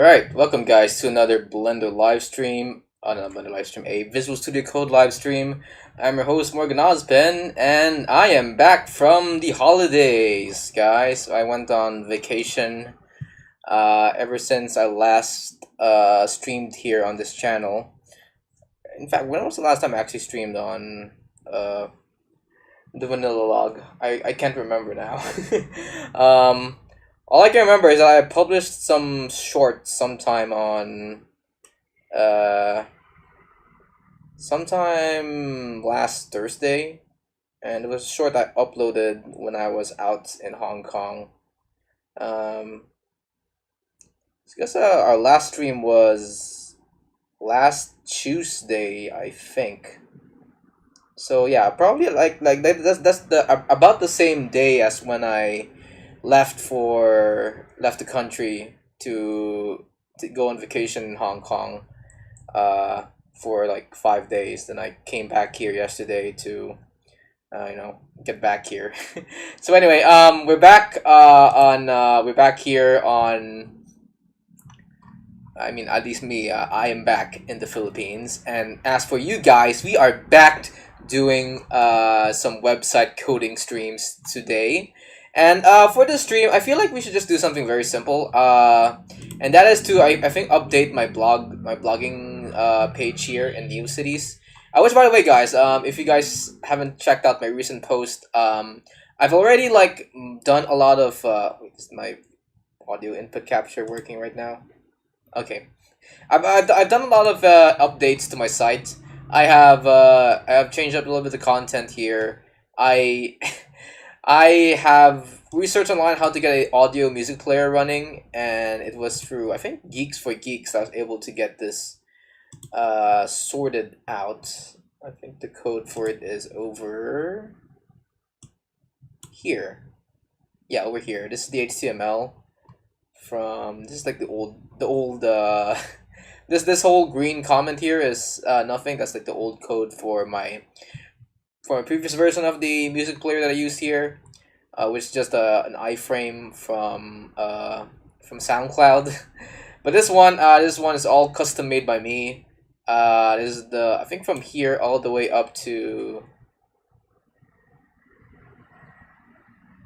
Alright, welcome guys to another Blender live stream. Not Blender live stream, a Visual Studio Code live stream. I'm your host Morgan Ozpin, and I am back from the holidays, guys. I went on vacation ever since I last streamed here on this channel. In fact, when was the last time I actually streamed on the vanilla log? I can't remember now. All I can remember is that I published some shorts sometime on sometime last Thursday, and it was a short I uploaded when I was out in Hong Kong. I guess our last stream was last Tuesday, I think. So yeah, probably that's the about the same day as when I left the country to go on vacation in Hong Kong for like 5 days. Then I came back here yesterday to get back here. So anyway, we're back we're back here on. I mean, at least me, I am back in the Philippines. And as for you guys, we are back doing some website coding streams today. And for this stream, I feel like we should just do something very simple. And that is to, I think, update my blogging page here in Neocities. Which, by the way, guys, if you guys haven't checked out my recent post, I've already done a lot of. Wait, is my audio input capture working right now? Okay, I've done a lot of updates to my site. I have changed up a little bit of the content here. I have researched online how to get an audio music player running, and it was through, I think, Geeks for Geeks, I was able to get this sorted out. I think the code for it is over here. Yeah, over here. This is the HTML from, this is like the old this whole green comment here is nothing. That's like the old code for my previous version of the music player that I used here, which is just an iframe from SoundCloud. But this one is all custom made by me. This is I think from here all the way up to,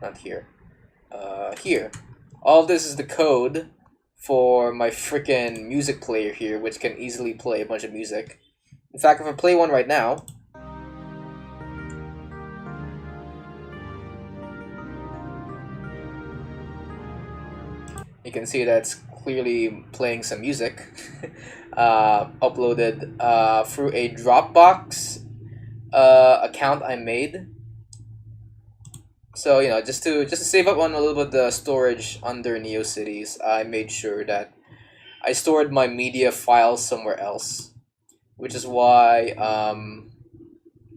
not here, here. All of this is the code for my freaking music player here, which can easily play a bunch of music. In fact, if I play one right now, you can see that it's clearly playing some music, uploaded through a Dropbox account I made. So just to save up on a little bit of the storage under Neocities, I made sure that I stored my media files somewhere else, which is why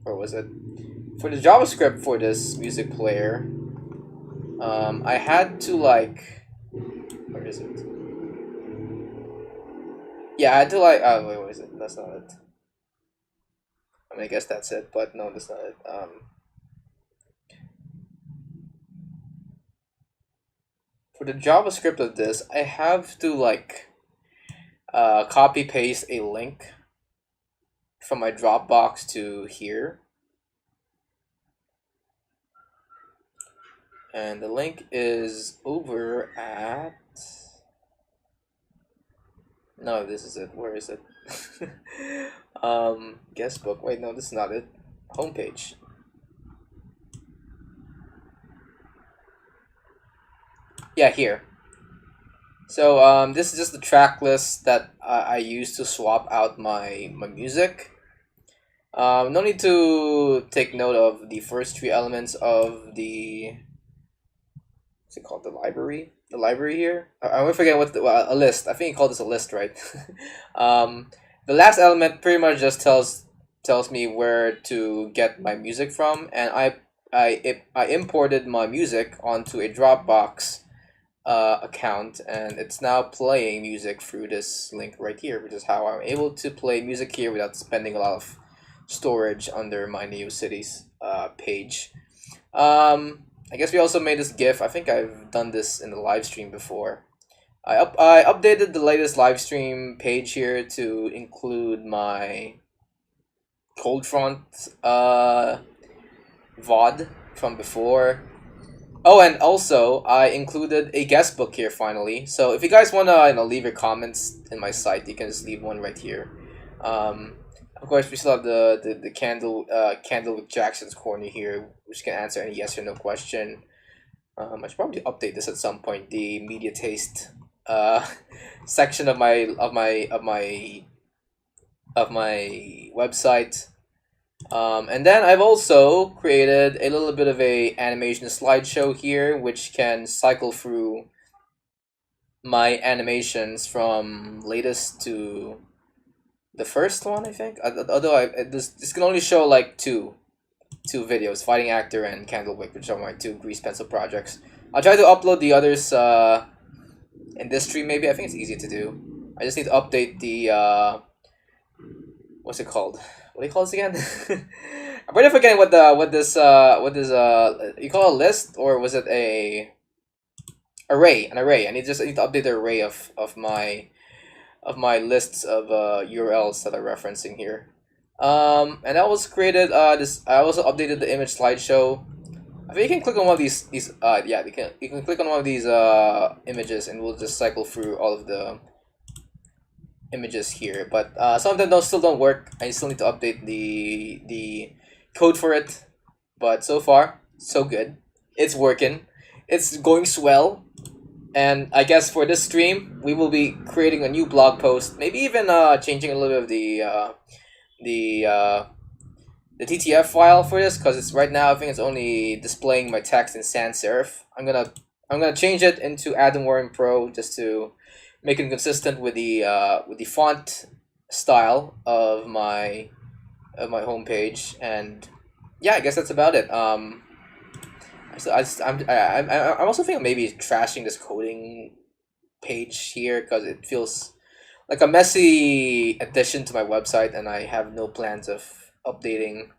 where was it? For the JavaScript for this music player, I had to where is it? Yeah, I had to oh wait, what is it? That's not it. I mean, I guess that's it, but no, that's not it. For the JavaScript of this, I have to copy paste a link from my Dropbox to here. And the link is over at, no, this is it. Where is it? Guest book. Wait, no, this is not it. Homepage. Yeah, here. So this is just the track list that I use to swap out my music. No need to take note of the first three elements of the, what's it called, the library? The library here? I forget what a list. I think you call this a list, right? The last element pretty much just tells me where to get my music from, and I imported my music onto a Dropbox account, and it's now playing music through this link right here, which is how I'm able to play music here without spending a lot of storage under my Neocities page. I guess we also made this GIF. I think I've done this in the live stream before. I updated the latest live stream page here to include my Cold Front VOD from before. Oh, and also I included a guest book here finally. So if you guys wanna leave your comments in my site, you can just leave one right here. Of course, we still have the candle with Jackson's corner here, which can answer any yes or no question. I should probably update this at some point. The media taste section of my website. And then I've also created a little bit of a animation slideshow here, which can cycle through my animations from latest to the first one, I think. Although this can only show like two videos, Fighting Actor and Candlewick, which are my two grease pencil projects. I'll try to upload the others in this stream maybe. I think it's easy to do. I just need to update the what's it called? What do you call this again? I'm pretty forgetting what this you call a list, or was it a array? An array. I need to update the array of my lists of URLs that I'm referencing here. And I also created I also updated the image slideshow. I think you can click on one of these yeah, you can click on one of these images and we'll just cycle through all of the images here. But some of them still don't work. I still need to update the code for it. But so far, so good. It's working. It's going swell. And I guess for this stream, we will be creating a new blog post. Maybe even changing a little bit of the TTF file for this, because it's right now I think it's only displaying my text in sans serif. I'm gonna change it into Adam Warren Pro just to make it consistent with the font style of my homepage. And yeah, I guess that's about it. I'm also thinking of maybe trashing this coding page here because it feels like a messy addition to my website, and I have no plans of updating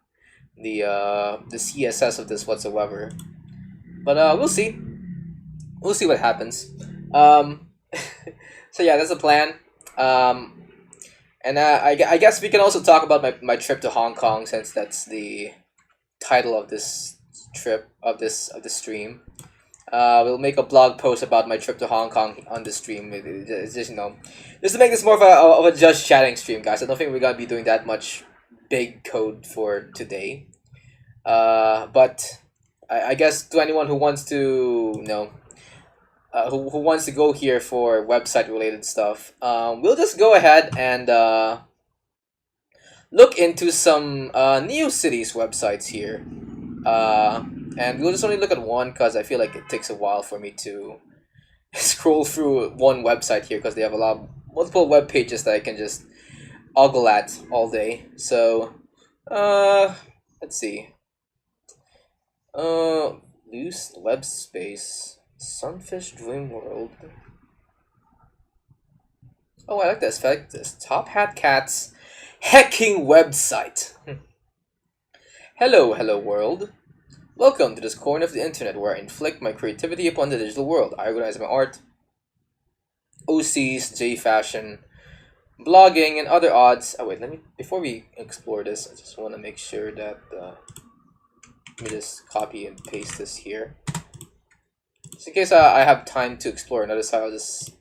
the CSS of this whatsoever. But we'll see. We'll see what happens. So yeah, that's the plan. And I guess we can also talk about my trip to Hong Kong, since that's the title of this trip of this stream. We'll make a blog post about my trip to Hong Kong on the stream. It's just, just to make this more of a just chatting stream, guys. I don't think we're gonna be doing that much big code for today. But I guess to anyone who wants to who wants to go here for website related stuff, we'll just go ahead and look into some Neocities websites here. And we'll just only look at one because I feel like it takes a while for me to scroll through one website here, because they have multiple web pages that I can just ogle at all day. So let's see. Loose web space, Sunfish Dream World. Oh, I like this. I like this. Top Hat Cat's hacking website. Hello world. Welcome to this corner of the internet where I inflict my creativity upon the digital world. I organize my art, OCs, J-Fashion, blogging, and other odds. Oh wait, before we explore this, I just want to make sure that, let me just copy and paste this here. Just in case I have time to explore another site, I'll just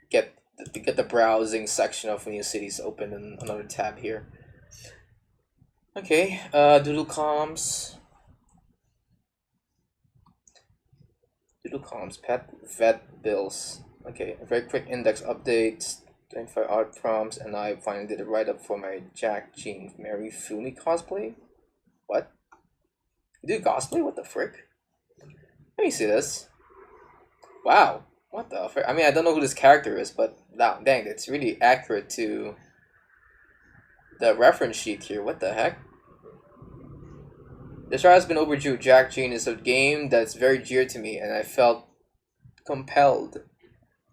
get the browsing section of Neocities open in another tab here. Okay, Doodle Comms, pet vet bills. Okay, a very quick index update, 25 art prompts, and I finally did a write-up for my Jack Jean Mary Fumi cosplay. What? You do cosplay? What the frick? Let me see this. Wow, what the frick? I mean, I don't know who this character is, but dang, it's really accurate to the reference sheet here. What the heck? This ride has been overdue. Jack Jean is a game that's very dear to me, and I felt compelled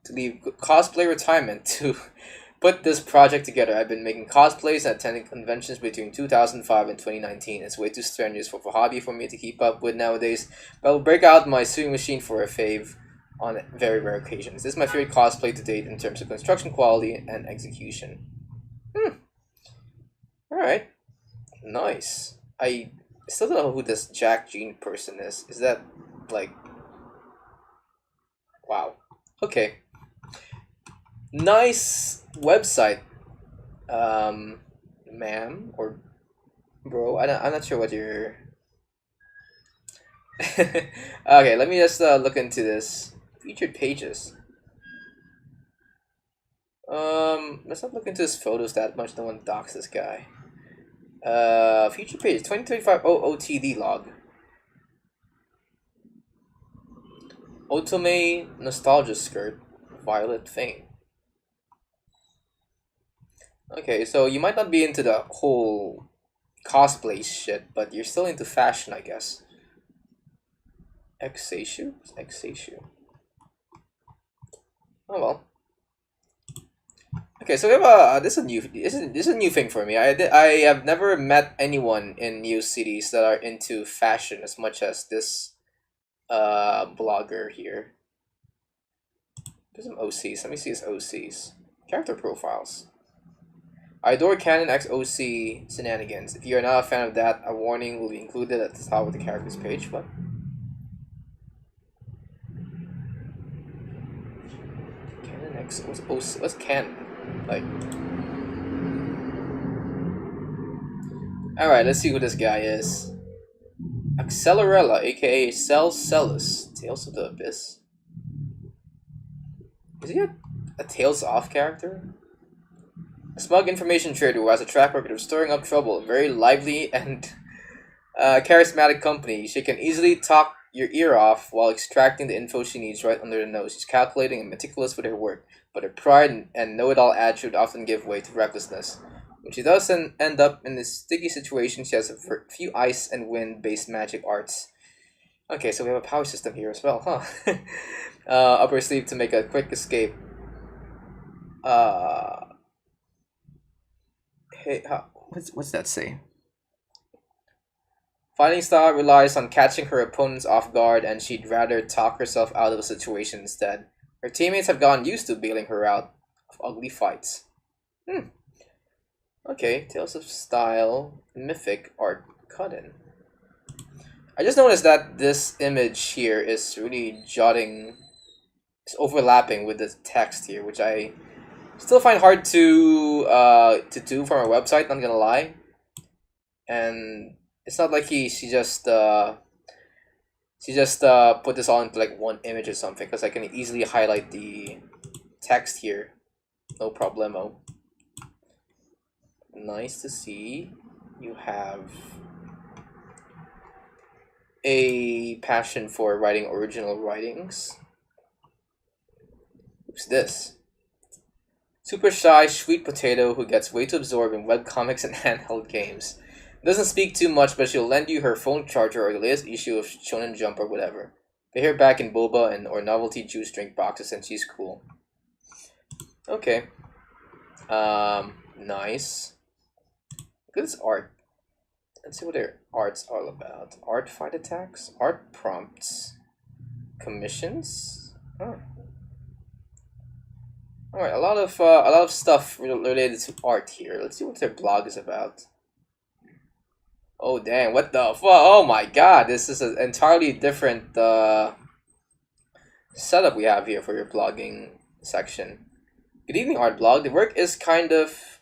to leave cosplay retirement to put this project together. I've been making cosplays and attending conventions between 2005 and 2019. It's way too strenuous for a hobby for me to keep up with nowadays, but I'll break out my sewing machine for a fave on very rare occasions. This is my favorite cosplay to date in terms of construction quality and execution. Alright. Nice. I still don't know who this Jack Jean person is. Is that, like... Wow. Okay. Nice website. Ma'am or bro. I'm not sure what you're... Okay, let me just look into this. Featured pages. Let's not look into his photos that much. Don't want to dox this guy. Featured page 2025 OOTD log. Otome nostalgia skirt, violet fame. Okay, so you might not be into the whole cosplay shit, but you're still into fashion, I guess. Exeishu? Exeishu. Oh well. Okay, so we have a this is a new thing for me. I have never met anyone in Neocities that are into fashion as much as this blogger here. There's some OCs. Let me see his OCs. Character profiles. I adore Canon XOC shenanigans. If you are not a fan of that, a warning will be included at the top of the characters page. What? Canon X. What's Canon? Like. Alright, let's see who this guy is. Accelerella, aka Cellus, Tales of the Abyss. Is he a Tales Off character? A smug information trader who has a track record of stirring up trouble, a very lively and charismatic company. She can easily talk your ear off while extracting the info she needs right under the nose. She's calculating and meticulous with her work, but her pride and know-it-all attitude often give way to recklessness. When she does end up in this sticky situation, she has a few ice and wind-based magic arts. Okay, so we have a power system here as well, huh? Up her sleeve to make a quick escape. Hey, what's that say? Fighting style relies on catching her opponents off guard, and she'd rather talk herself out of a situation instead. Her teammates have gotten used to bailing her out of ugly fights. Okay, Tales of Style, Mythic Art Cut-in. I just noticed that this image here is really it's overlapping with the text here, which I still find hard to do from our website, not gonna lie. And it's not like she just put this all into like one image or something, because I can easily highlight the text here, no problemo. Nice to see you have a passion for writing original writings. Who's this? Super shy, sweet potato who gets way too absorbed in webcomics and handheld games. Doesn't speak too much, but she'll lend you her phone charger or the latest issue of Shonen Jump or whatever. Pay her back in boba or novelty juice drink boxes, and she's cool. Okay. Nice. Look at this art. Let's see what their art's all about. Art fight attacks, art prompts, commissions. Oh. All right, a lot of stuff related to art here. Let's see what their blog is about. Oh damn! What the fuck? Oh my god! This is an entirely different setup we have here for your blogging section. Good evening, art blog. The work is kind of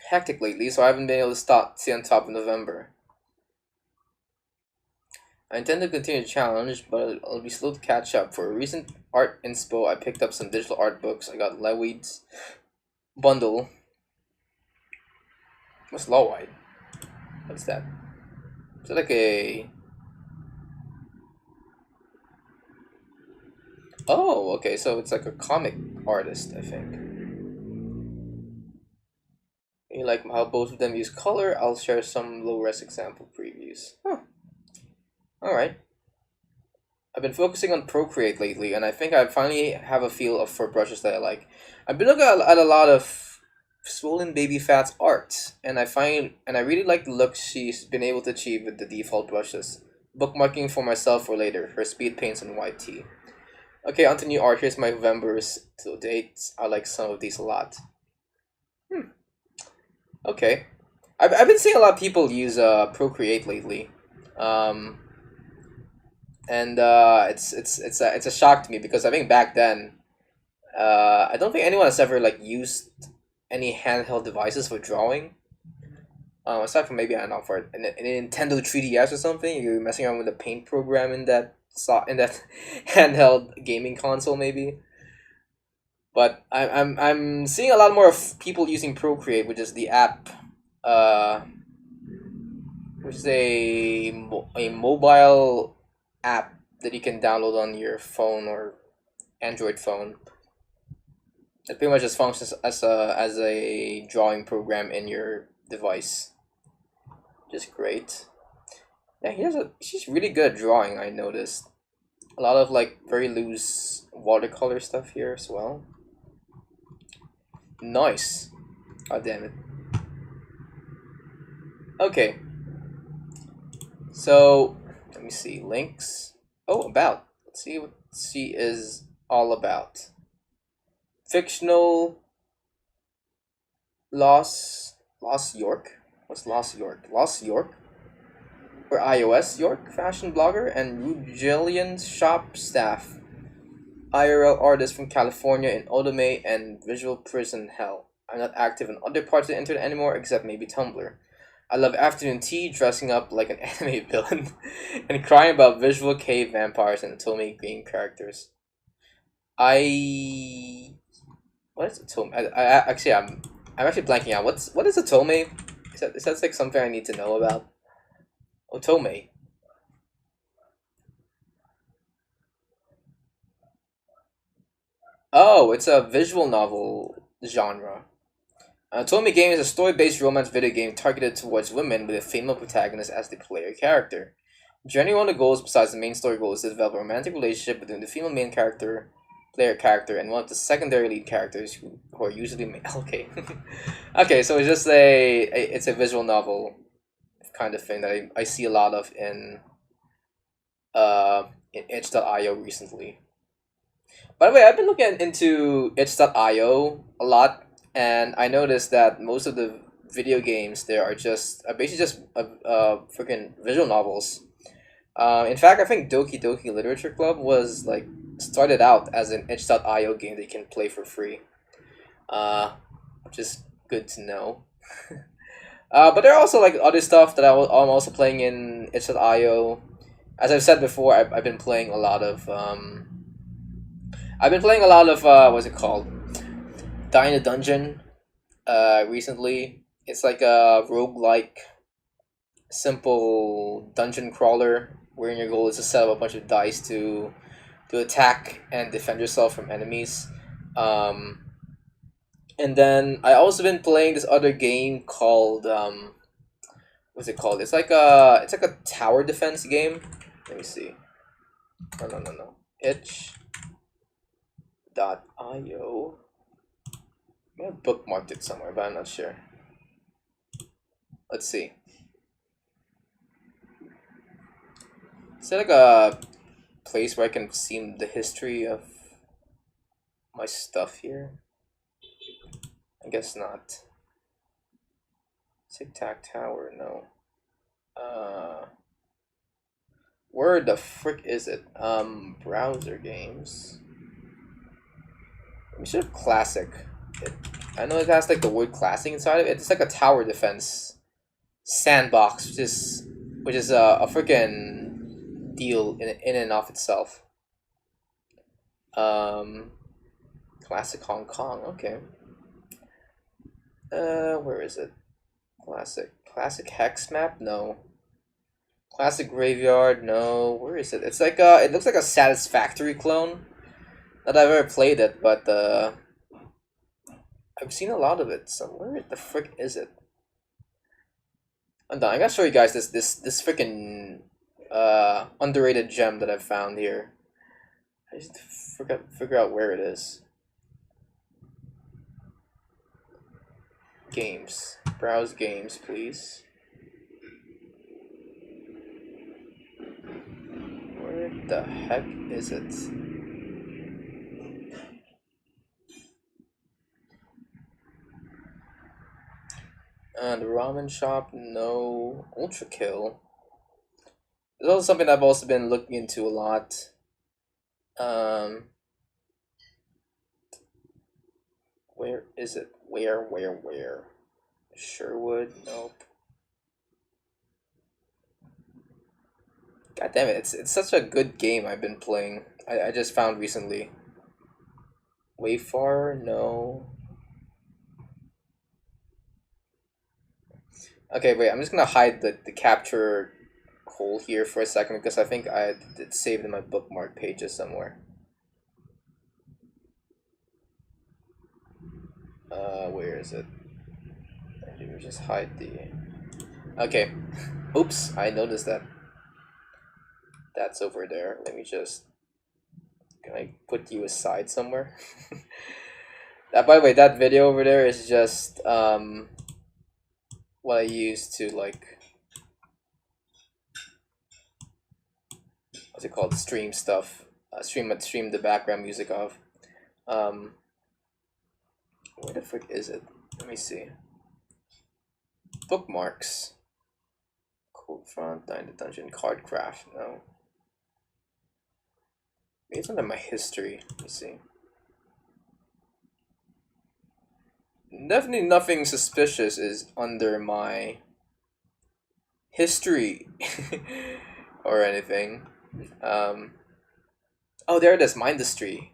hectic lately, so I haven't been able to stay on top of November. I intend to continue the challenge, but I'll be slow to catch up. For a recent art inspo, I picked up some digital art books. I got Leweed's bundle. What's Lawide? What's that? Is it like a... Oh, okay, so it's like a comic artist, I think. You like how both of them use color? I'll share some low-res example previews. Huh. Alright. I've been focusing on Procreate lately, and I think I finally have a feel for brushes that I like. I've been looking at a lot of Swollen Baby Fat's art, and I really like the look she's been able to achieve with the default brushes. Bookmarking for myself for later, her speed paints and white tee. Okay, on to new art. Here's my November's to dates. I like some of these a lot. Okay. I've been seeing a lot of people use Procreate lately. Um, and it's a shock to me because I think back then, I don't think anyone has ever like used any handheld devices for drawing. Aside from maybe I don't know for a Nintendo 3DS or something, you're messing around with a paint program in that handheld gaming console maybe. But I'm seeing a lot more of people using Procreate, which is the app, uh, which is a mobile app that you can download on your phone or Android phone. It pretty much just functions as a drawing program in your device. Just great. Yeah, she's really good at drawing. I noticed a lot of like very loose watercolor stuff here as well. Nice. God damn it. Okay. So let me see links. Oh, about. Let's see what she is all about. Fictional Lost York. What's Lost York? Lost York? Or iOS York fashion blogger and Rugelian shop staff. IRL artist from California in Otome and Visual Prison Hell. I'm not active in other parts of the internet anymore except maybe Tumblr. I love afternoon tea, dressing up like an anime villain, and crying about visual cave vampires and Otome game characters. I what is Otome? Actually I'm actually blanking out. What is Otome? Is that like something I need to know about? Otome. Oh, it's a visual novel genre. Otome Game is a story-based romance video game targeted towards women with a female protagonist as the player character. Generally, one of the goals besides the main story goal is to develop a romantic relationship between the female main character, player character, and one of the secondary lead characters who are usually male. Okay, okay, so it's just it's a visual novel kind of thing that I see a lot of in itch.io recently. By the way, I've been looking into itch.io a lot, and I noticed that most of the video games there are just basically just freaking visual novels. In fact, I think Doki Doki Literature Club was like started out as an itch.io game that you can play for free, which is good to know. But there are also like other stuff that I'm also playing in itch.io. As I've said before, I've been playing a lot of what's it called? Die in a Dungeon. Recently, it's like a roguelike, simple dungeon crawler wherein your goal is to set up a bunch of dice to attack and defend yourself from enemies. Um, and then I also been playing this other game called what's it called? It's like a tower defense game. Let me see. No. Itch.io. I have bookmarked it somewhere, but I'm not sure. Let's see. Is there like a place where I can see the history of my stuff here? I guess not. Tic Tac Tower, no. Where the frick is it? Browser games. We should have classic. I know it has like the word classic inside of it. It's like a tower defense sandbox, which is a freaking deal in and of itself. Classic Hong Kong. Okay. Where is it? Classic Hex map? No. Classic Graveyard? No. Where is it? It's like it looks like a Satisfactory clone. Not that I've ever played it, but I've seen a lot of it. So where the frick is it? I'm done. I gotta show you guys this freaking underrated gem that I've found here. I just figure out where it is. Games. Browse games, please. Where the heck is it? The ramen shop, no. Ultra kill. It's also something I've also been looking into a lot. Where is it? Where? Sherwood? Nope. God damn it! It's such a good game I've been playing. I just found recently. Wayfarer? No. Okay, wait. I'm just gonna hide the capture hole here for a second because I think it's saved in my bookmark pages somewhere. Where is it? Let me just hide the. Okay. Oops, I noticed that. That's over there. Let me just. Can I put you aside somewhere? That, by the way, that video over there is just what I use to like. What's it called? Stream stuff. Stream the background music of. Where the frick is it? Let me see. Bookmarks. Cold front, Dine the Dungeon, card craft. No. Maybe it's under my history. Let me see. Definitely nothing suspicious is under my history or anything. Oh, there it is. Mindustry.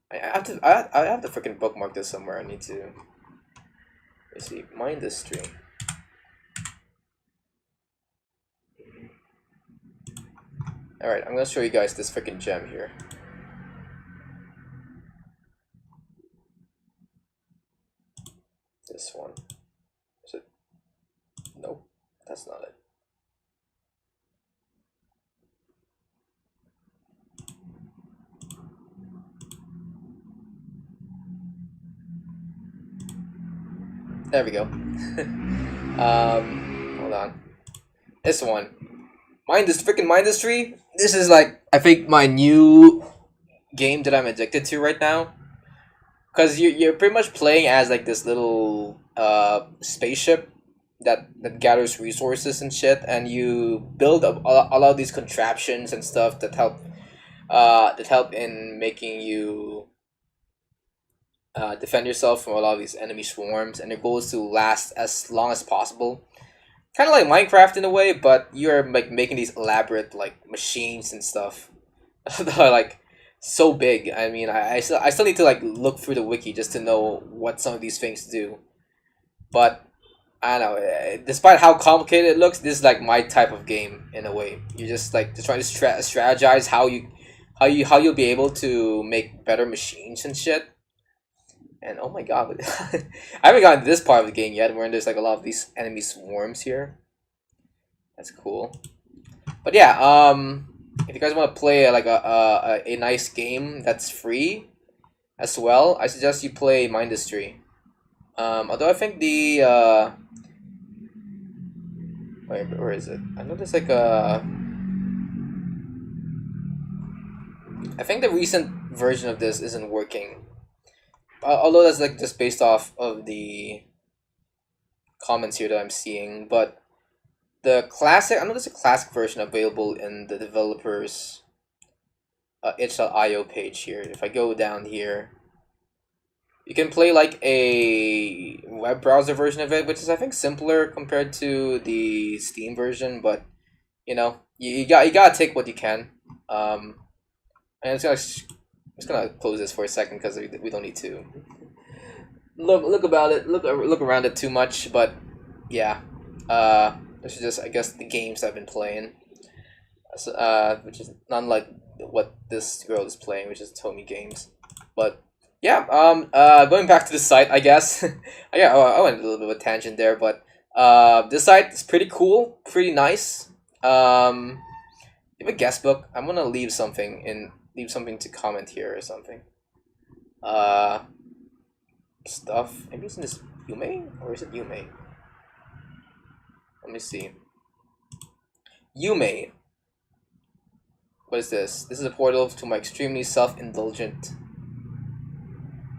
I have to freaking bookmark this somewhere. I need to. Let me see. Mindustry. Alright, I'm gonna show you guys this freaking gem here. This one. Is it? Nope, that's not it. There we go. Hold on. This one. Mindustry. This is like, I think, my new game that I'm addicted to right now. Because you're pretty much playing as like this little spaceship that gathers resources and shit, and you build up a lot of these contraptions and stuff that help in making you defend yourself from a lot of these enemy swarms, and your goal is to last as long as possible. Kind of like Minecraft in a way, but you're like making these elaborate like machines and stuff that are like so big. I mean, I still need to like look through the wiki just to know what some of these things do. But I don't know. Despite how complicated it looks, this is like my type of game in a way. You're just like just trying to strategize how you'll be able to make better machines and shit. And oh my god, I haven't gotten to this part of the game yet, where there's like a lot of these enemy swarms here. That's cool. But yeah, if you guys want to play like a nice game that's free as well, I suggest you play Mindustry. Although I think the where is it? I know there's like a. I think the recent version of this isn't working. Although that's like just based off of the comments here that I'm seeing, but the classic, I know there's a classic version available in the developers itch.io page here. If I go down here, you can play like a web browser version of it, which is I think simpler compared to the Steam version, but you know, you gotta take what you can. And it's gonna I'm just gonna close this for a second because we don't need to look around it too much. But yeah, this is just I guess the games I've been playing, which is not like what this girl is playing, which is Tomy Games. But yeah, going back to the site, I guess. I went a little bit of a tangent there, but this site is pretty cool, pretty nice. You have a guest book. I'm gonna leave something to comment here or something. Stuff. Maybe it's in this Yume? Or is it Yume? Let me see. Yume. What is this? This is a portal to my extremely self-indulgent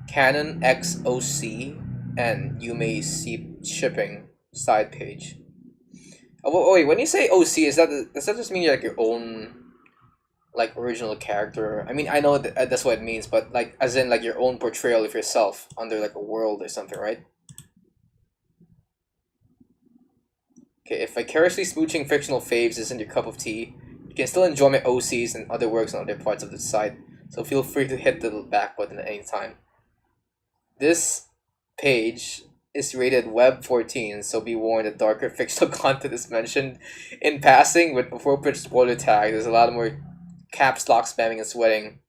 Canon XOC and Yume shipping. side page. Oh, wait, when you say OC, does that just mean you're like your own like original character? I mean, I know that's what it means, but like as in like your own portrayal of yourself under like a world or something, right? Okay, if vicariously smooching fictional faves isn't your cup of tea, you can still enjoy my OCs and other works on other parts of the site, so feel free to hit the back button at any time. This page is rated Web 14, so be warned that darker fictional content is mentioned in passing with appropriate spoiler tags. There's a lot more caps lock spamming and sweating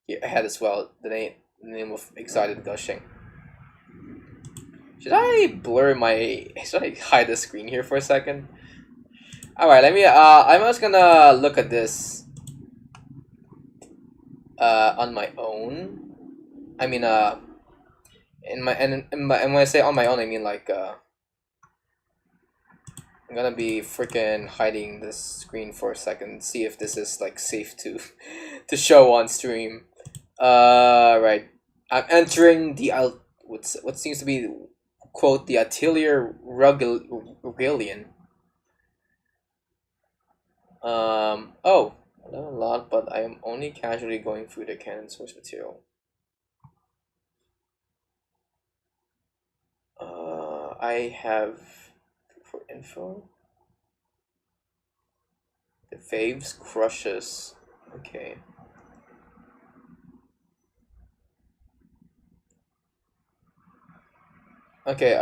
here ahead as well. The name of excited gushing. Should I should I hide the screen here for a second? Alright, let me I'm just gonna look at this on my own. I mean and when I say on my own, I mean like I'm gonna be freaking hiding this screen for a second, see if this is like safe to to show on stream. Right. I'm entering the what seems to be quote the Atelier Rugalian. Oh, not a lot, but I am only casually going through the canon source material. I have for info. The Faves Crushes. Okay. Okay,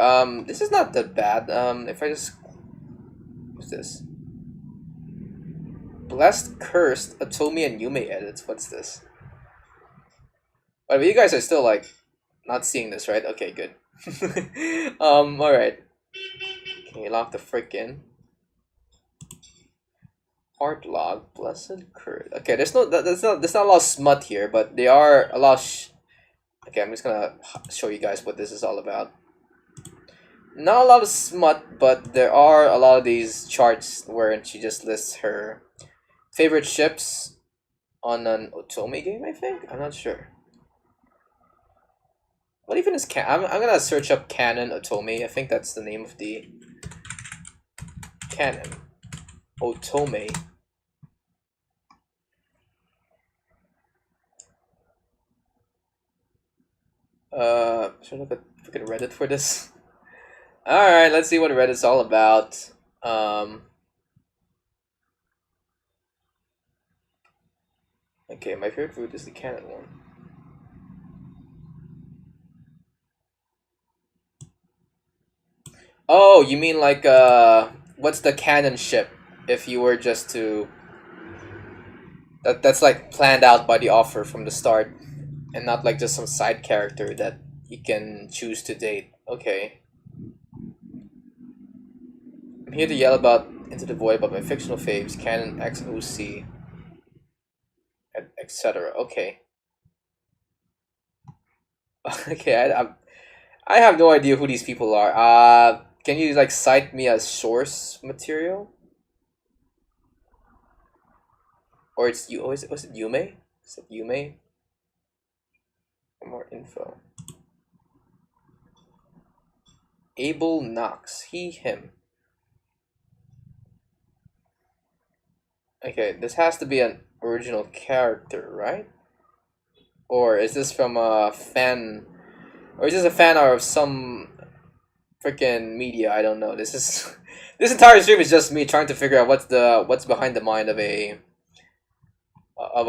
this is not that bad. If I just what's this? Blessed, Cursed, Atomi and Yume edits. What's this? But you guys are still like not seeing this, right? Okay, good. Alright. Okay, lock the frick in. Art log, blessed curse. Okay, there's not a lot of smut here, but they are a lot. Okay, I'm just gonna show you guys what this is all about. Not a lot of smut, but there are a lot of these charts where she just lists her favorite ships on an Otome game. I think I'm not sure. What even is I'm gonna search up canon Otome. I think that's the name of the canon Otome. Should I look at freaking Reddit for this? Alright, let's see what Reddit's all about. Okay, my favorite route is the canon one. Oh, you mean like, what's the canon ship? If you were just to... That's like planned out by the author from the start. And not like just some side character that you can choose to date. Okay. I'm here to yell about Into the Void about my fictional faves, canon XOC, etc. Okay. Okay, I have no idea who these people are. Can you like cite me as source material? Or it's you? Was it Yume? Is it Yume? For more info. Abel Knox. He, him. Okay, this has to be an original character, right? Or is this from a fan? Or is this a fan art of some freaking media? I don't know. This is this entire stream is just me trying to figure out what's behind the mind of a of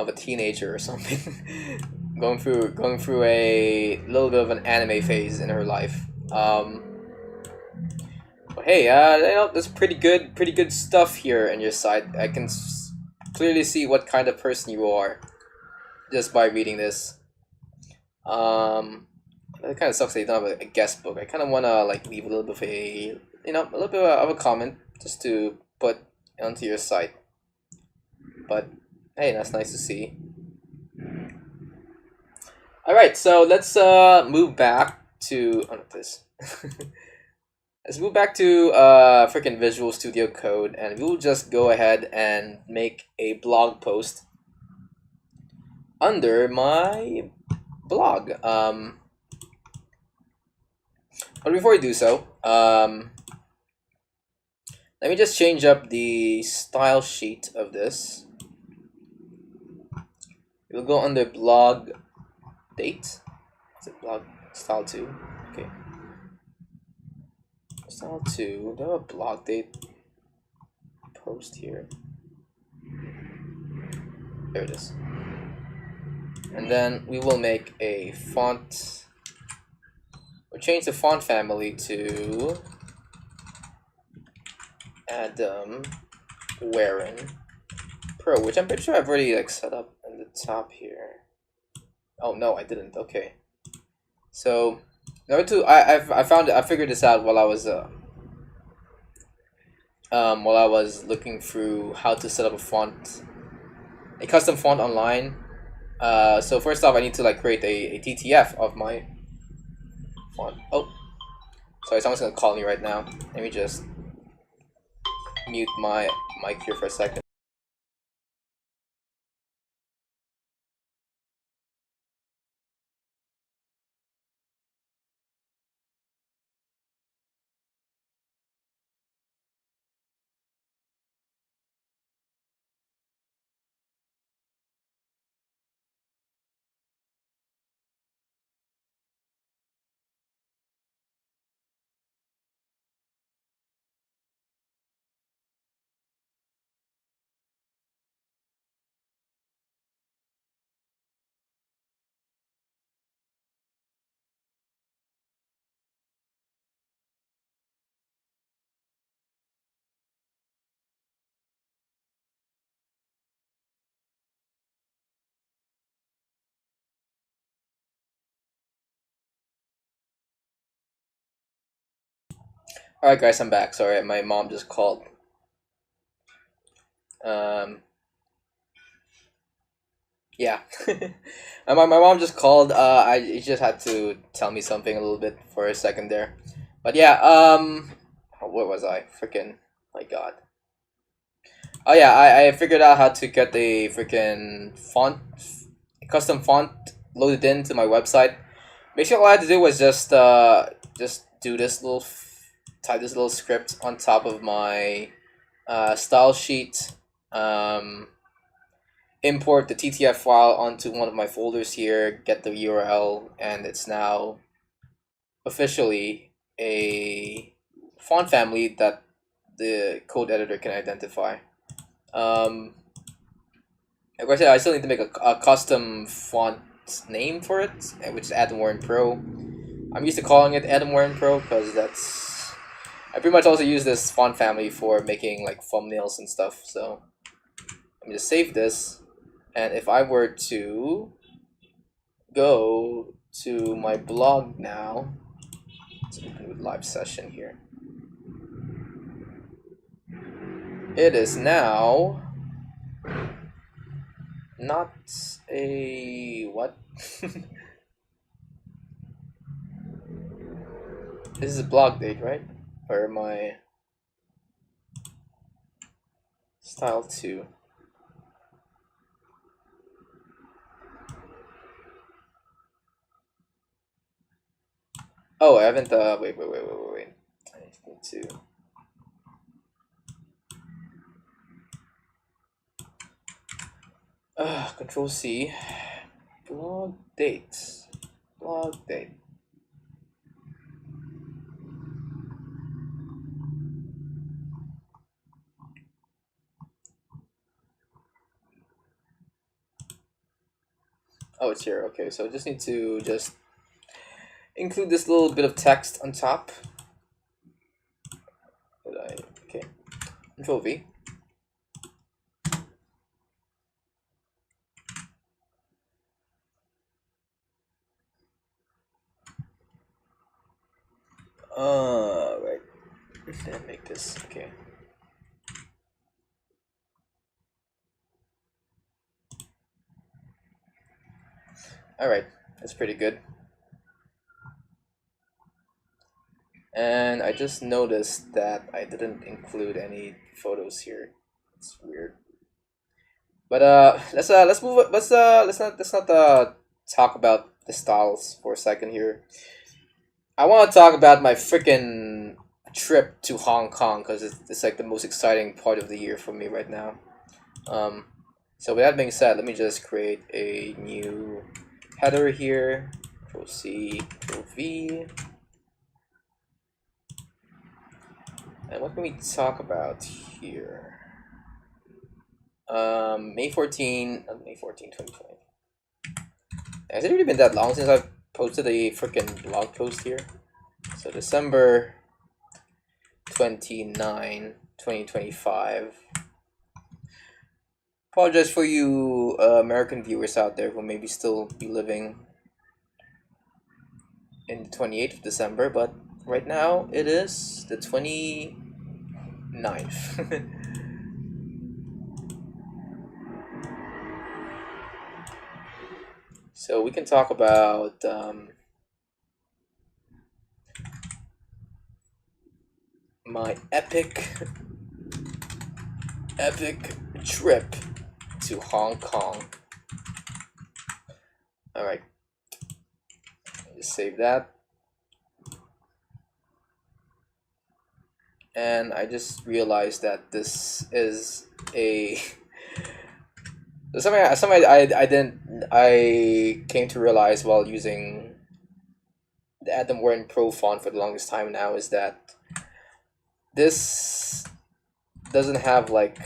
a teenager or something going through a little bit of an anime phase in her life. But hey, you know, there's pretty good stuff here in your site. I can clearly see what kind of person you are just by reading this. That kind of sucks that you don't have a guest book. I kind of want to like leave a little bit of a of a comment just to put onto your site. But hey, that's nice to see. All right, so let's move back to this. Let's move back to freaking Visual Studio Code, and we'll just go ahead and make a blog post under my blog. But before we do so, let me just change up the style sheet of this. We'll go under blog date. Is it blog style 2? Okay. Style 2. Do I have a blog date post here? There it is. And then we will make a font. We'll change the font family to Adam Warren Pro, which I'm pretty sure I've already like set up in the top here. Oh no, I didn't. Okay. So number two, I figured this out while I was looking through how to set up a custom font online. So first off, I need to like create a TTF of my font. Oh, sorry, someone's gonna call me right now. Let me just mute my mic here for a second. Alright guys, I'm back. Sorry, my mom just called. Yeah. My mom just called. I just had to tell me something a little bit for a second there. But yeah, where was I? Freaking, my god. Oh yeah, I figured out how to get the freaking custom font loaded into my website. Basically, all I had to do was just do this type this little script on top of my style sheet. Import the TTF file onto one of my folders here, get the URL, and it's now officially a font family that the code editor can identify. Like I said, I still need to make a custom font name for it, which is Adam Warren Pro. I'm used to calling it Adam Warren Pro because I pretty much also use this font family for making like thumbnails and stuff. So let me just save this, and if I were to go to my blog now, let's open with live session here. It is now not a what? This is a blog date, right? Or my style 2. Oh, I haven't wait. I need to Control C. Blog dates. Blog date. Oh, it's here. Okay, so I just need to include this little bit of text on top. Okay. Control V. Right. Then make this okay. All right, that's pretty good. And I just noticed that I didn't include any photos here. It's weird. But let's move. Let's not talk about the styles for a second here. I want to talk about my freaking trip to Hong Kong because it's like the most exciting part of the year for me right now. Um, so with that being said, let me just create a new header here. Control C, Control V. And what can we talk about here? May 14, May 14, 2020. Has it really been that long since I've posted a freaking blog post here? So December 29, 2025. Apologize for you American viewers out there who maybe still be living in the 28th of December, but right now it is the 29th. So we can talk about my epic trip to Hong Kong. Alright, just save that. And I just realized that this is a something I came to realize while using the Adam Warren Pro font for the longest time now is that this doesn't have like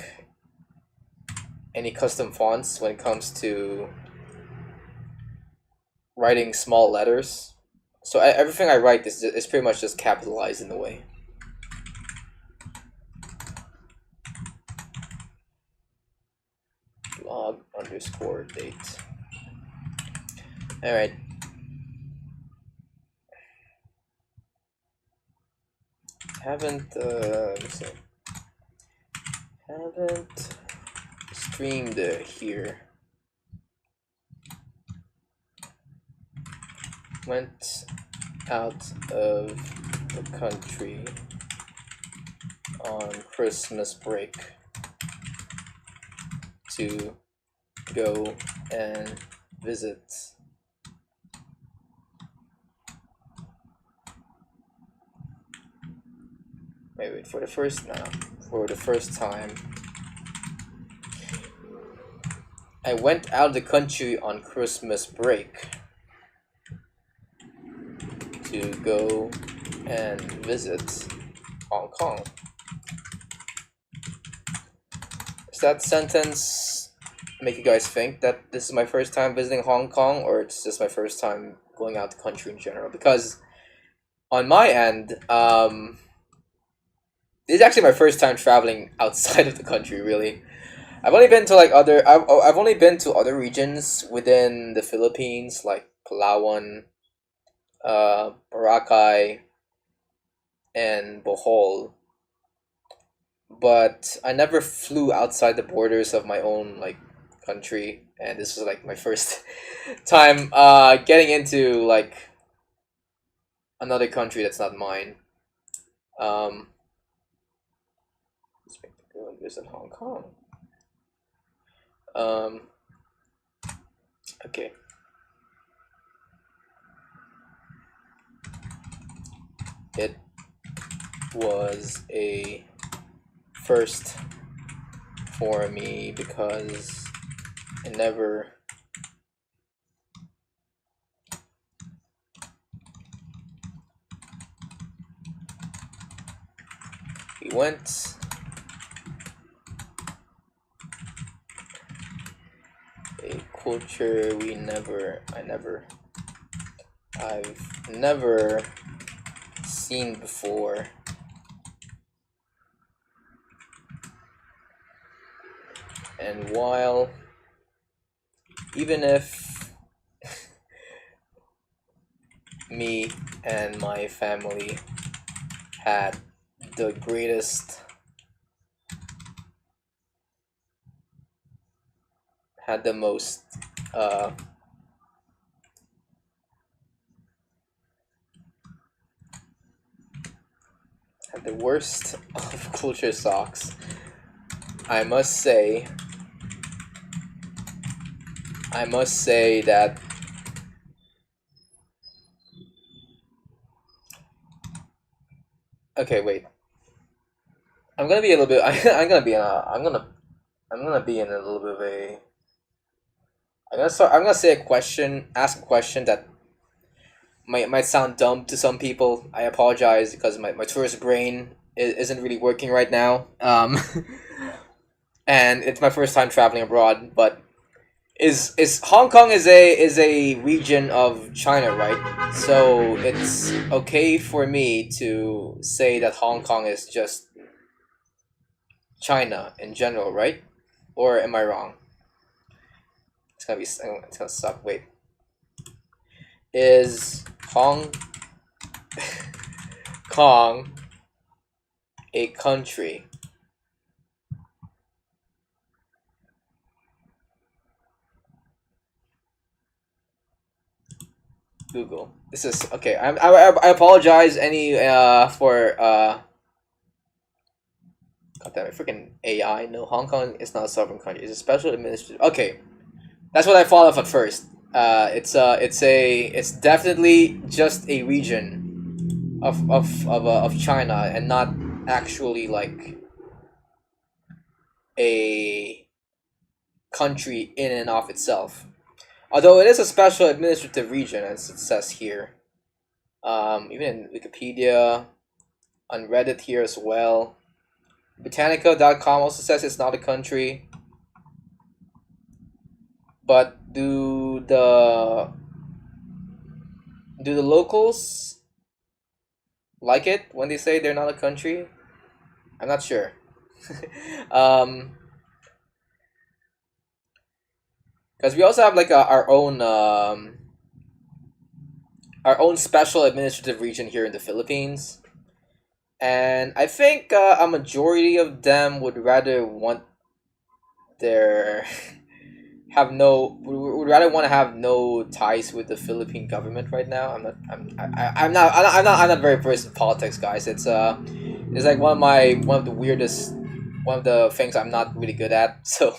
any custom fonts when it comes to writing small letters. So everything I write is pretty much just capitalized in a way. Blog_date. Alright. Haven't streamed here. Went out of the country on Christmas break to go and visit for the first time I went out of the country on Christmas break to go and visit Hong Kong. Does that sentence make you guys think that this is my first time visiting Hong Kong, or it's just my first time going out the country in general? Because on my end, this is actually my first time traveling outside of the country, really. I've only been to I've only been to other regions within the Philippines, like Palawan, Boracay, and Bohol. But I never flew outside the borders of my own like country, and this was like my first time getting into like another country that's not mine. Let's go and visit Hong Kong. Okay. It was a first for me because I never we went a culture I've never seen before. And while even if me and my family had the greatest had the most had the worst of culture shocks, I must say that Okay, wait. I'm gonna be a little bit. I'm gonna be in a. I'm gonna be in a little bit of a. I'm gonna say a question. Ask a question that might sound dumb to some people. I apologize because my tourist brain isn't really working right now. And it's my first time traveling abroad. But is Hong Kong is a region of China, right? So it's okay for me to say that Hong Kong is just China in general, right? Or am I wrong? It's gonna suck. Wait, is Hong Kong a country? Google. This is okay. I apologize any for God damn it, freaking AI. No, Hong Kong is not a sovereign country. It's a special administrative. Okay, that's what I thought of at first. It's definitely just a region of China and not actually like a country in and of itself. Although it is a special administrative region, as it says here. Even in Wikipedia, on Reddit here as well. Britannica.com also says it's not a country. But do the locals like it when they say they're not a country? I'm not sure. um, because we also have like our own special administrative region here in the Philippines, and I think a majority of them would rather want their have no would rather want to have no ties with the Philippine government right now. I'm not very versed in politics, guys. It's like one of the weirdest one of the things I'm not really good at. So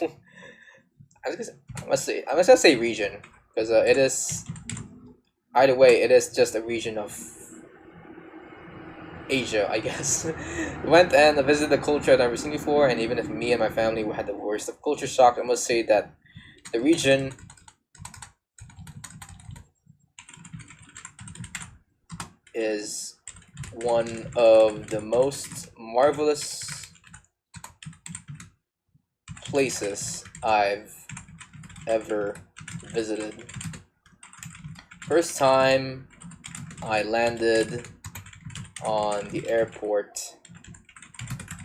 I'm just gonna say region because it is either way it is just a region of Asia, I guess. We went and visited the culture I'd never seen before, and even if me and my family had the worst of culture shock, I must say that the region is one of the most marvelous places I've ever visited. First time I landed on the airport,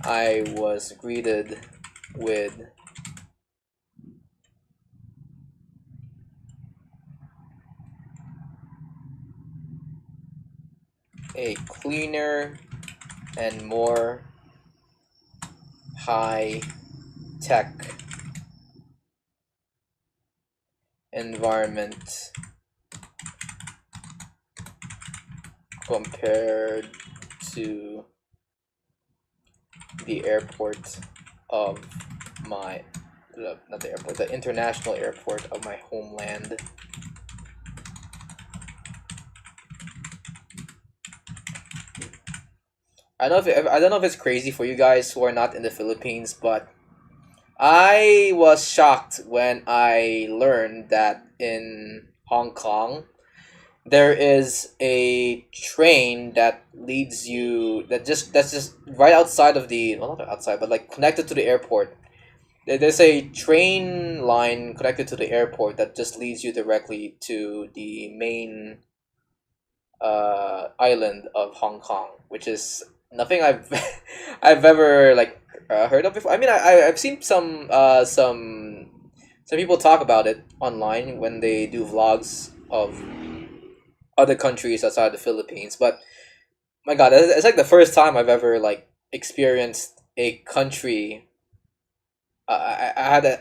I was greeted with a cleaner and more high tech environment compared to the airport of my not the airport, the international airport of my homeland. I don't know if it's crazy for you guys who are not in the Philippines, but I was shocked when I learned that in Hong Kong there is a train that leads you that's just right outside of the well not outside but like connected to the airport. There's a train line connected to the airport that just leads you directly to the main island of Hong Kong, which is nothing I've I've ever like heard of before. I mean, I've seen some people talk about it online when they do vlogs of other countries outside the Philippines, but my God, it's like the first time I've ever like experienced a country. I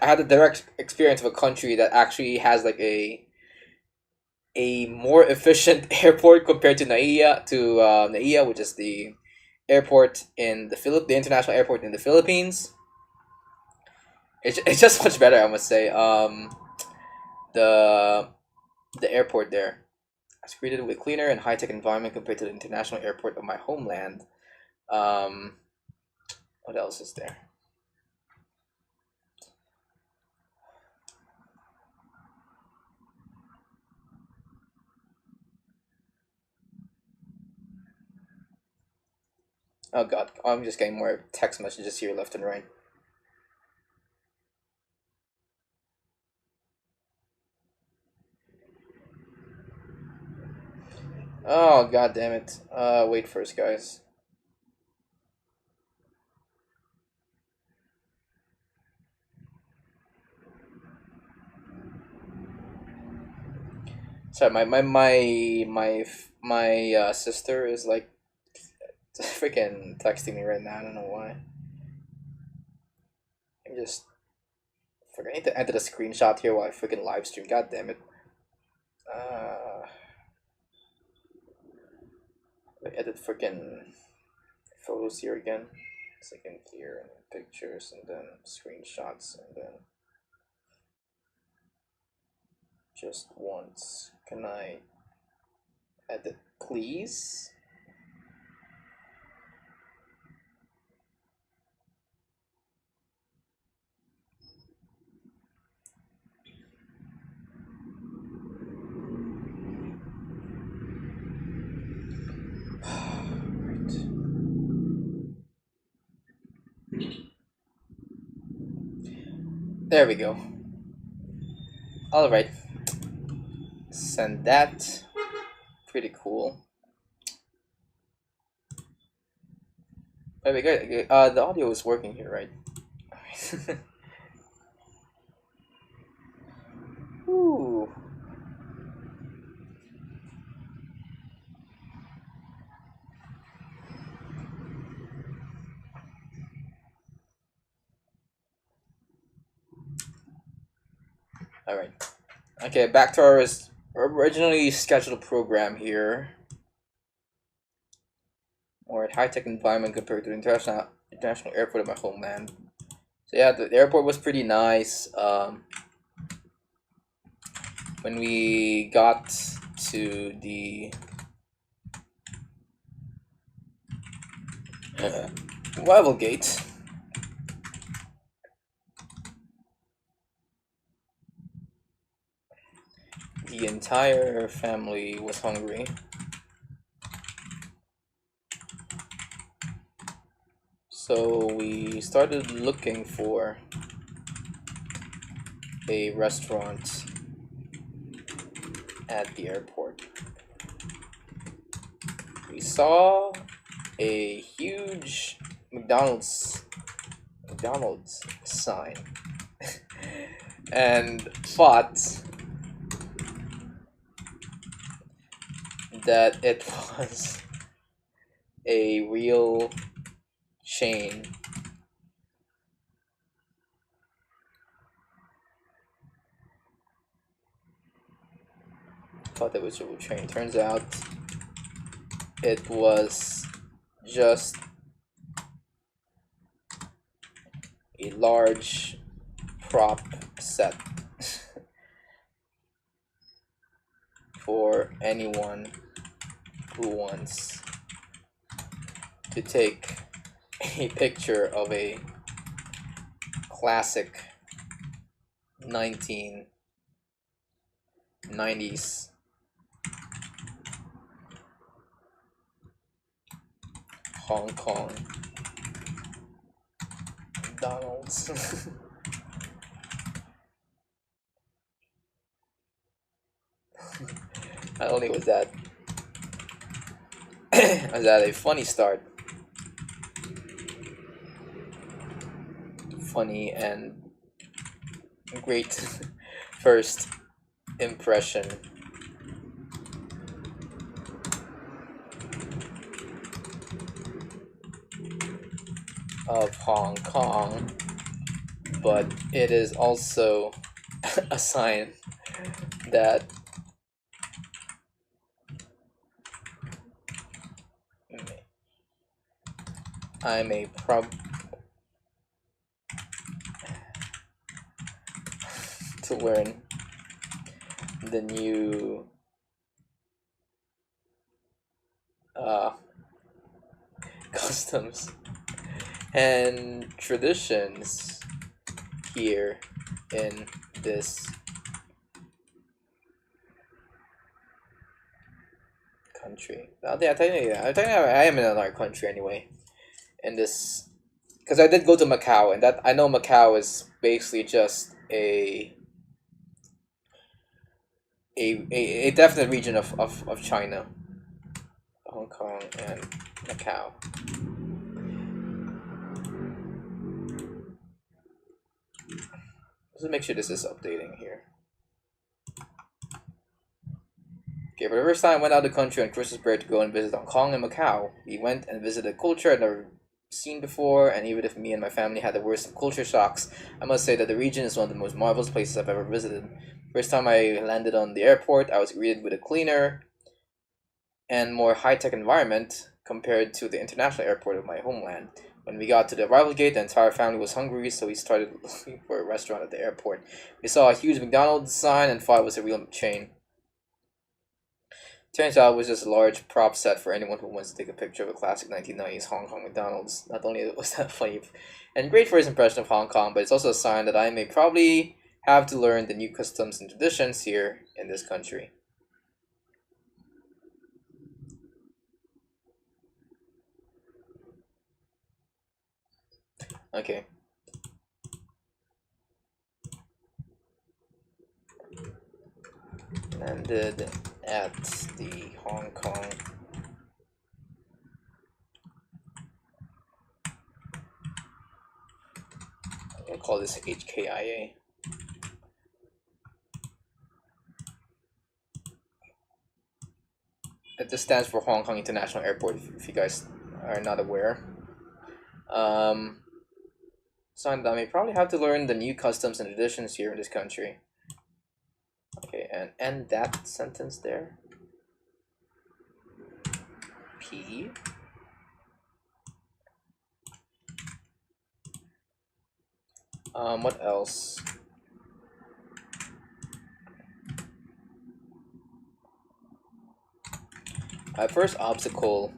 had a direct experience of a country that actually has like a more efficient airport compared to NAIA, which is the airport in the international airport in the Philippines. It's just much better, I must say. The the airport there. It's created with cleaner and high tech environment compared to the international airport of my homeland. What else is there? Oh god, I'm just getting more text messages here left and right. Oh god damn it. Wait first, guys. Sorry, my sister is like freaking texting me right now. I don't know why. I'm just forgetting to enter the screenshot here while I freaking live stream. God damn it. I edit freaking photos here again. Second here and pictures and then screenshots and then just once. Can I edit, please? There we go. Alright. Send that. Pretty cool. Very good. The audio is working here, right? Alright. Ooh. Alright. Okay, back to our originally scheduled program here. Or a high-tech environment compared to the international airport of my homeland. So yeah, the airport was pretty nice. When we got to the arrival gate, the entire family was hungry. So we started looking for a restaurant at the airport. We saw a huge McDonald's sign and thought that it was a real chain. Thought it was a real chain. Turns out it was just a large prop set for anyone who wants to take a picture of a classic 1990s Hong Kong McDonald's. Not only was that a funny start, funny and great first impression of Hong Kong, but it is also a sign that I'm a to learn the new customs and traditions here in this country. I am in another country anyway. In this, because I did go to Macau, and that I know Macau is basically just a definite region of China, Hong Kong, and Macau. Let's make sure this is updating here. Okay, for the first time I went out of the country on Christmas break to go and visit Hong Kong and Macau. We went and visited a culture I'd never seen before, and even if me and my family had the worst of culture shocks, I must say that the region is one of the most marvelous places I've ever visited. First time I landed on the airport, I was greeted with a cleaner and more high-tech environment compared to the international airport of my homeland. When we got to the arrival gate, the entire family was hungry, so we started looking for a restaurant at the airport. We saw a huge McDonald's sign and thought it was a real chain. Turns out it was just a large prop set for anyone who wants to take a picture of a classic 1990s Hong Kong McDonald's. Not only was that funny and great for his impression of Hong Kong, but it's also a sign that I may probably have to learn the new customs and traditions here in this country. Okay. Landed at the Hong Kong I'll call this HKIA. It just stands for Hong Kong International Airport, if you guys are not aware. So I may probably have to learn the new customs and traditions here in this country. Okay, and end that sentence there. P. What else? My first obstacle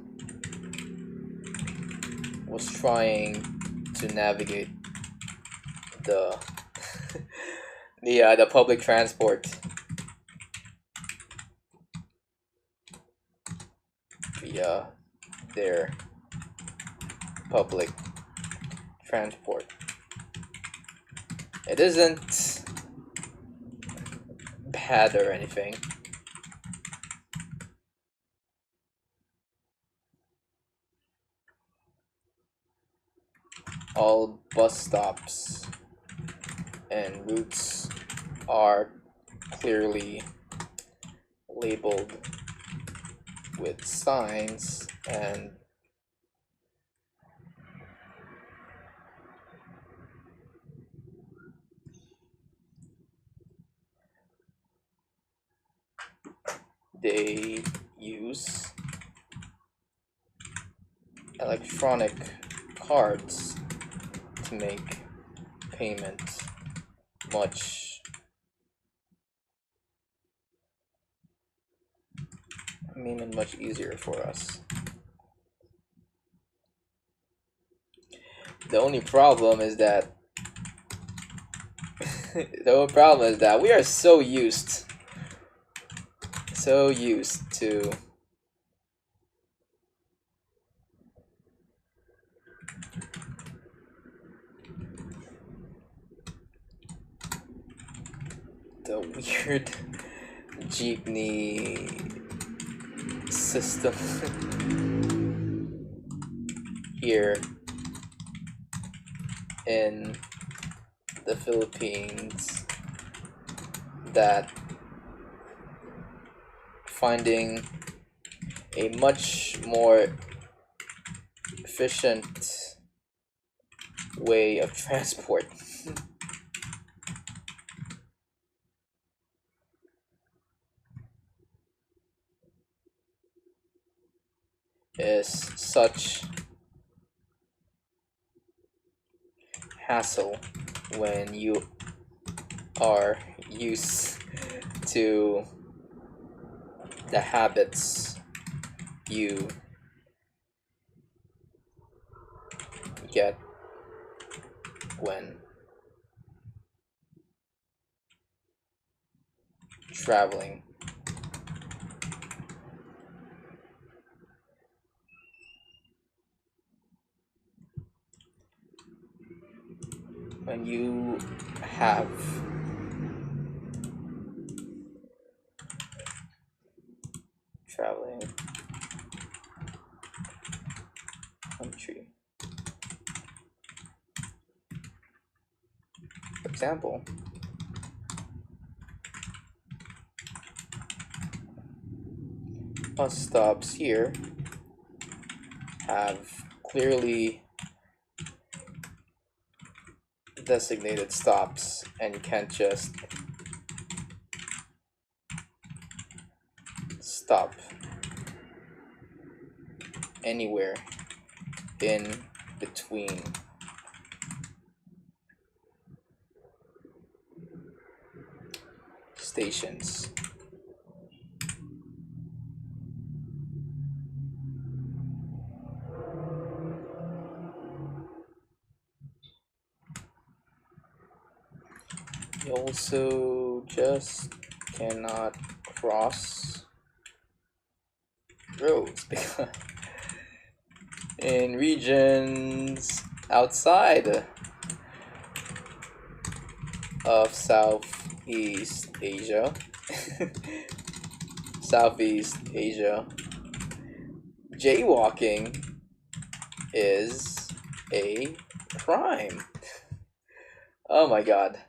was trying to navigate the the public transport via their public transport. It isn't bad or anything. All bus stops and routes are clearly labeled with signs, and they use electronic cards to make payment much easier for us. The only problem is that we are so used to the weird jeepney system here in the Philippines, that finding a much more efficient way of transport is such hassle when you are used to the habits you get when traveling. When you have traveling country. For example, bus stops here have clearly designated stops, and you can't just stop anywhere in between stations. You also just cannot cross roads because in regions outside of Southeast Asia, jaywalking is a crime. Oh my god.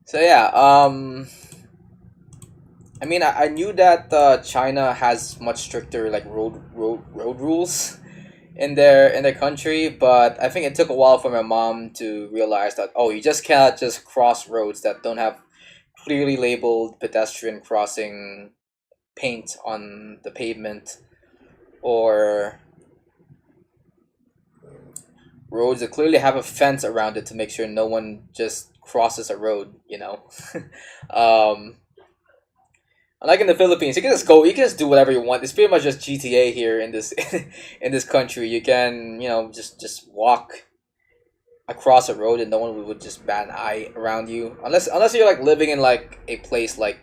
So yeah, I mean, I knew that China has much stricter like road rules in their country, but I think it took a while for my mom to realize that, oh, you just cannot just cross roads that don't have clearly labeled pedestrian crossing paint on the pavement, or roads that clearly have a fence around it to make sure no one just crosses a road, you know. um Unlike in the Philippines, you can just go, you can just do whatever you want. It's pretty much just GTA here in this in this country. You can, you know, just walk across a road and no one would just bat an eye around you, unless you're like living in like a place like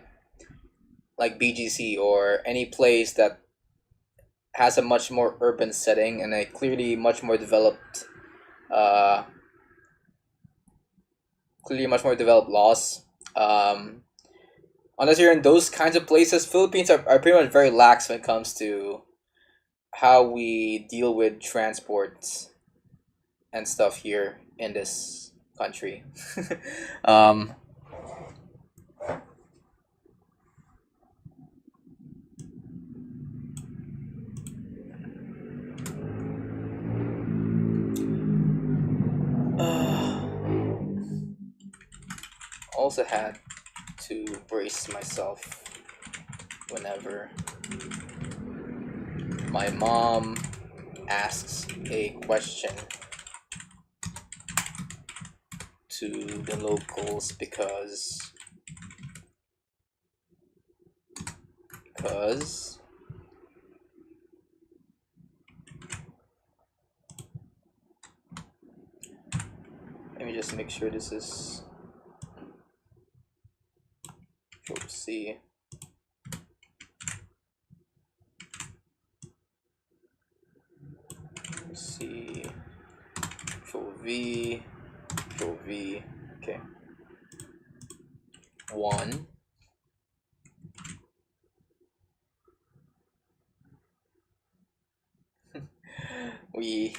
BGC or any place that has a much more urban setting and a clearly much more developed uh laws. Unless you're in those kinds of places, Philippines are pretty much very lax when it comes to how we deal with transport and stuff here in this country. um, also had to brace myself whenever my mom asks a question to the locals because let me just make sure this is oopsie. C Control V, Control V. Okay. 1. We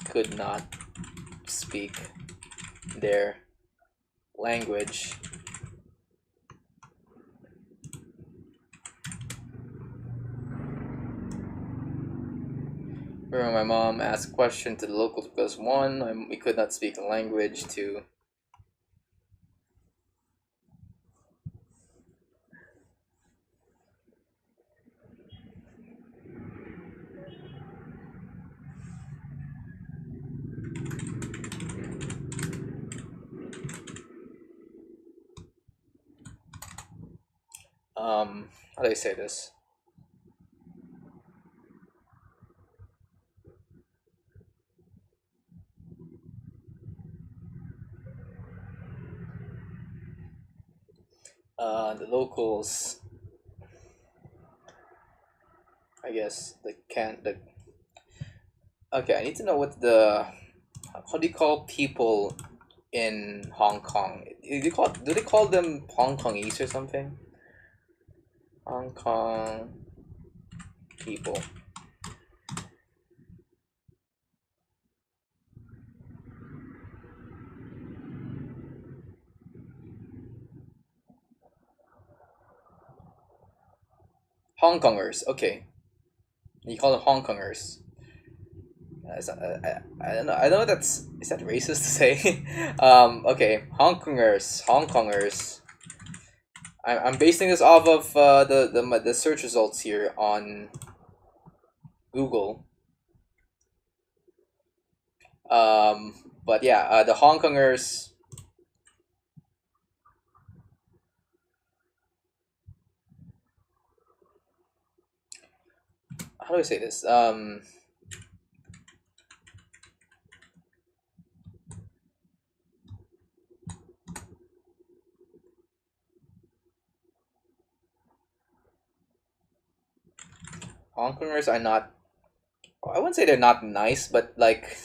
could not speak their language. Remember, my mom asked a question to the locals because 1, we could not speak the language. 2, how do I say this? The locals, I guess the can the okay. I need to know what the how do you call people in Hong Kong? Do they call them Hong Kongese or something? Hong Kong people. Hong Kongers. Okay, you call them Hong Kongers. I don't know. I don't know. If that's is that racist to say? Okay, Hong Kongers. Hong Kongers. I'm basing this off of the search results here on Google. But yeah, the Hong Kongers. How do I say this? Hong Kongers are not. I wouldn't say they're not nice, but like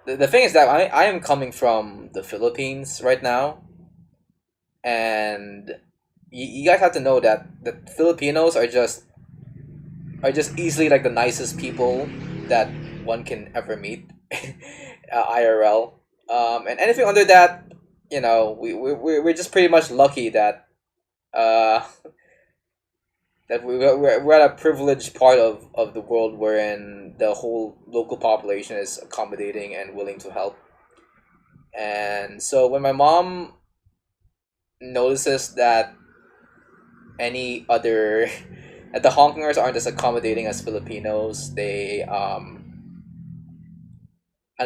the thing is that I am coming from the Philippines right now, and you guys have to know that the Filipinos are just easily like the nicest people that one can ever meet, IRL. And anything under that, we're just pretty much lucky that uh that we're at a privileged part of the world wherein the whole local population is accommodating and willing to help. And so when my mom notices that any other that the Hong Kongers aren't as accommodating as Filipinos, they and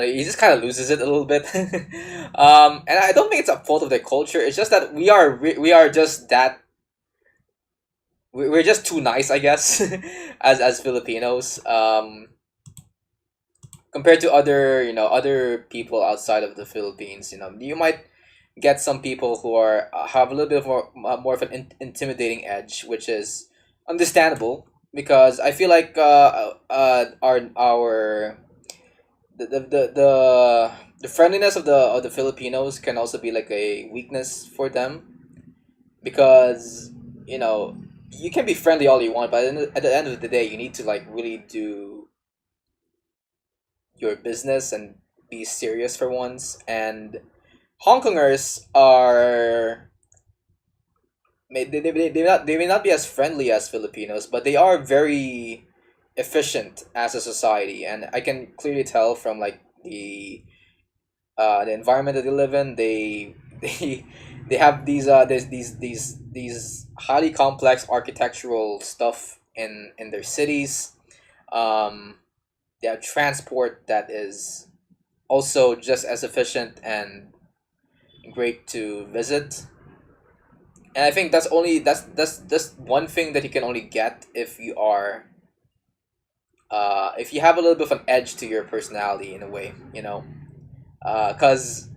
he just kind of loses it a little bit. And I don't think it's a fault of their culture. It's just that we are just that we're just too nice, I guess, as Filipinos. Compared to other people outside of the Philippines, you might get some people who are have a little bit more of an intimidating edge, which is understandable because I feel like our the friendliness of the Filipinos can also be like a weakness for them because you know you can be friendly all you want, but at the end of the day, you need to like really do your business and be serious for once. And Hong Kongers are they may not be as friendly as Filipinos, but they are very efficient as a society, and I can clearly tell from like the environment that they live in. They have these highly complex architectural stuff in their cities. Um, they have transport that is also just as efficient and great to visit. And I think that's one thing that you can only get if you have a little bit of an edge to your personality in a way, because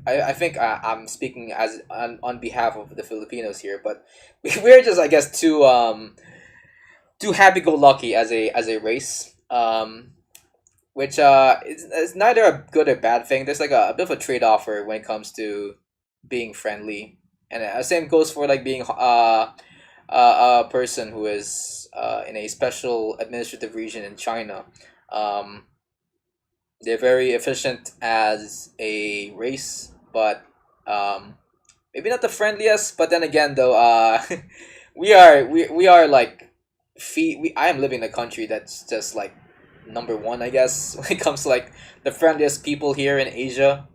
I think I'm speaking as on behalf of the Filipinos here, but we're just I guess too happy go lucky as a race. Which it's neither a good or bad thing. There's like a bit of a trade off when it comes to being friendly, and same goes for like being a person who is in a special administrative region in China. Um, they're very efficient as a race, but um, maybe not the friendliest. But then again, though, we are like I am living in a country that's just like number one, I guess, when it comes to like the friendliest people here in Asia.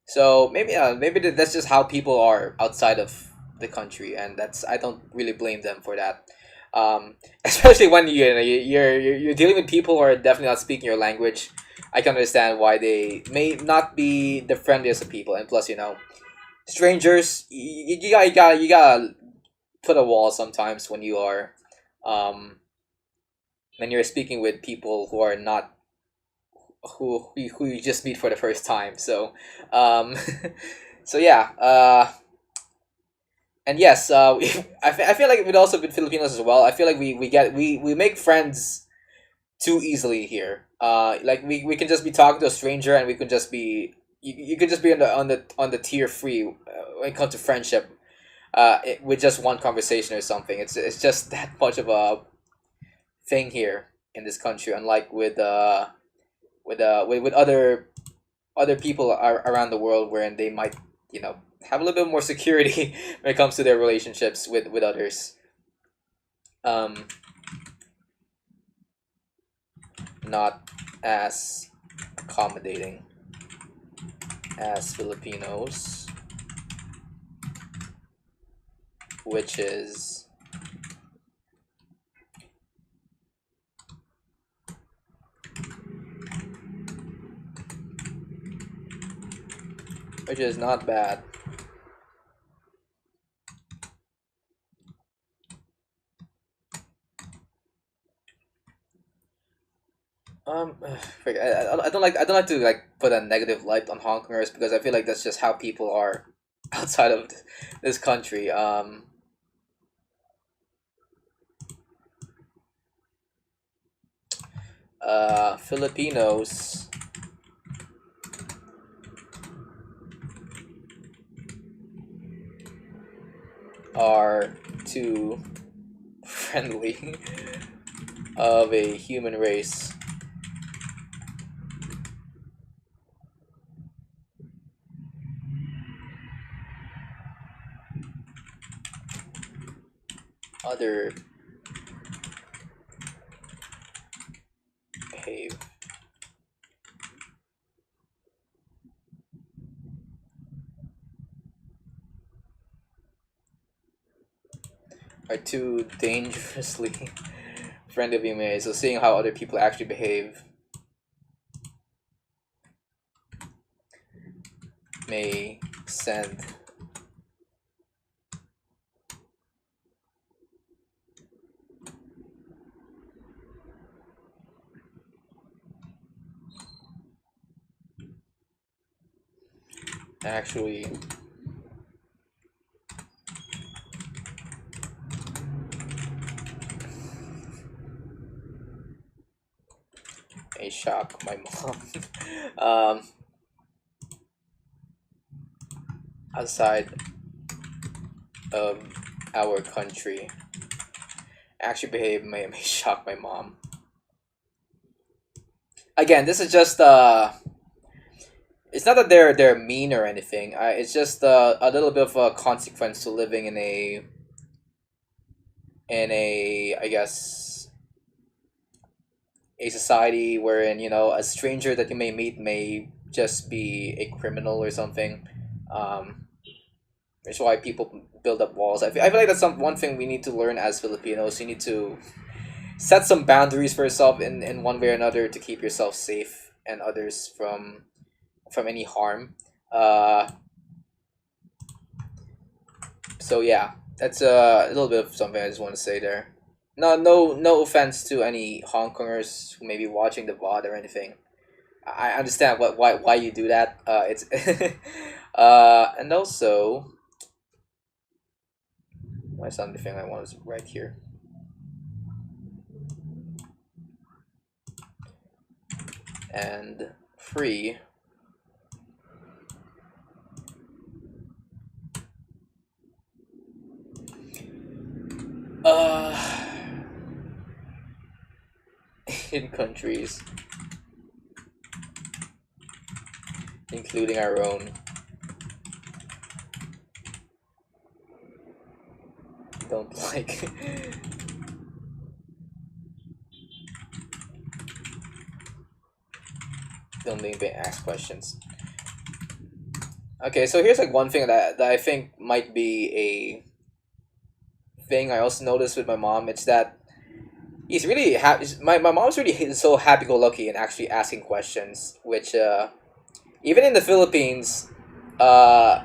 So maybe that's just how people are outside of the country, and that's I don't really blame them for that. Especially when you're dealing with people who are definitely not speaking your language. I can understand why they may not be the friendliest of people, and plus, strangers, you gotta put a wall sometimes um when you're speaking with people who are not who you just meet for the first time. So, um, so yeah, and yes, I feel like with also with Filipinos as well. I feel like we make friends too easily here. Like we can just be talking to a stranger, and we can just be you could just be on the tier free when it comes to friendship. With just one conversation or something. It's just that much of a thing here in this country, unlike with other people around the world, wherein they might have a little bit more security when it comes to their relationships with others. Um, not as accommodating as Filipinos, which is not bad. I don't like to like put a negative light on Hong Kongers, because I feel like that's just how people are outside of this country. Filipinos are too friendly of a human race. Other behave are too dangerously friendly of human race. So seeing how other people actually behave may send actually may shock my mom. Outside of our country actually behave may shock my mom. Again, this is just it's not that they're mean or anything. It's just a little bit of a consequence to living in a I guess a society wherein a stranger that you may meet may just be a criminal or something. Um, it's why people build up walls. I feel like that's one thing we need to learn as Filipinos. You need to set some boundaries for yourself in one way or another to keep yourself safe and others from any harm. Uh, so yeah, that's a little bit of something I just want to say there. No offense to any Hong Kongers who may be watching the VOD or anything. I understand why you do that. It's and also why something I want to write here. And free in countries including our own don't like don't even ask questions. Okay, so here's like one thing that I think might be a thing I also noticed with my mom. It's that he's really happy. My mom's really so happy go lucky and actually asking questions, which even in the Philippines, uh,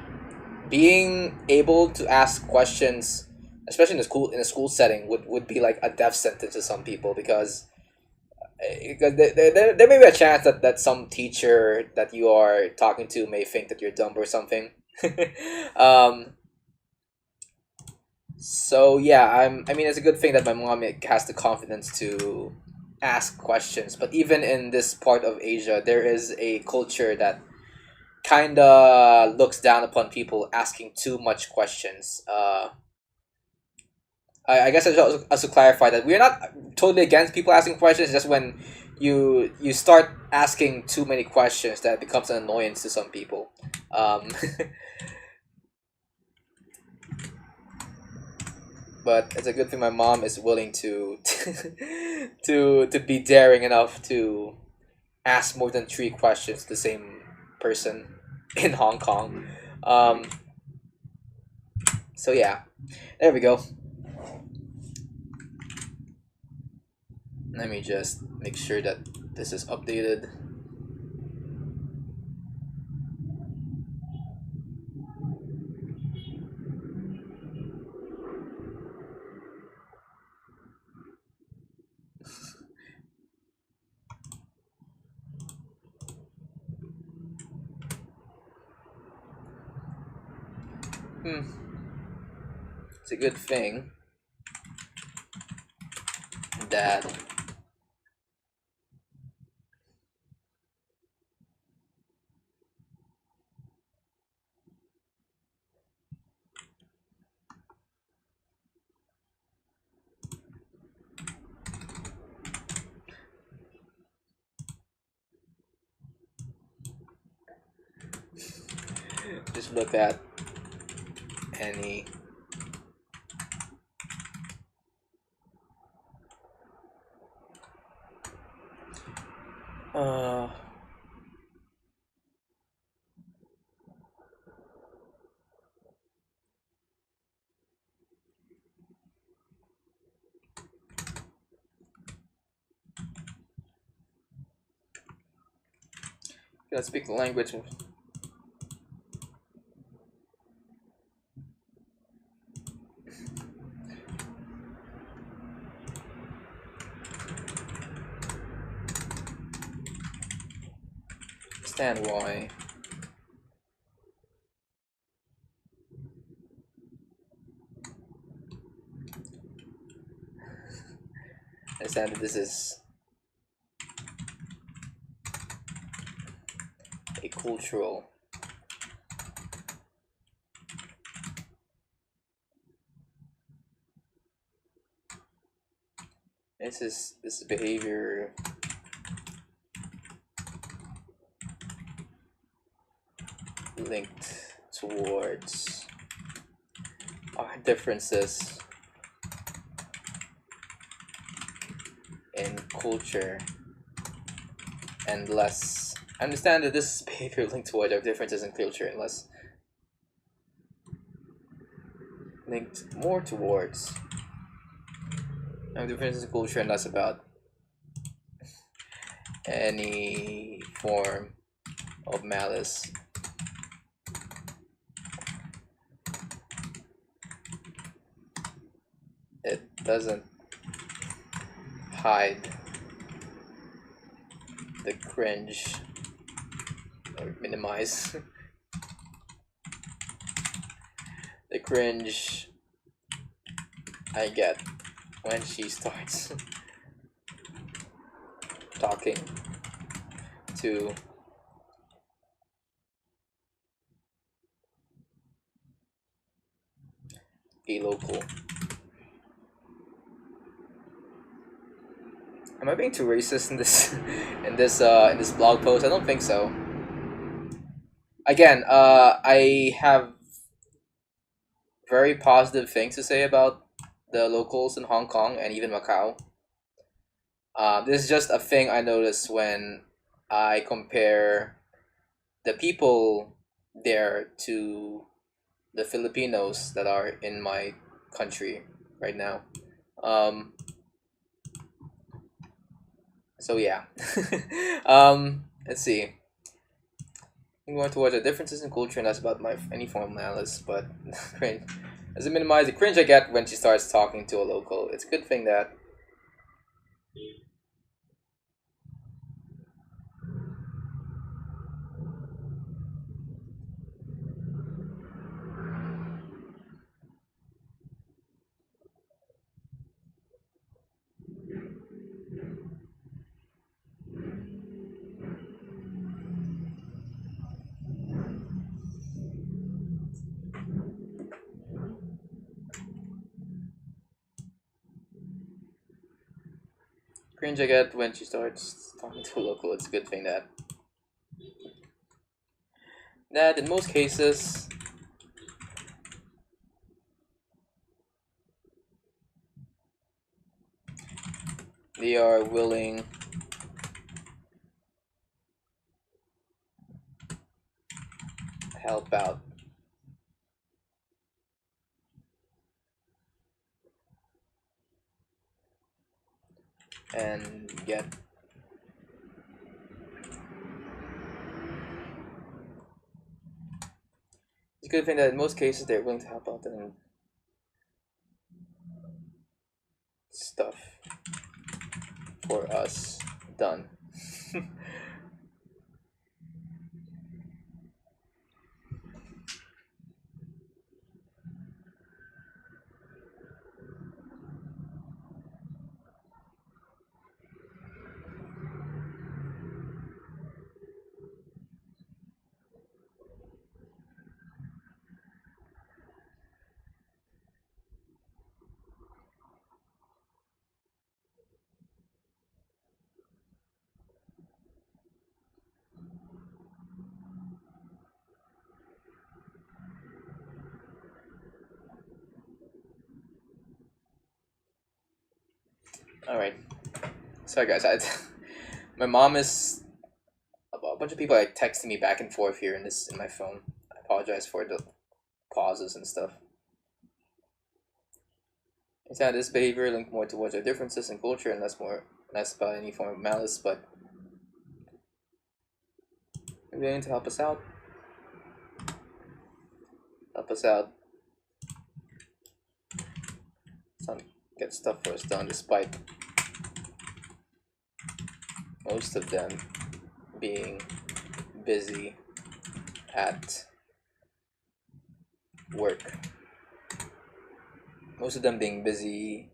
being able to ask questions, especially in a school setting, would be like a death sentence to some people, because there may be a chance that some teacher that you are talking to may think that you're dumb or something. um, so yeah, I mean, it's a good thing that my mom has the confidence to ask questions. But even in this part of Asia, there is a culture that kind of looks down upon people asking too much questions. I guess I should clarify that we're not totally against people asking questions. Just when you start asking too many questions, that becomes an annoyance to some people. Um, but it's a good thing my mom is willing to to be daring enough to ask more than three questions to the same person in Hong Kong. Um, so yeah, there we go. Let me just make sure that this is updated. Hmm, it's a good thing that just look at any uh let's speak the language. Understand why. Understand that this is a cultural. This behavior linked towards our differences in culture and less. I understand that this behavior linked toward our differences in culture and less linked more towards our differences in culture and less about any form of malice. It doesn't hide the cringe or minimize the cringe I get when she starts talking to a local. Am I being too racist in this in this blog post? I don't think so. Again, I have very positive things to say about the locals in Hong Kong and even Macau. This is just a thing I notice when I compare the people there to the Filipinos that are in my country right now. Um, so yeah. Let's see. More towards the differences in culture, and that's about my any form of malice, but cringe. Does it minimize the cringe I get when she starts talking to a local? It's a good thing that cringe I get when she starts talking to a local. It's a good thing that in most cases they are willing to help out. And get it's a good thing that in most cases they're willing to help out and stuff for us done. All right. Sorry, guys. My mom is a bunch of people like texting me back and forth here in my phone. I apologize for the pauses and stuff. It's not this behavior linked more towards our differences in culture and less about any form of malice, but you're willing to help us out. Help us out. Get stuff for us done despite most of them being busy at work. Most of them being busy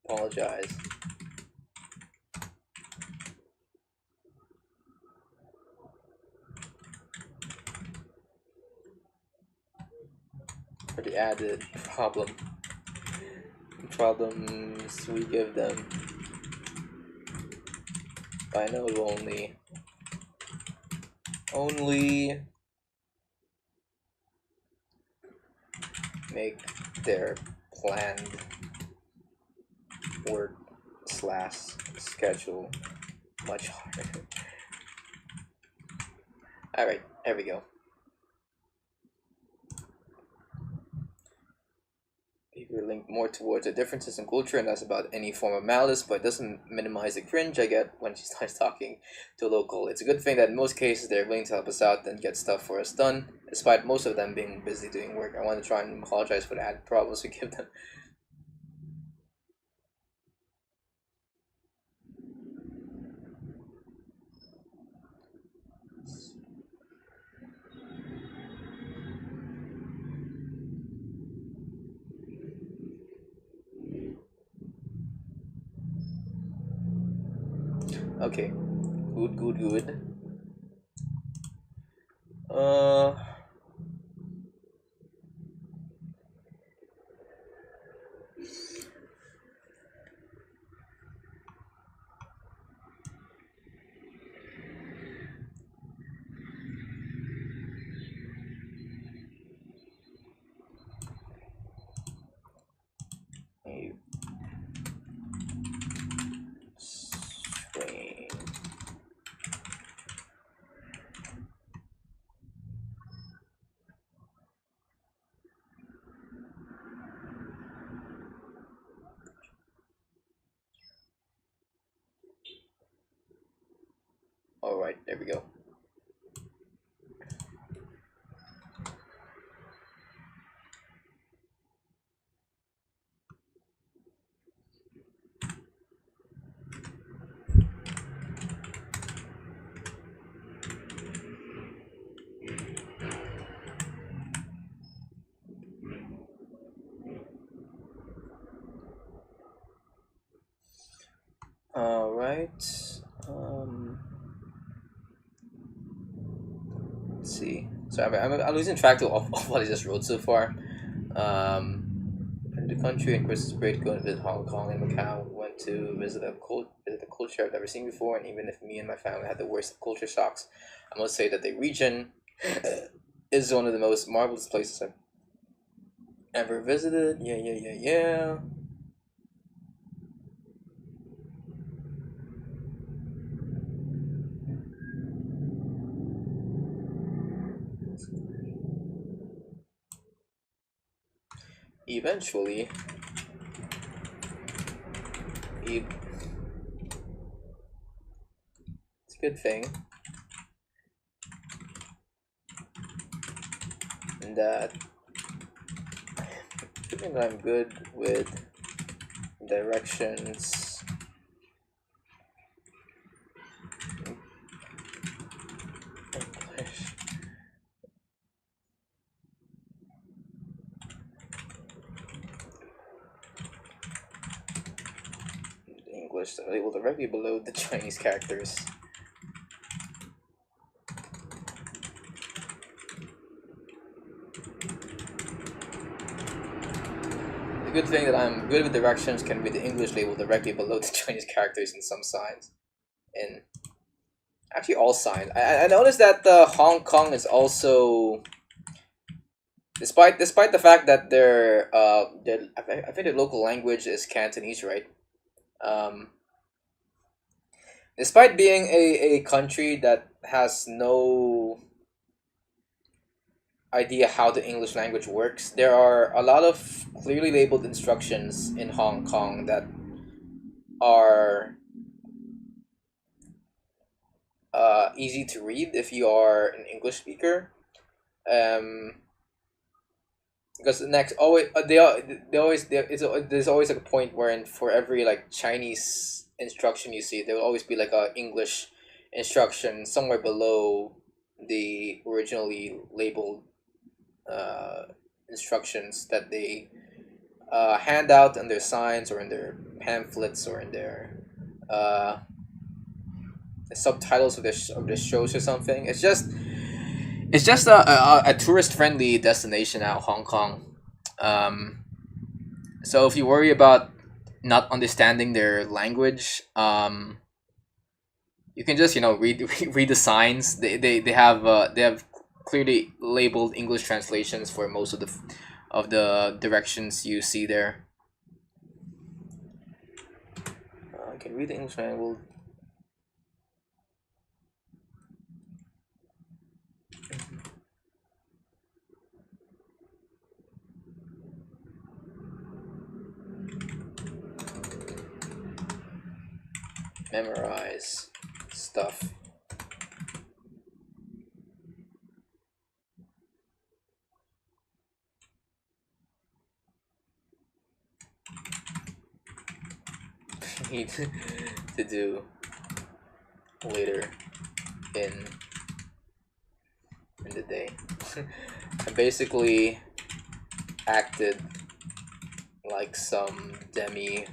apologize. For the added problems we give them. I know it will only make their planned work / schedule much harder. Alright, there we go. We're linked more towards the differences in culture, and that's about any form of malice, but it doesn't minimize the cringe I get when she starts talking to a local. It's a good thing that in most cases they're willing to help us out and get stuff for us done, despite most of them being busy doing work. I want to try and apologize for the added problems we give them. Okay, good. Uh, Alright, there we go. Alright. Let's see. So I'm losing track of what I just wrote so far. In the country and Christmas break, going to visit Hong Kong and Macau. Went to visit a culture I've never seen before, and even if me and my family had the worst culture shocks, I must say that the region is one of the most marvelous places I've ever visited. Yeah. Eventually, it's a good thing that given that I'm good with directions, English labeled directly below the Chinese characters. The good thing that I'm good with directions can be the English label directly below the Chinese characters in some signs. And actually all signs. I noticed that Hong Kong is also, despite the fact that I think their local language is Cantonese, right? Despite being a country that has no idea how the English language works, there are a lot of clearly labeled instructions in Hong Kong that are easy to read if you are an English speaker. Because next always there's always like a point wherein for every like Chinese instruction you see, there will always be like a English instruction somewhere below the originally labeled instructions that they hand out in their signs or in their pamphlets or in their the subtitles of the shows or something. It's just a tourist friendly destination now, Hong Kong. So if you worry about not understanding their language, you can just read the signs. They have clearly labeled English translations for most of the directions you see there. I can read the English language. Memorize stuff. Need to do later in the day. I basically acted like some demi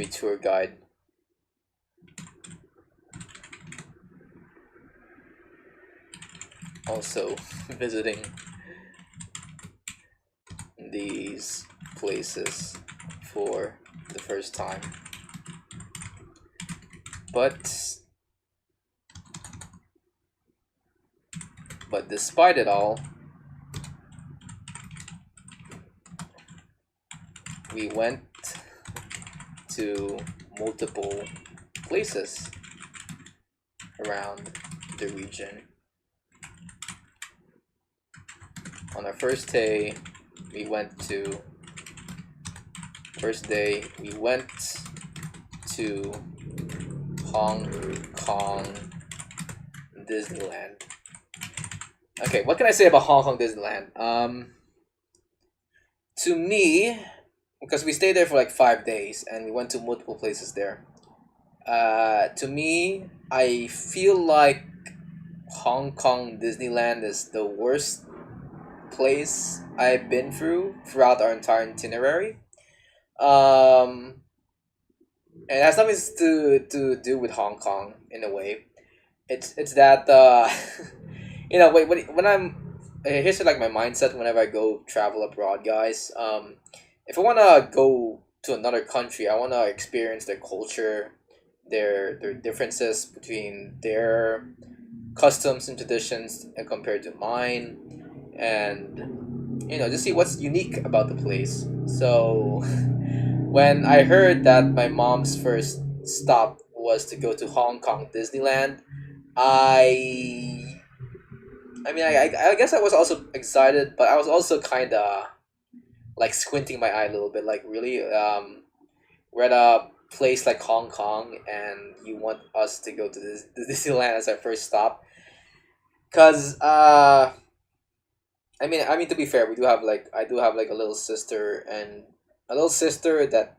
tour guide. Also visiting these places for the first time. But despite it all, we went to multiple places around the region. On our first day, we went to Hong Kong Disneyland. Okay, what can I say about Hong Kong Disneyland? To me, because we stayed there for like 5 days and we went to multiple places there. To me, I feel like Hong Kong Disneyland is the worst place I've been throughout our entire itinerary. Um, and it has nothing to do with Hong Kong in a way. It's that wait when I'm here's like my mindset whenever I go travel abroad, guys. If I wanna go to another country, I wanna experience their culture, their differences between their customs and traditions and compared to mine, and just see what's unique about the place. So when I heard that my mom's first stop was to go to Hong Kong Disneyland, I I mean I guess I was also excited, but I was also kind of like squinting my eye a little bit. Like, really, we're at a place like Hong Kong, and you want us to go to this Disneyland as our first stop? Cause I mean to be fair, we do have like I do have like a little sister that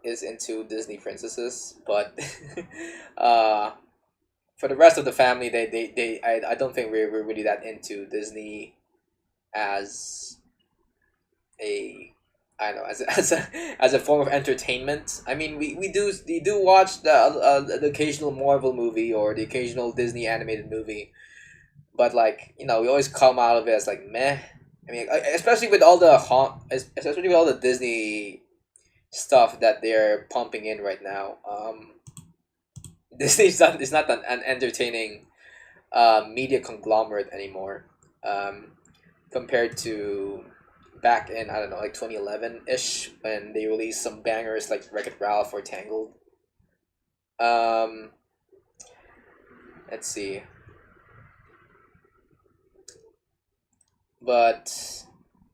is into Disney princesses, but uh for the rest of the family, I don't think we're really that into Disney as a I don't know, as a form of entertainment. I mean, we do watch the occasional Marvel movie or the occasional Disney animated movie, but like, we always come out of it as like meh. I mean, especially with all especially with all the Disney stuff that they're pumping in right now. Disney is not an entertaining media conglomerate anymore, compared to back in, I don't know, like 2011 ish, when they released some bangers like Wreck It Ralph or Tangled. Um, let's see, but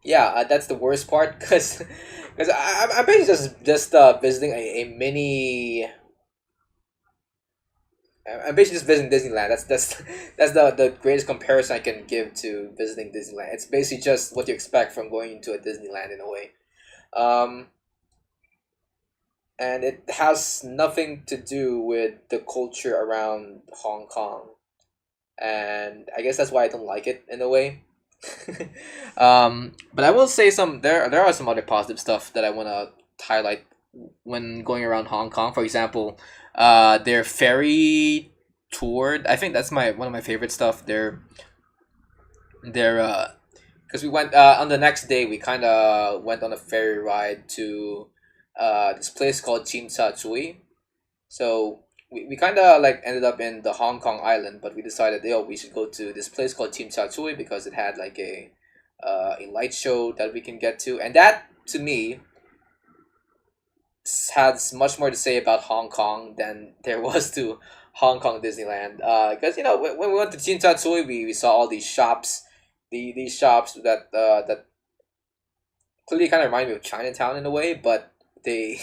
yeah, that's the worst part because I'm basically just visiting a mini. I'm basically just visiting Disneyland. That's the greatest comparison I can give to visiting Disneyland. It's basically just what you expect from going into a Disneyland in a way. Um, and it has nothing to do with the culture around Hong Kong, and I guess that's why I don't like it in a way. But I will say there are some other positive stuff that I want to highlight when going around Hong Kong. For example, their ferry tour. I think that's my one of my favorite stuff. Their because we went on the next day, we kind of went on a ferry ride to this place called Chim Sa Tsui. So we kind of like ended up in the Hong Kong island, but we decided, we should go to this place called Chim Sa Tsui because it had like a light show that we can get to, and that to me has much more to say about Hong Kong than there was to Hong Kong Disneyland. Because when we went to Chim Sa Tsui, we saw all these shops, these shops that clearly kind of remind me of Chinatown in a way, but they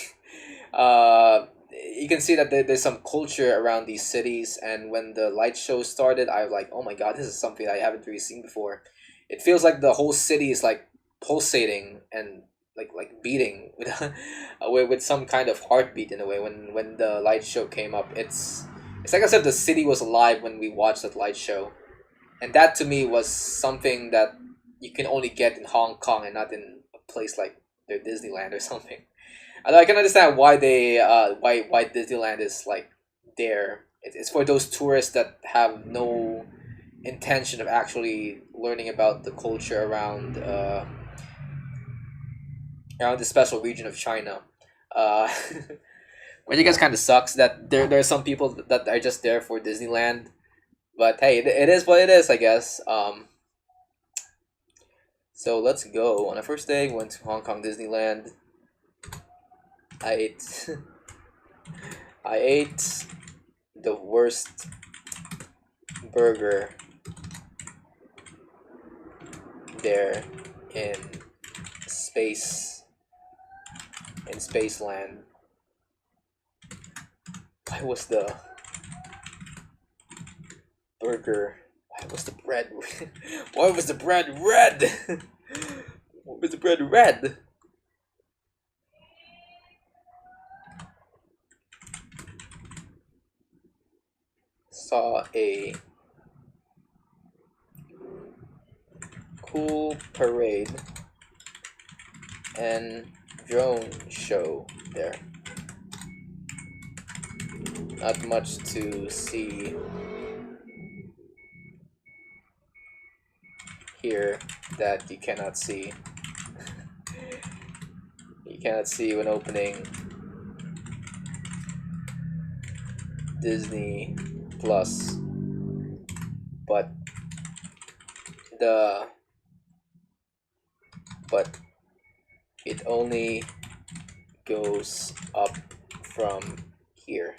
you can see that there's some culture around these cities. And when the light show started, I was like, oh my god, this is something I haven't really seen before. It feels like the whole city is like pulsating and like beating with some kind of heartbeat in a way when the light show came up. It's like I said, the city was alive when we watched that light show, and that to me was something that you can only get in Hong Kong and not in a place like their Disneyland or something. Although I can understand why Disneyland is like there. It's for those tourists that have no intention of actually learning about the culture around this special region of China. Uh, which I guess kind of sucks that there are some people that are just there for Disneyland. But hey, it is what it is, I guess. So let's go. On the first day, went to Hong Kong Disneyland. I ate I ate the worst burger there in space in Spaceland. Why was the burger? Why was the bread? Why was the bread red? Why was the bread red? Saw a cool parade and drone show there. Not much to see here that you cannot see. You cannot see when opening Disney Plus, but it only goes up from here.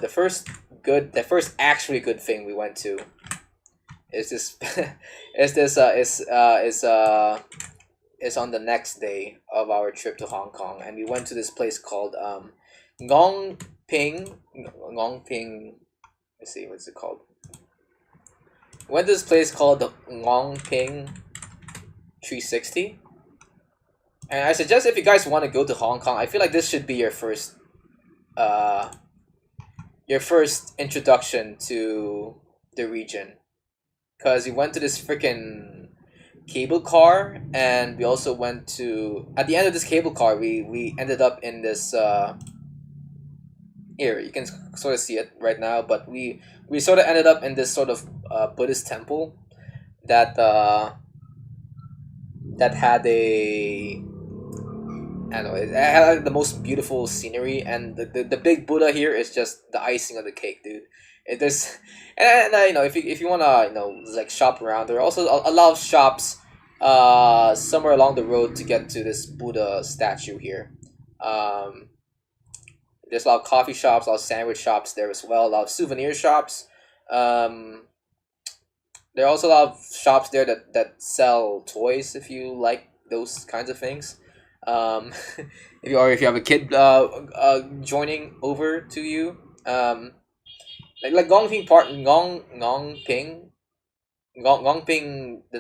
The first actually good thing we went to is this is on the next day of our trip to Hong Kong, and we went to this place called Ngong Ping. Let's see, what's it called? We went to this place called the Ngong Ping 360, and I suggest if you guys want to go to Hong Kong, I feel like this should be your first introduction to the region, because we went to this freaking cable car, and we also went to, at the end of this cable car, we ended up in this here you can sort of see it right now, but we sort of ended up in this sort of Buddhist temple that that had a, I don't know, it had like the most beautiful scenery, and the big Buddha here is just the icing on the cake, dude. It is, and if you wanna like shop around, there are also a lot of shops somewhere along the road to get to this Buddha statue here. There's a lot of coffee shops, a lot of sandwich shops there as well, a lot of souvenir shops. There are also a lot of shops there that sell toys if you like those kinds of things. If you have a kid joining over to you, like Gongping Park, Gongping, the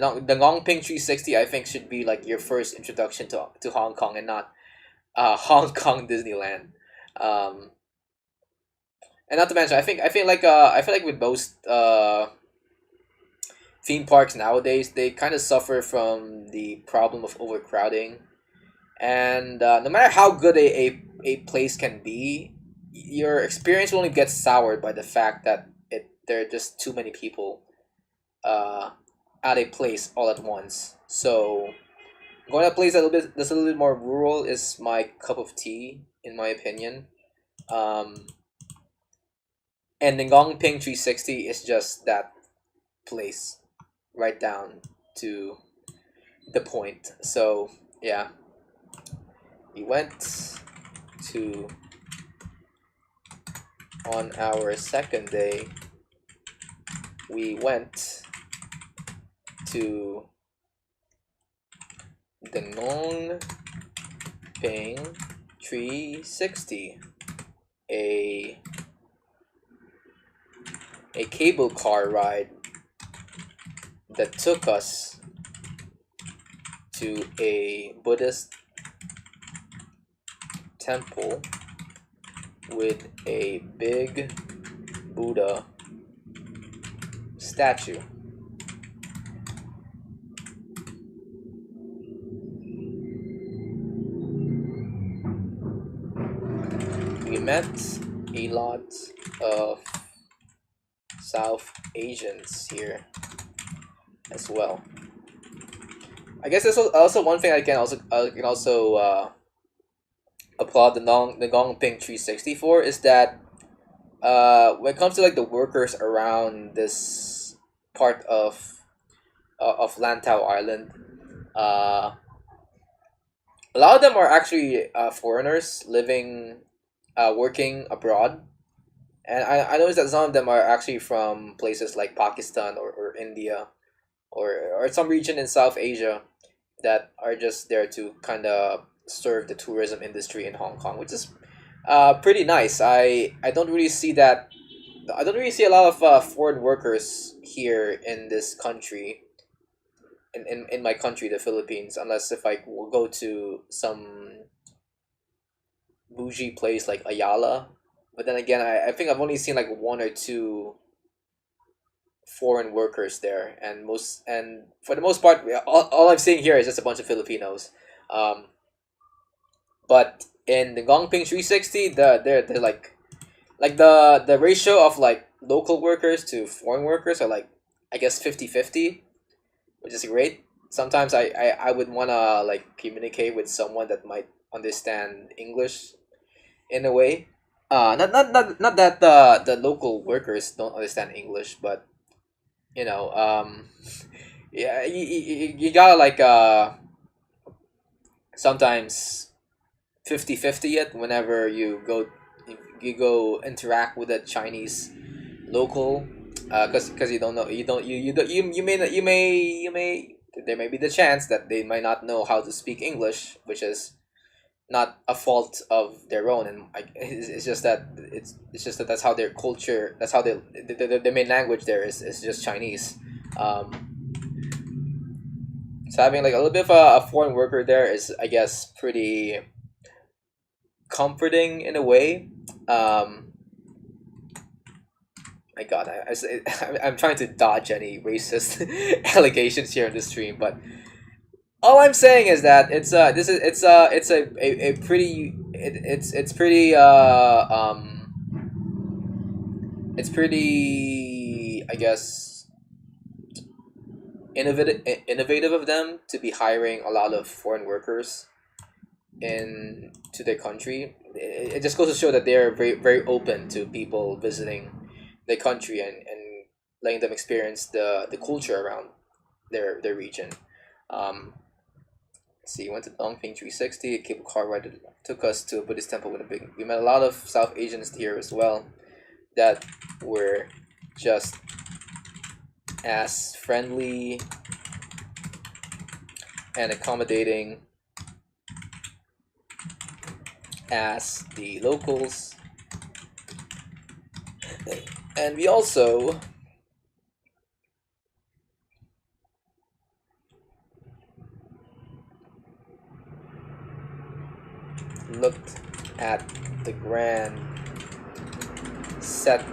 Gongping 360, I think should be like your first introduction to Hong Kong, and not Hong Kong Disneyland. Um, and not to mention, I feel like with most theme parks nowadays, they kind of suffer from the problem of overcrowding, and no matter how good a place can be, your experience will only get soured by the fact that there are just too many people uh, at a place all at once. So going to a place that's a little bit more rural is my cup of tea, in my opinion. Um, and the Gongping 360 is just that place, right down to the point. So yeah, we went to, on our second day, we went to the Nong Ping 360, a cable car ride that took us to a Buddhist temple with a big Buddha statue. We met a lot of South Asians here as well. I guess there's also one thing I can also applaud the Gongping 360 for, is that when it comes to like the workers around this part of Lantau Island, uh, a lot of them are actually foreigners living working abroad, and I noticed that some of them are actually from places like Pakistan or India, or some region in South Asia, that are just there to kind of serve the tourism industry in Hong Kong, which is pretty nice. I don't really see that. I don't really see a lot of foreign workers here in this country, in my country, the Philippines, unless if I will go to some bougie place like Ayala. But then again, I think I've only seen like one or two foreign workers there, and for the most part, all I'm seeing here is just a bunch of Filipinos. Um, but in the Gongping 360, they're like the ratio of like local workers to foreign workers are like, I guess 50-50, which is great. Sometimes I would wanna like communicate with someone that might understand English in a way. Not that the local workers don't understand English, but you know, yeah, you gotta like sometimes 50-50 it whenever you go interact with a Chinese local, because you don't know, you may not, you may there may be the chance that they might not know how to speak English, which is not a fault of their own, and it's just that it's just that that's how their culture, that's how their main language there is just Chinese. So having like a little bit of a foreign worker there is, I guess, pretty comforting in a way. My God, I'm trying to dodge any racist allegations here in the stream, but all I'm saying is that it's a pretty it's pretty it's pretty, I guess, innovative of them to be hiring a lot of foreign workers into their country. It just goes to show that they're very open to people visiting the country, and letting them experience the culture around their region. Um, let's see, went to Dongping 360, a cable car ride that took us to a Buddhist temple with a big. We met a lot of South Asians here as well that were just as friendly and accommodating as the locals. And we also looked at the grand set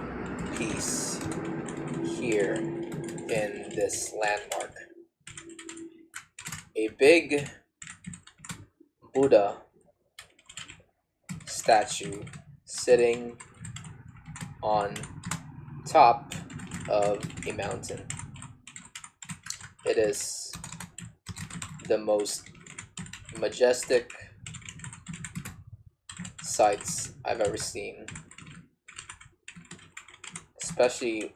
piece here in this landmark. A big Buddha statue sitting on top of a mountain. It is the most majestic sights I've ever seen, especially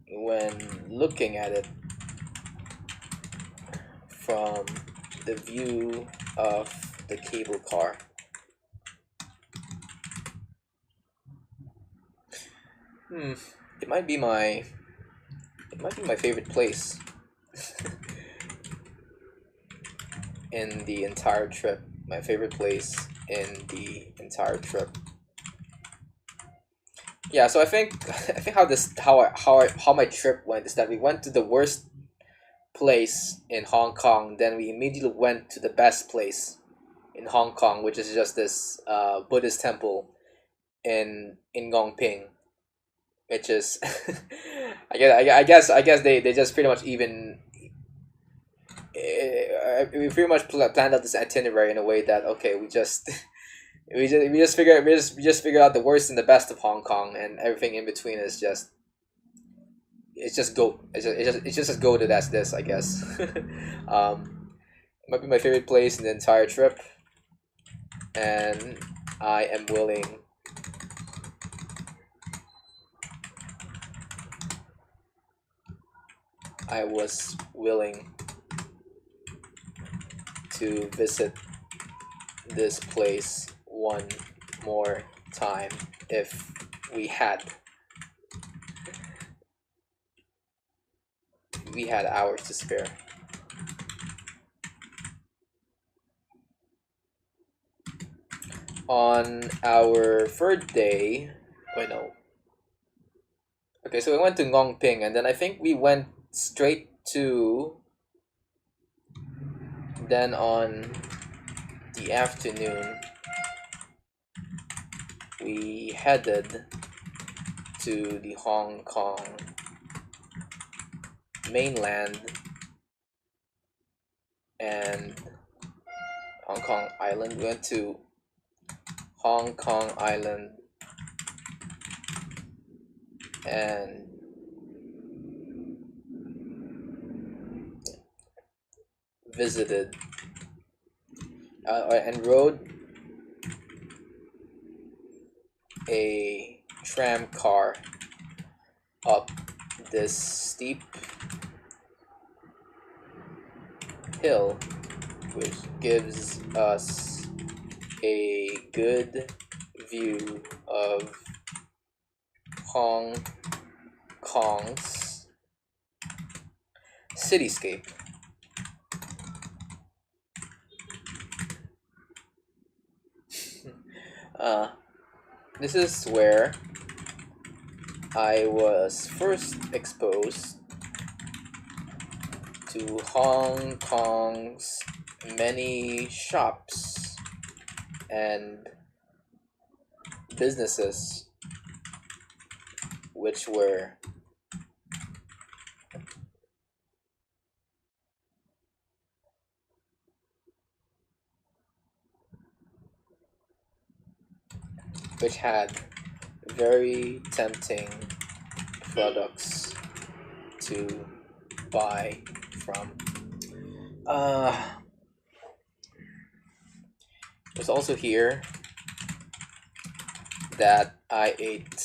when looking at it from the view of the cable car. It might be my favorite place in the entire trip. My favorite place in the entire trip. Yeah, so I think how my trip went is that we went to the worst place in Hong Kong, then we immediately went to the best place in Hong Kong, which is just this Buddhist temple in Gongping, which is I guess they just pretty much even we pretty much planned out this itinerary in a way that, okay, we just figure out the worst and the best of Hong Kong, and everything in between is just it's just as goated as this, I guess. It might be my favorite place in the entire trip, and I am willing I was willing to visit this place one more time if we had we had hours to spare. On our third day, wait, no. Okay, so we went to Ngongping, and then I think we went straight to. Then on the afternoon, we headed to the Hong Kong mainland and Hong Kong Island. We went to Hong Kong Island and visited and rode a tram car up this steep hill, which gives us a good view of Hong Kong's cityscape. This is where I was first exposed to Hong Kong's many shops and businesses which had very tempting products to buy from. It was also here that I ate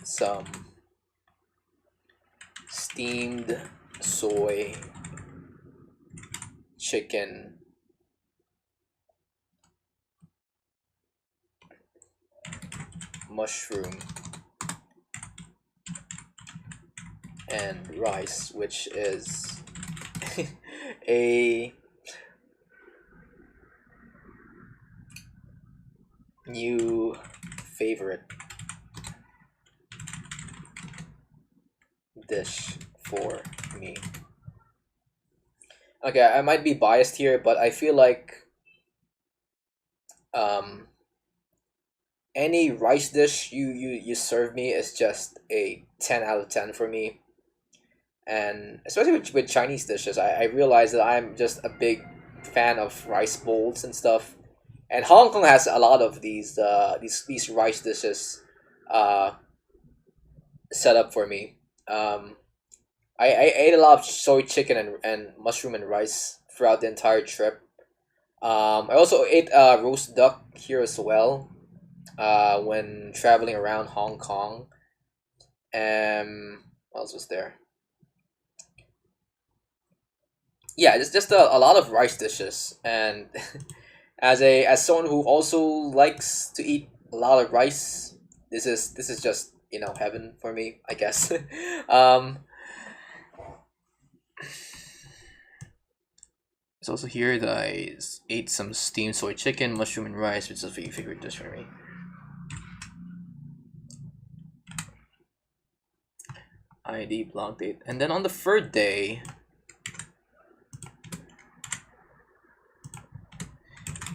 some steamed soy chicken mushroom and rice, which is a new favorite dish for me. Okay, I might be biased here, but I feel like any rice dish you serve me is just a 10 out of 10 for me. And especially with Chinese dishes, I realize that I'm just a big fan of rice bowls and stuff. And Hong Kong has a lot of these rice dishes set up for me. I ate a lot of soy chicken and mushroom and rice throughout the entire trip. I also ate roast duck here as well when traveling around Hong Kong. What else was there? Yeah, it's just a lot of rice dishes, and as someone who also likes to eat a lot of rice, this is just heaven for me, I guess. um, it's also here that I ate some steamed soy chicken, mushroom, and rice, which is a favorite dish for me. ID blog date, and then on the third day.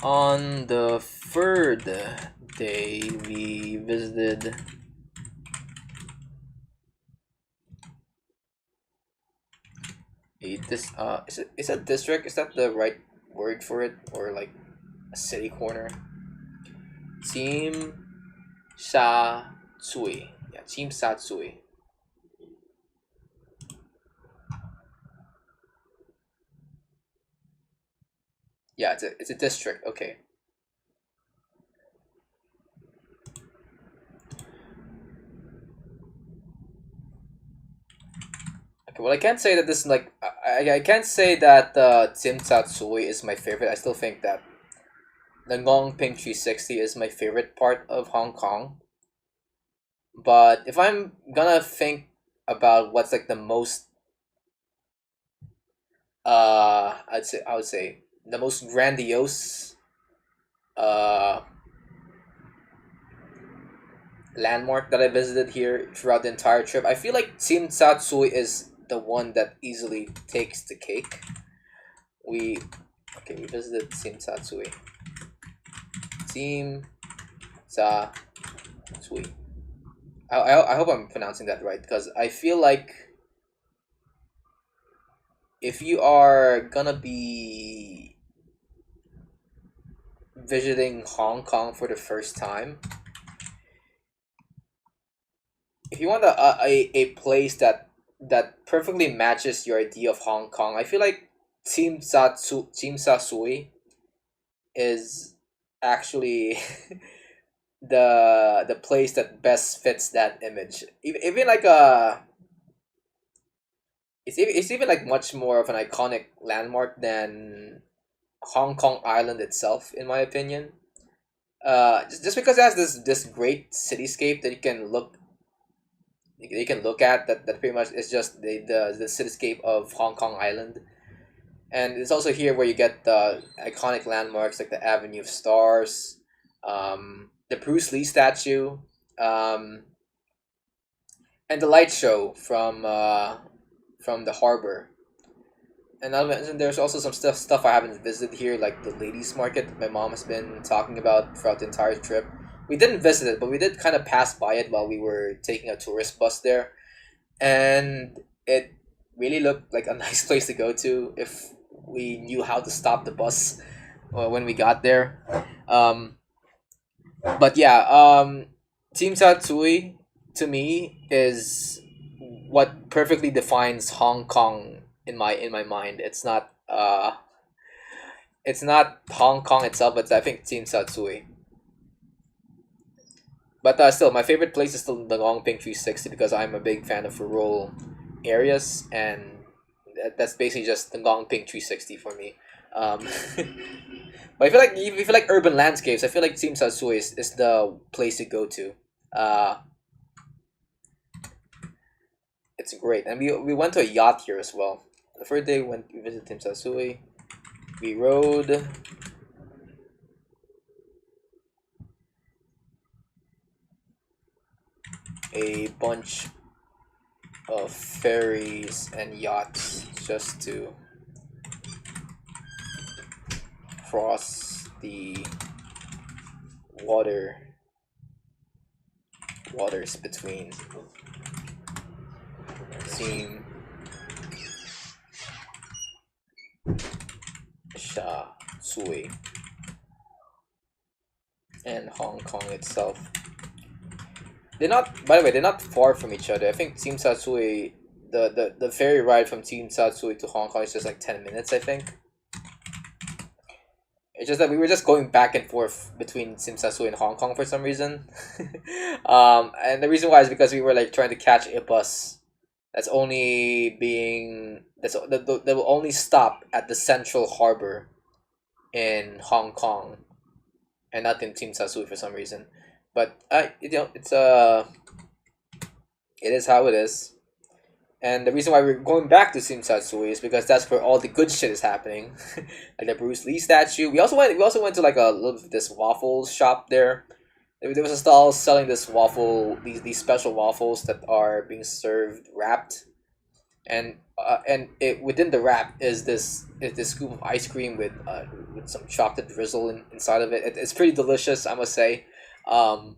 On the third day, we visited is it district? Is that the right word for it, or like a city corner? Tsim Sha Tsui. Yeah, Tsim Sha Tsui. Yeah, it's a district. Okay. Okay, well, I can't say that this is like I can't say that Tsim Sha Tsui is my favorite. I still think that the Ngong Ping 360 is my favorite part of Hong Kong. But if I'm gonna think about what's like the most, I would say the most grandiose uh landmark that I visited here throughout the entire trip, I feel like Team Satsui is the one that easily takes the cake. We we visited Team Satsui. Team Satsui. I hope I'm pronouncing that right, because I feel like if you are gonna be visiting Hong Kong for the first time, if you want a place that perfectly matches your idea of Hong Kong, I feel like Team Sasui is actually the place that best fits that image. Even like it's even like much more of an iconic landmark than Hong Kong Island itself, in my opinion. Just because it has this great cityscape that you can look at, that pretty much is just the cityscape of Hong Kong Island. And it's also here where you get the iconic landmarks like the Avenue of Stars, the Bruce Lee statue, um, and the light show from the harbor. And I'll mention there's also some stuff I haven't visited here, like the ladies' market that my mom has been talking about throughout the entire trip. We didn't visit it, but we did kind of pass by it while we were taking a tourist bus there, and it really looked like a nice place to go to if we knew how to stop the bus when we got there. Um, but yeah, Team Satsui to me is what perfectly defines Hong Kong in my mind. It's not Hong Kong itself, but I think Team Satsui. But still, my favorite place is still the Longping 360 because I'm a big fan of rural areas, and that's basically just the Longping 360 for me. Um, but I feel like if you feel like urban landscapes, I feel like Team Satsui is the place to go to. Uh, it's great, and we went to a yacht here as well. The first day we visited Team Satsui. We rode a bunch of ferries and yachts just to cross the water waters between Team Sha Tsui and Hong Kong itself. They're not, by the way, they're not far from each other. I think Team Satsui, the ferry ride from Team Satsui to Hong Kong is just like 10 minutes, I think. It's just that we were just going back and forth between Team Satsui and Hong Kong for some reason. And the reason why is because we were like trying to catch a bus that will only stop at the central harbor in Hong Kong and not in Team Satsui for some reason. But it is how it is. And the reason why we're going back to Team Satsui is because that's where all the good shit is happening, like the Bruce Lee statue. We also went to like a little this waffle shop there. There was a stall selling these special waffles that are being served wrapped, and it within the wrap is this scoop of ice cream with some chocolate drizzle inside of it. It's pretty delicious, I must say. Um,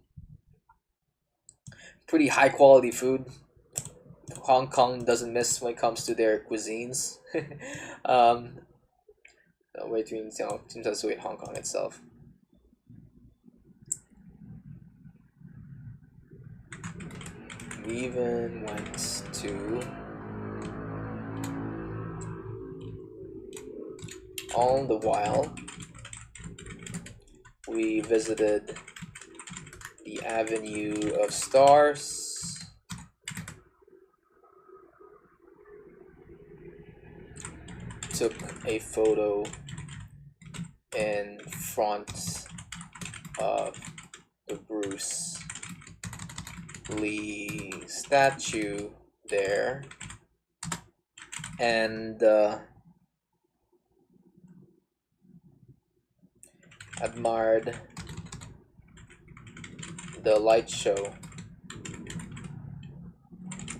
Pretty high quality food. Hong Kong doesn't miss when it comes to their cuisines. um, Wait, seems to sweet Hong Kong itself. We even went to all the while we visited the Avenue of Stars, took a photo in front of the Bruce statue there, and admired the light show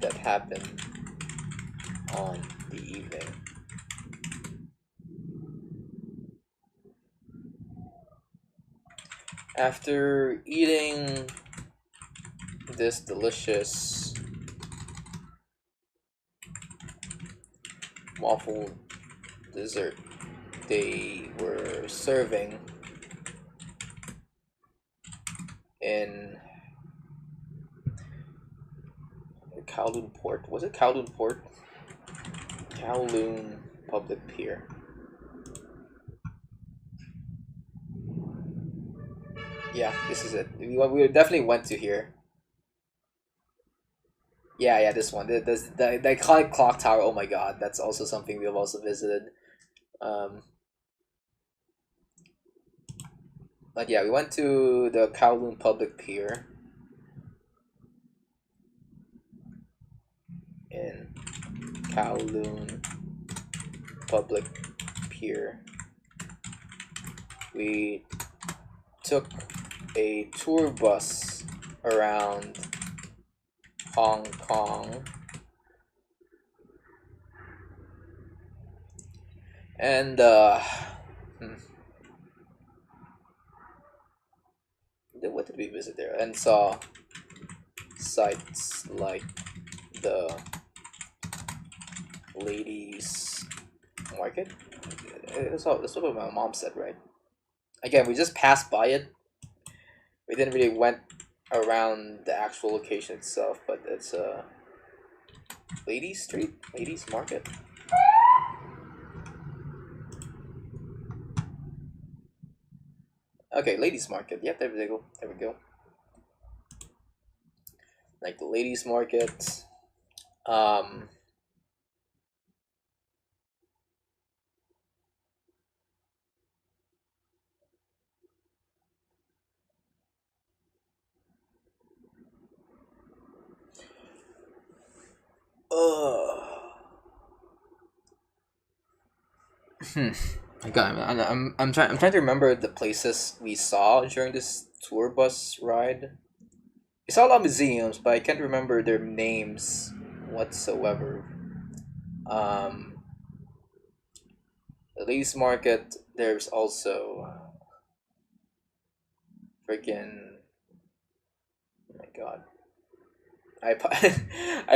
that happened on the evening. After eating this delicious waffle dessert they were serving in Kowloon Port. Was it Kowloon Port? Kowloon Public Pier. Yeah, this is it. We definitely went to here. Yeah, this one. The iconic clock tower. Oh my god, that's also something we've also visited. But yeah, we went to the Kowloon Public Pier in Kowloon Public Pier. We took a tour bus around Hong Kong, and what did we visit there? And saw sites like the ladies market. That's what my mom said, right? Again, we just passed by it. We didn't really went around the actual location itself, but it's ladies street, ladies market. Okay, ladies market. Yep, there we go. There we go. Like the ladies market. I'm trying to remember the places we saw during this tour bus ride. We saw a lot of museums, but I can't remember their names whatsoever. The ladies market. There's also freaking. Oh my god. I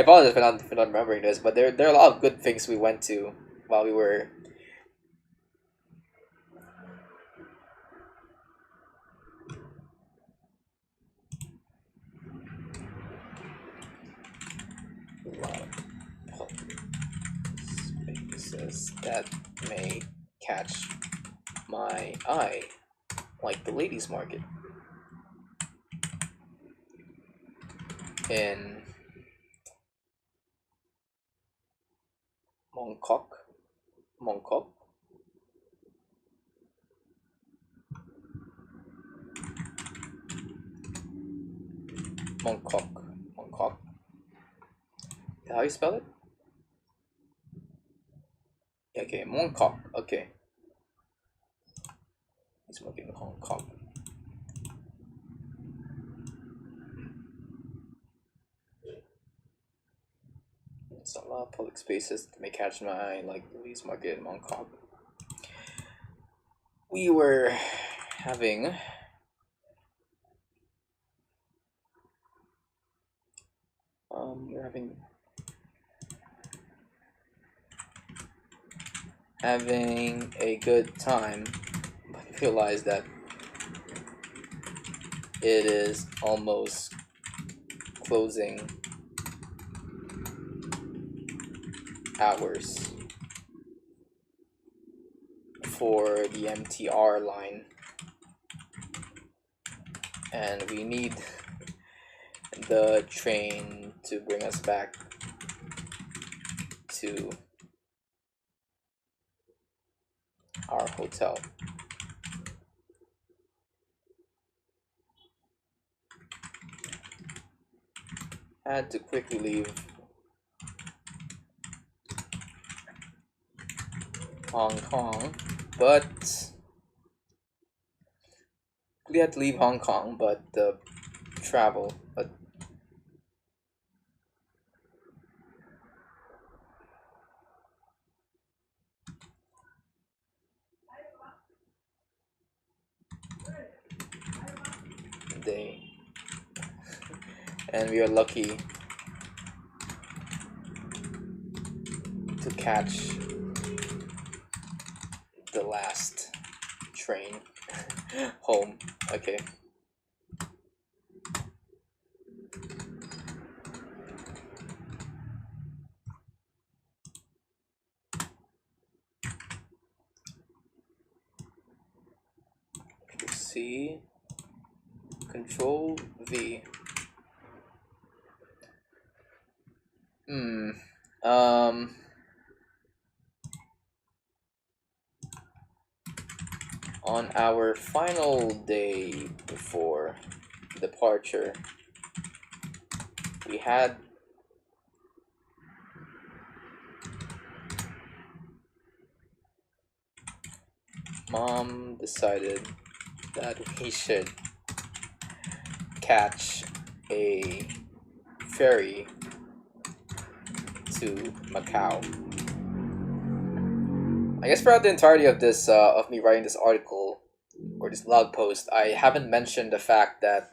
apologize for not remembering this, but there are a lot of good things we went to while we were. Spaces that may catch my eye, like the ladies market in Mongkok. Mongkok. How you spell it? Okay, Mongkok. Okay. He's working in Hong Kong. It's a lot of public spaces that may catch my eye, like Louise Market in Hong Kong. We were having having a good time, but I realized that it is almost closing hours for the MTR line, and we need the train to bring us back to our hotel. had to quickly leave Hong Kong, but we had to leave Hong Kong, but the travel, but they, and we are lucky to catch the last train home. Okay. C, Control V. On our final day before departure, we had Mom decided that we should catch a ferry to Macau. I guess throughout the entirety of this, of me writing this article or this blog post, I haven't mentioned the fact that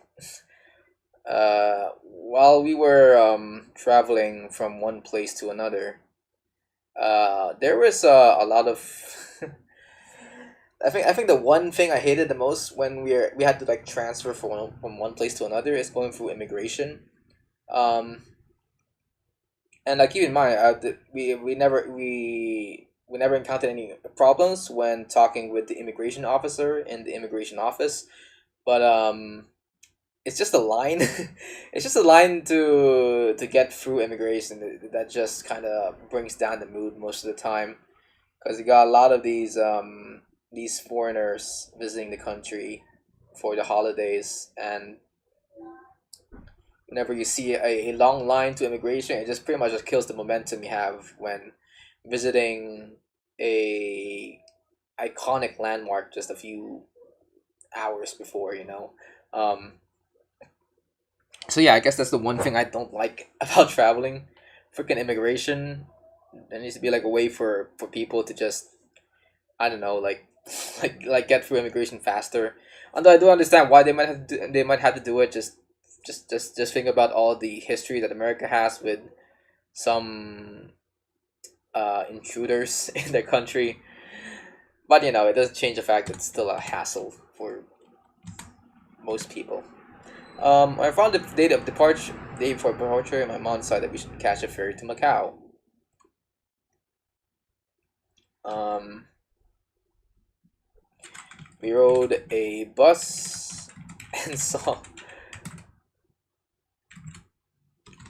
while we were traveling from one place to another, there was a lot of I think the one thing I hated the most when we had to like transfer from one place to another is going through immigration. Um, and like keep in mind, we never encountered any problems when talking with the immigration officer in the immigration office. But it's just a line. It's just a line to get through immigration that just kind of brings down the mood most of the time, because you got a lot of these foreigners visiting the country for the holidays, and whenever you see a long line to immigration, it just pretty much just kills the momentum you have when visiting a iconic landmark just a few hours before, you know. Um, so yeah, I guess that's the one thing I don't like about traveling. Freaking immigration. There needs to be like a way for people to just, I don't know, like like get through immigration faster. Although I do understand why they might have to do it. Just think about all the history that America has with some intruders in their country. But you know, it doesn't change the fact that it's still a hassle for most people. I found the day before departure, and my mom decided that we should catch a ferry to Macau. Um, we rode a bus and saw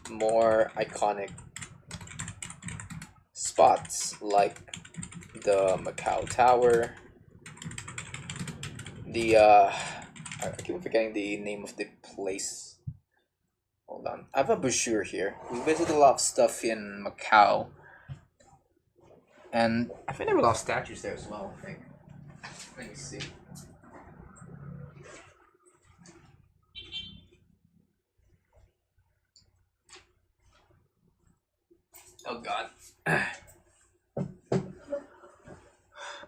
more iconic spots like the Macau Tower. The I keep forgetting the name of the place. Hold on, I have a brochure here. We visited a lot of stuff in Macau, and I think there were a lot of statues there as well. I think. Let me see. Oh God.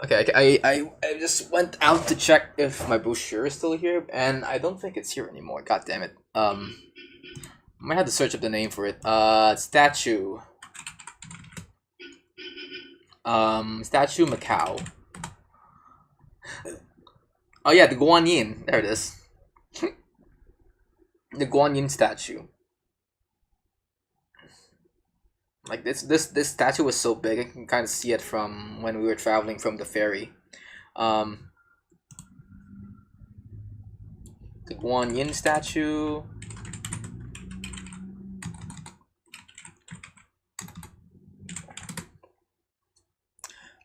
Okay, I just went out to check if my brochure is still here, and I don't think it's here anymore. God damn it. I might have to search up the name for it. Statue. Statue Macau. Oh yeah, the Guanyin. There it is. The Guanyin statue. Like this statue was so big, I can kind of see it from when we were traveling from the ferry. Um, the Guanyin statue.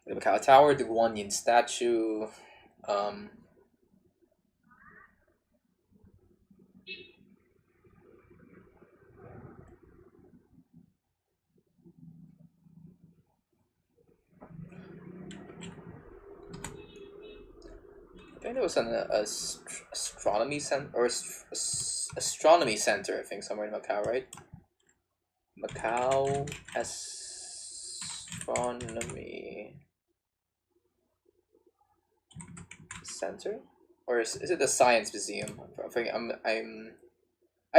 The Macau Tower, the Guanyin statue. Um, think there was an astronomy center or astronomy center. I think somewhere in Macau, right? Macau astronomy center, or is it the science museum? Oh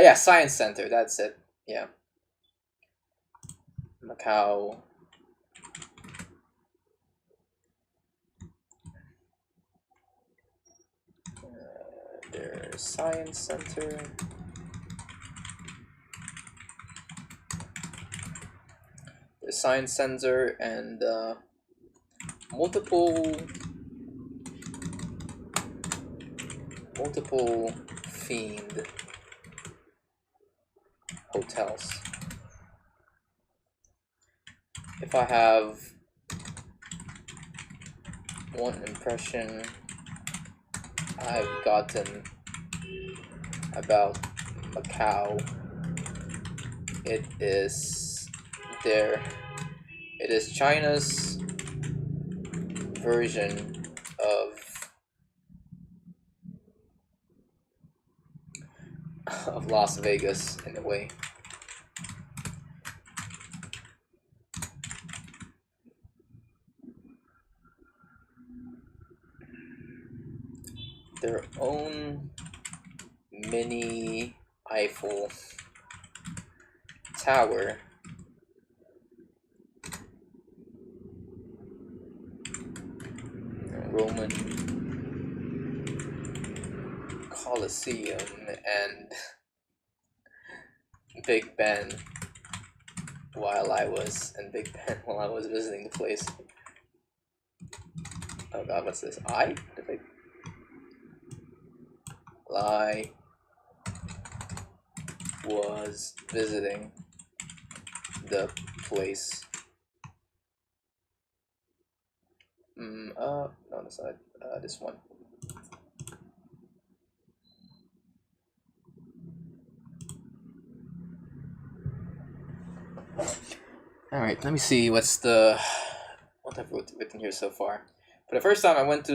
yeah, science center. That's it. Yeah, Macau. Their science center. The science center and multiple themed hotels. If I have one impression I've gotten about Macau, it is China's version of Las Vegas in a way. Their own mini Eiffel Tower. Roman Colosseum and Big Ben while I was visiting the place. Oh god, what's this? I was visiting the place. No, that's not this one. All right, let me see what I've written here so far. For the first time, I went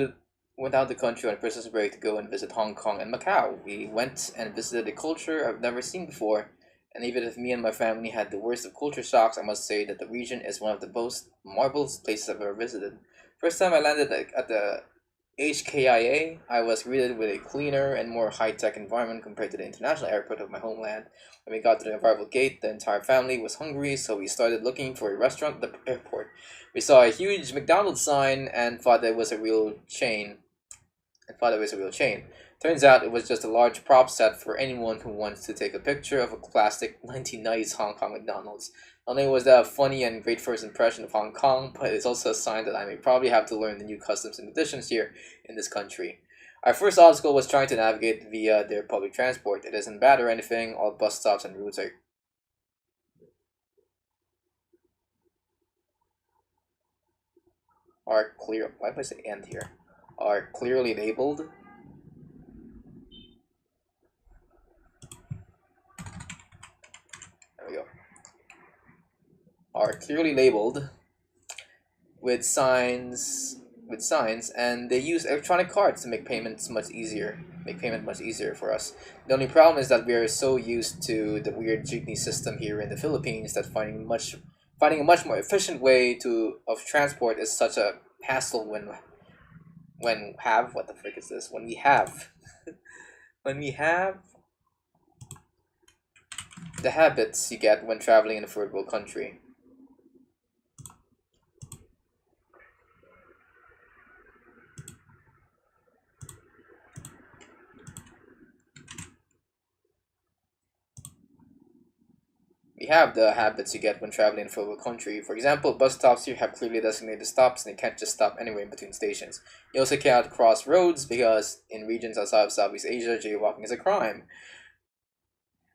out the country on a Christmas break to go and visit Hong Kong and Macau. We went and visited a culture I've never seen before, and even if me and my family had the worst of culture shocks, I must say that the region is one of the most marvelous places I've ever visited. First time I landed at the HKIA, I was greeted with a cleaner and more high-tech environment compared to the international airport of my homeland. When we got to the arrival gate, the entire family was hungry, so we started looking for a restaurant at the airport. We saw a huge McDonald's sign and thought it was a real chain. Turns out it was just a large prop set for anyone who wants to take a picture of a classic 1990s Hong Kong McDonald's. Not only was that a funny and great first impression of Hong Kong, but it's also a sign that I may probably have to learn the new customs and traditions here in this country. Our first obstacle was trying to navigate via their public transport. It isn't bad or anything, all bus stops and routes are clear. Why did I say end here? Are clearly labeled. There we go. Are clearly labeled with signs, and they use electronic cards to make payment much easier for us. The only problem is that we are so used to the weird jeepney system here in the Philippines that finding a much more efficient way of transport is such a hassle when we have the habits you get when traveling in a third world country. We have the habits you get when traveling in a third world country. For example, bus stops here have clearly designated stops and you can't just stop anywhere in between stations. You also cannot cross roads because in regions outside of Southeast Asia, jaywalking is a crime.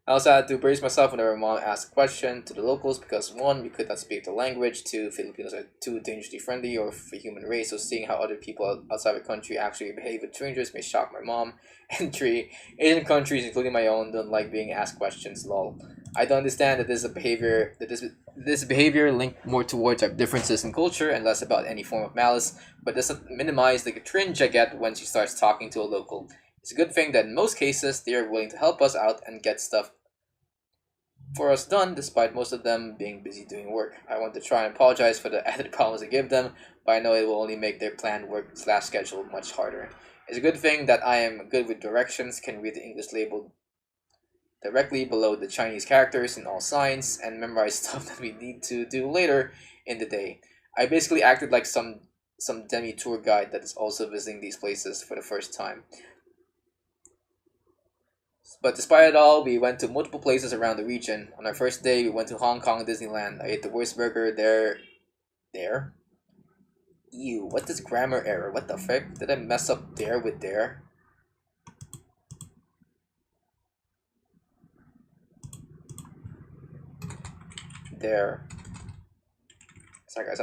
I also had to brace myself whenever mom asked a question to the locals because 1, we could not speak the language, 2, Filipinos are too dangerously friendly or for the human race, so seeing how other people outside the country actually behave with strangers may shock my mom, and 3, Asian countries, including my own, don't like being asked questions, lol. I don't understand that this behavior linked more towards our differences in culture and less about any form of malice, but doesn't minimize the cringe I get when she starts talking to a local. It's a good thing that in most cases they are willing to help us out and get stuff for us done, despite most of them being busy doing work. I want to try and apologize for the added problems I give them, but I know it will only make their planned work/schedule much harder. It's a good thing that I am good with directions, can read the English label directly below the Chinese characters in all signs, and memorize stuff that we need to do later in the day. I basically acted like some demi-tour guide that is also visiting these places for the first time. But despite it all, we went to multiple places around the region. On our first day, we went to Hong Kong Disneyland. I ate the worst burger there. There? Ew, what is grammar error? What the frick? Did I mess up there with there? There. Sorry guys,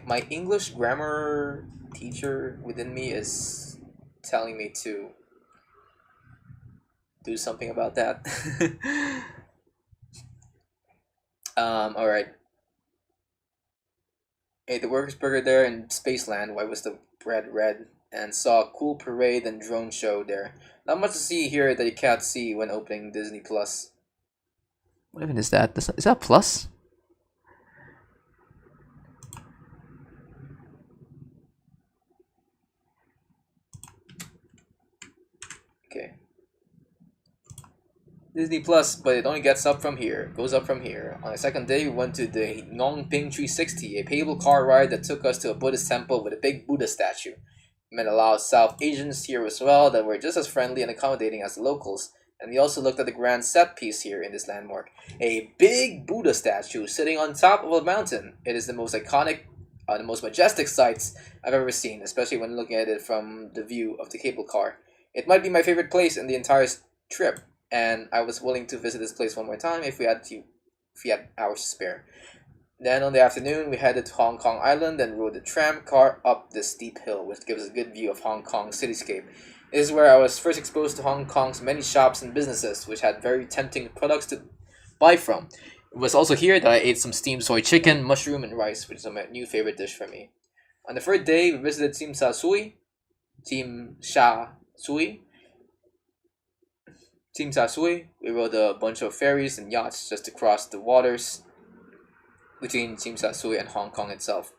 my English grammar teacher within me is telling me to do something about that. Alright. Ate the workers burger there in Spaceland. Why was the bread red? And saw a cool parade and drone show there. Not much to see here that you can't see when opening Disney Plus. What even is that? Is that Plus? Okay. Disney Plus, but it only gets up from here. Goes up from here. On the second day, we went to the Nongping 360, a cable car ride that took us to a Buddhist temple with a big Buddha statue. We met a lot of South Asians here as well that were just as friendly and accommodating as the locals. And we also looked at the grand set piece here in this landmark. A big Buddha statue sitting on top of a mountain. It is the most iconic, the most majestic sights I've ever seen, especially when looking at it from the view of the cable car. It might be my favorite place in the entire trip, and I was willing to visit this place one more time if we had hours to spare. Then on the afternoon, we headed to Hong Kong Island and rode the tram car up this steep hill, which gives us a good view of Hong Kong's cityscape. This is where I was first exposed to Hong Kong's many shops and businesses, which had very tempting products to buy from. It was also here that I ate some steamed soy chicken, mushroom, and rice, which is my new favorite dish for me. On the third day, we visited Tsim Sha Tsui. We rode a bunch of ferries and yachts just to cross the waters between Tsim Sha Tsui and Hong Kong itself.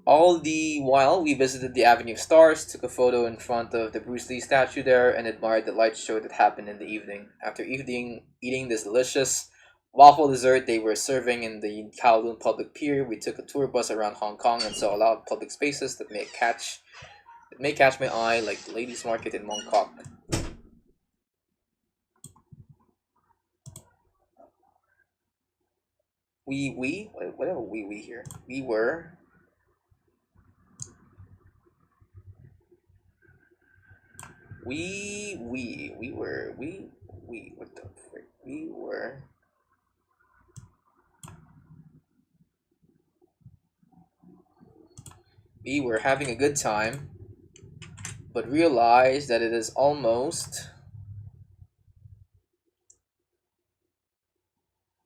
All the while, we visited the Avenue of Stars, took a photo in front of the Bruce Lee statue there, and admired the light show that happened in the evening. After eating this delicious waffle dessert they were serving in the Kowloon Public Pier, we took a tour bus around Hong Kong and saw a lot of public spaces that may catch my eye, like the Ladies Market in Mong Kok. Whatever we here. We were what the frick? We were having a good time, but realized that it is almost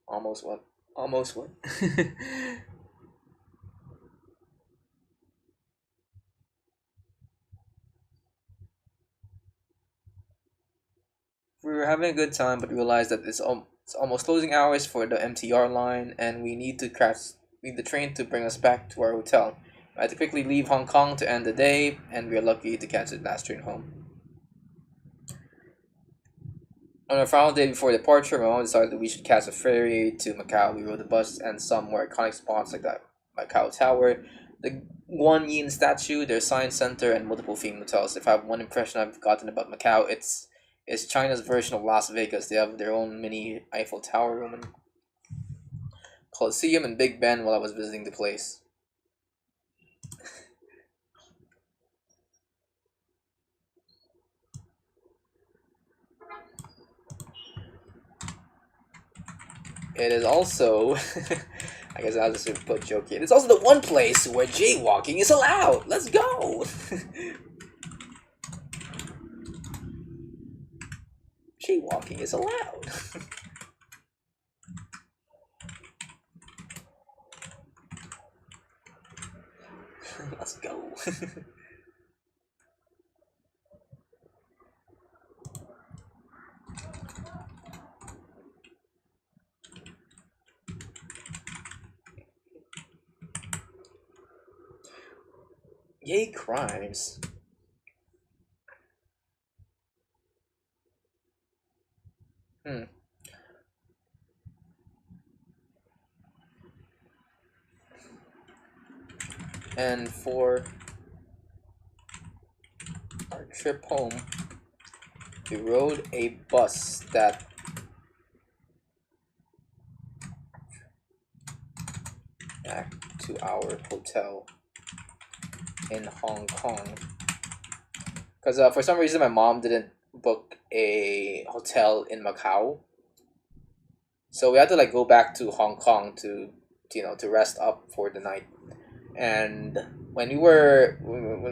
what? Almost what? We were having a good time, but realized that it's almost closing hours for the MTR line, and we need the train to bring us back to our hotel. I had to quickly leave Hong Kong to end the day, and we are lucky to catch the last train home. On our final day before departure, my mom decided that we should catch a ferry to Macau. We rode the bus and some more iconic spots like that Macau Tower, the Guan Yin statue, their science center, and multiple themed hotels. If I have one impression I've gotten about Macau, it's China's version of Las Vegas. They have their own mini Eiffel Tower, Roman Colosseum, and Big Ben while I was visiting the place. It is also, I guess I'll just put joke here. It's also the one place where jaywalking is allowed. Let's go. jaywalking is allowed. Let's go. Yay, crimes. And for our trip home, we rode a bus that back to our hotel in Hong Kong. Because for some reason, my mom didn't book a hotel in Macau, so we had to like go back to Hong Kong to to rest up for the night. And when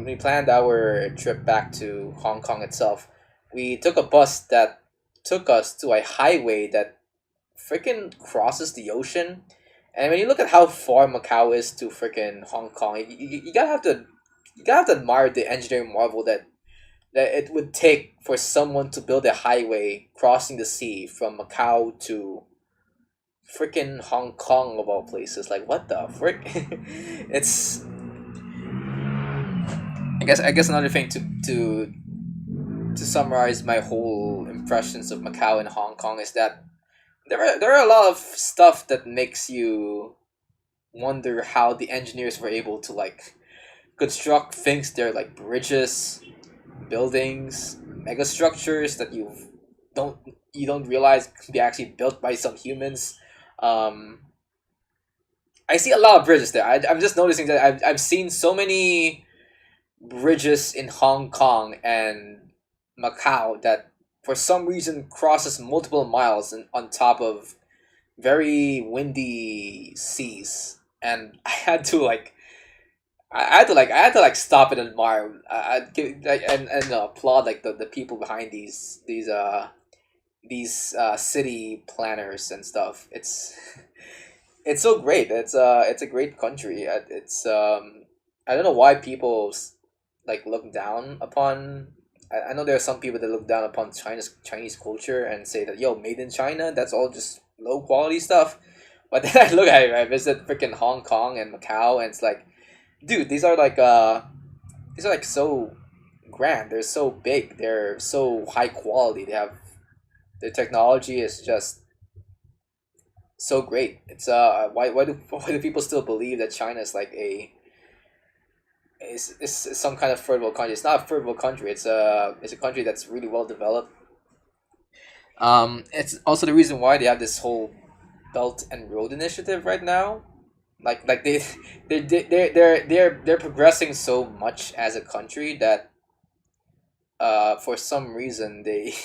we planned our trip back to Hong Kong itself, we took a bus that took us to a highway that freaking crosses the ocean. And when you look at how far Macau is to freaking Hong Kong, you gotta have to admire the engineering marvel that it would take for someone to build a highway crossing the sea from Macau to freaking Hong Kong of all places. Like what the frick? It's I guess another thing to summarize my whole impressions of Macau and Hong Kong is that there are a lot of stuff that makes you wonder how the engineers were able to like construct things there, like bridges, buildings, mega structures that don't you don't realize can be actually built by some humans. um I see a lot of bridges there. I'm just noticing that I've seen so many bridges in Hong Kong and Macau that for some reason crosses multiple miles on top of very windy seas. And I had to like stop and admire. I'd give like and applaud like the people behind these city planners and stuff. It's so great. It's a great country. It's I don't know why people like look down upon. I know there are some people that look down upon Chinese culture and say that yo, made in China, that's all just low quality stuff. But then I look at it, I visit freaking Hong Kong and Macau, and it's like, dude, these are like so grand. They're so big. They're so high quality. They have the technology is just so great. It's why do people still believe that China is like a is some kind of third world country? It's not a third world country. It's a country that's really well developed. It's also the reason why they have this whole Belt and Road Initiative right now. Like they're progressing so much as a country that for some reason they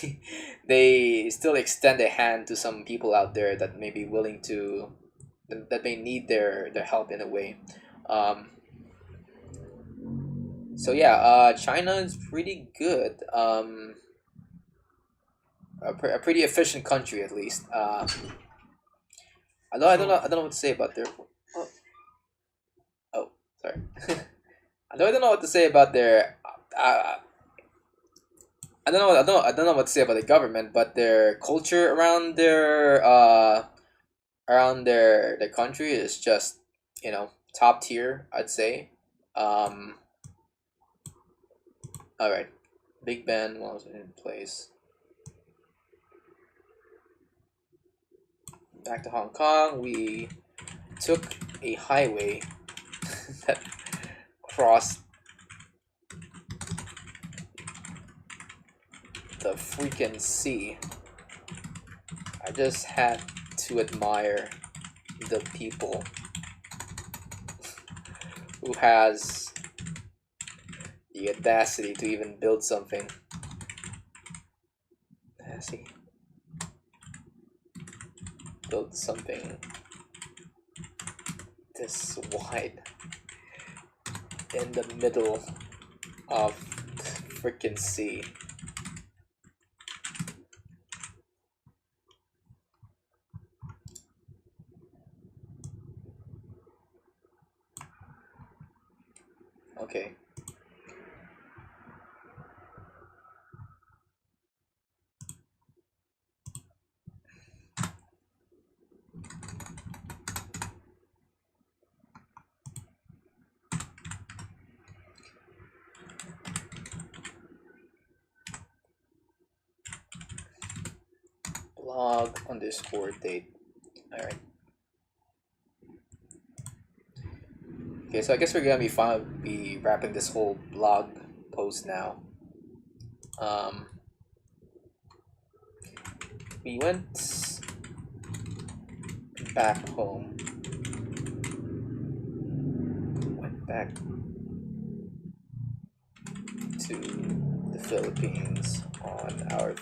they still extend a hand to some people out there that may be willing to that may need their help in a way. um so yeah, China is pretty good. A pretty efficient country at least. Although I don't know what to say about their oh, oh sorry. Although I don't know what to say about their I don't know what to say about the government, but their culture around their country is just top tier, I'd say. Um, all right, Big Ben was in place. Back to Hong Kong, we took a highway that crossed the freaking sea. I just had to admire the people who has the audacity to even build something. See, build something this wide in the middle of freaking sea. Okay. Blog underscore date. All right. Okay, so I guess we're gonna be wrapping this whole blog post now. We went back home. Went back to the Philippines on our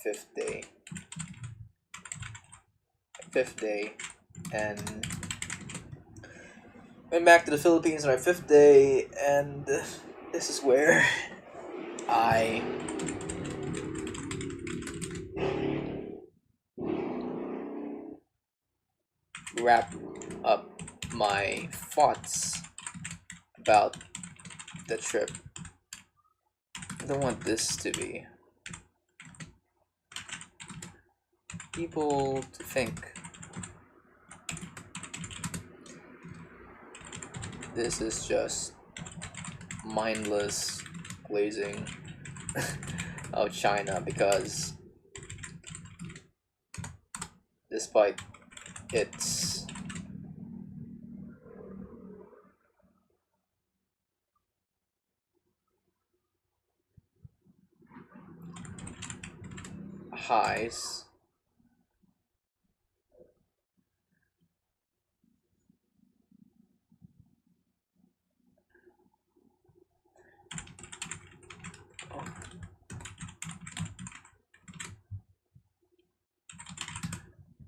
fifth day. And went back to the Philippines on our fifth day, and this is where I wrap up my thoughts about the trip. I don't want this to be people to think this is just mindless glazing of China, because despite its highs,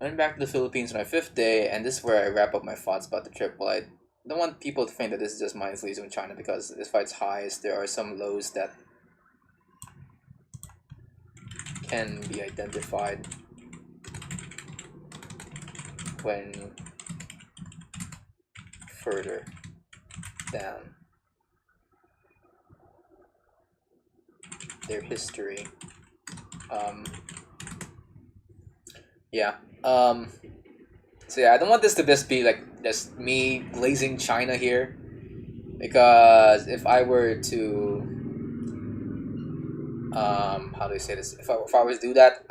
I went back to the Philippines on my fifth day, and this is where I wrap up my thoughts about the trip. Well, I don't want people to think that this is just mindless glazing in China, because despite its highs, there are some lows that can be identified when further down their history. Yeah. So yeah, I don't want this to just be like just me glazing China here, because if I were to how do I say this? If I were to do that,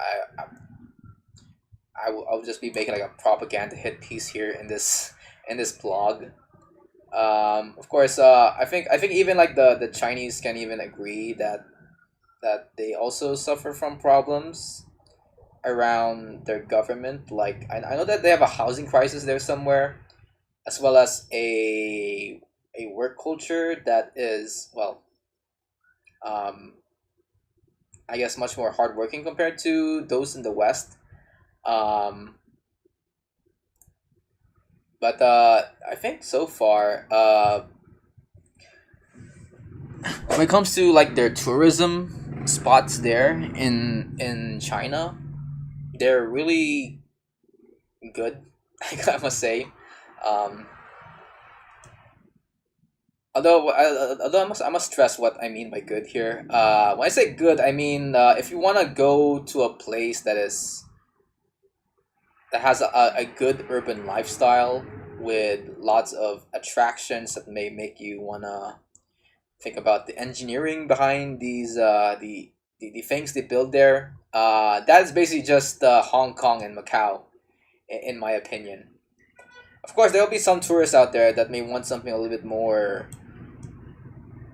I'll just be making like a propaganda hit piece here in this blog. Of course, I think even like the Chinese can even agree that they also suffer from problems around their government. Like I know that they have a housing crisis there somewhere, as well as a work culture that is, well, um, I guess much more hardworking compared to those in the West. Um, but I think so far, when it comes to like their tourism spots there in China, they're really good. I must say. Um, although I must stress what I mean by good here. When I say good, I mean if you want to go to a place that has a good urban lifestyle with lots of attractions that may make you wanna think about the engineering behind these the things they build there. That is basically just Hong Kong and Macau, in my opinion. Of course, there will be some tourists out there that may want something a little bit more,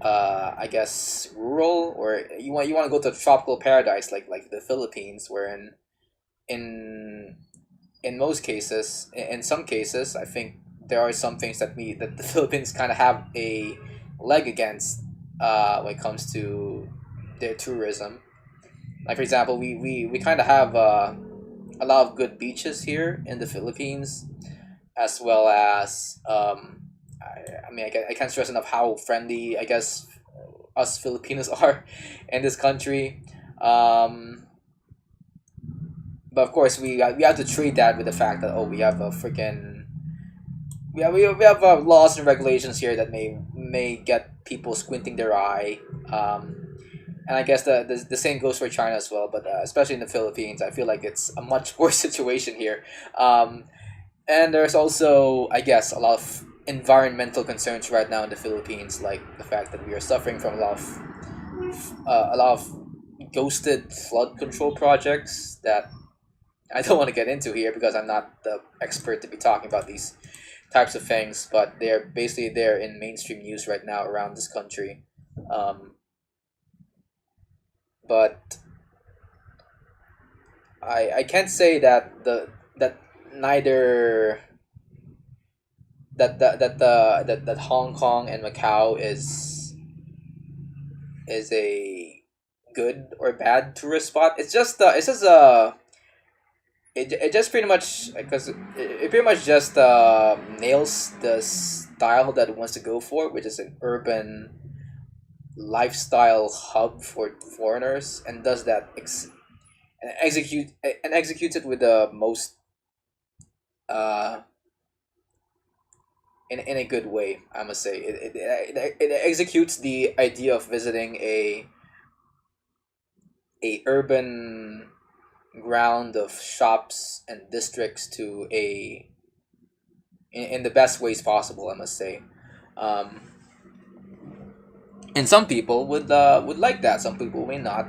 I guess, rural, or you want to go to a tropical paradise like the Philippines, wherein in in most cases, in some cases, I think there are some things that the Philippines kind of have a leg against when it comes to their tourism. Like for example, we kind of have a lot of good beaches here in the Philippines, as well as I mean I can't stress enough how friendly I guess us Filipinos are in this country. Um, but of course we have to treat that with the fact that, oh, we have a freaking we have laws and regulations here that may get people squinting their eye. And I guess the same goes for China as well, but especially in the Philippines, I feel like it's a much worse situation here. Um, and there's also, I guess, a lot of environmental concerns right now in the Philippines, like the fact that we are suffering from a lot of ghosted flood control projects that I don't want to get into here because I'm not the expert to be talking about these types of things, but they're basically there in mainstream news right now around this country. Um, but I can't say that that neither that Hong Kong and Macau is a good or bad tourist spot. It's just it just pretty much because it pretty much just nails the style that it wants to go for, which is an urban lifestyle hub for foreigners, and does that and executes it with the most uh in a good way. I must say it executes the idea of visiting a urban ground of shops and districts to a in the best ways possible. I must say, um, and some people would like that. Some people may not.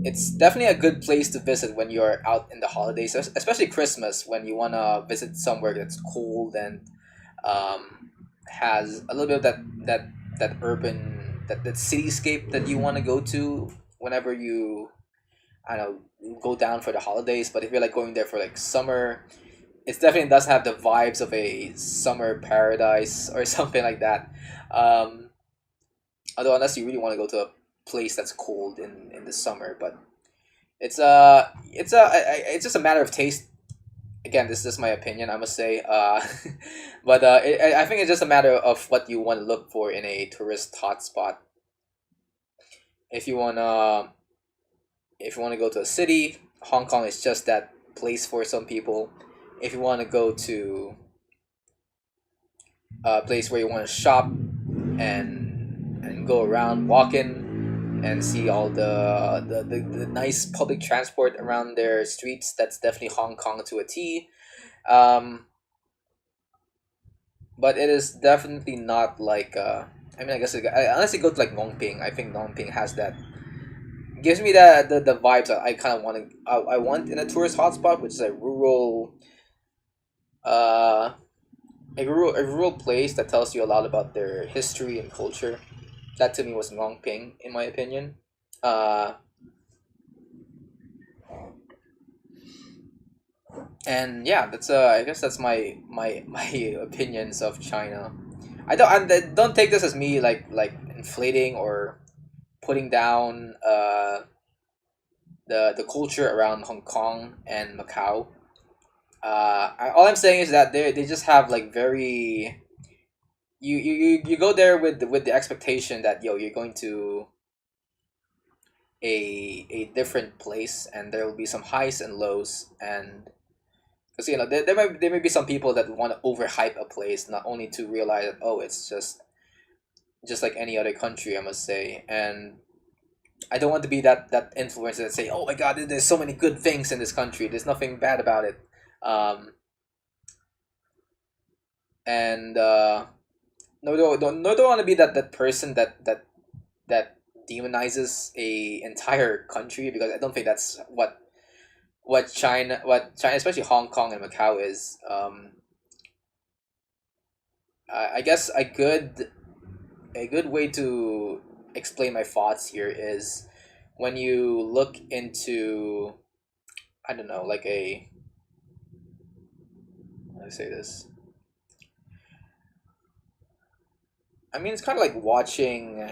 It's definitely a good place to visit when you're out in the holidays, especially Christmas, when you wanna visit somewhere that's cold and has a little bit of that urban that cityscape that you want to go to whenever you I don't know go down for the holidays. But if you're like going there for like summer, it definitely does have the vibes of a summer paradise or something like that. Um, Although unless you really want to go to a place that's cold in the summer, but it's just a matter of taste. Again, this is my opinion, I must say. But I think it's just a matter of what you want to look for in a tourist hotspot. If you wanna if you want to go to a city, Hong Kong is just that place for some people. If you want to go to a place where you want to shop and go around walking and see all the nice public transport around their streets, that's definitely Hong Kong to a T. Um, but it is definitely not like I mean, I guess unless you go to like Nongping, I think Nongping has that gives me the vibes that I kind of want to I want in a tourist hotspot, which is uh a rural place that tells you a lot about their history and culture. That to me was Nongping, in my opinion. Uh, and yeah, that's I guess that's my opinions of China. Don't take this as me like inflating or putting down the culture around Hong Kong and Macau. All I'm saying is that they just have like very you go there with the expectation that you're going to a different place, and there will be some highs and lows. And because there may be some people that want to overhype a place, not only to realize that, oh, it's just like any other country, I must say. And I don't want to be that influencer that say, oh my god, there's so many good things in this country, there's nothing bad about it. um and don't want to be that person that demonizes a entire country, because I don't think that's what China, especially Hong Kong and Macau is. I guess a good way to explain my thoughts here is when you look into, I don't know, like a, how do I say this? I mean, it's kind of like watching.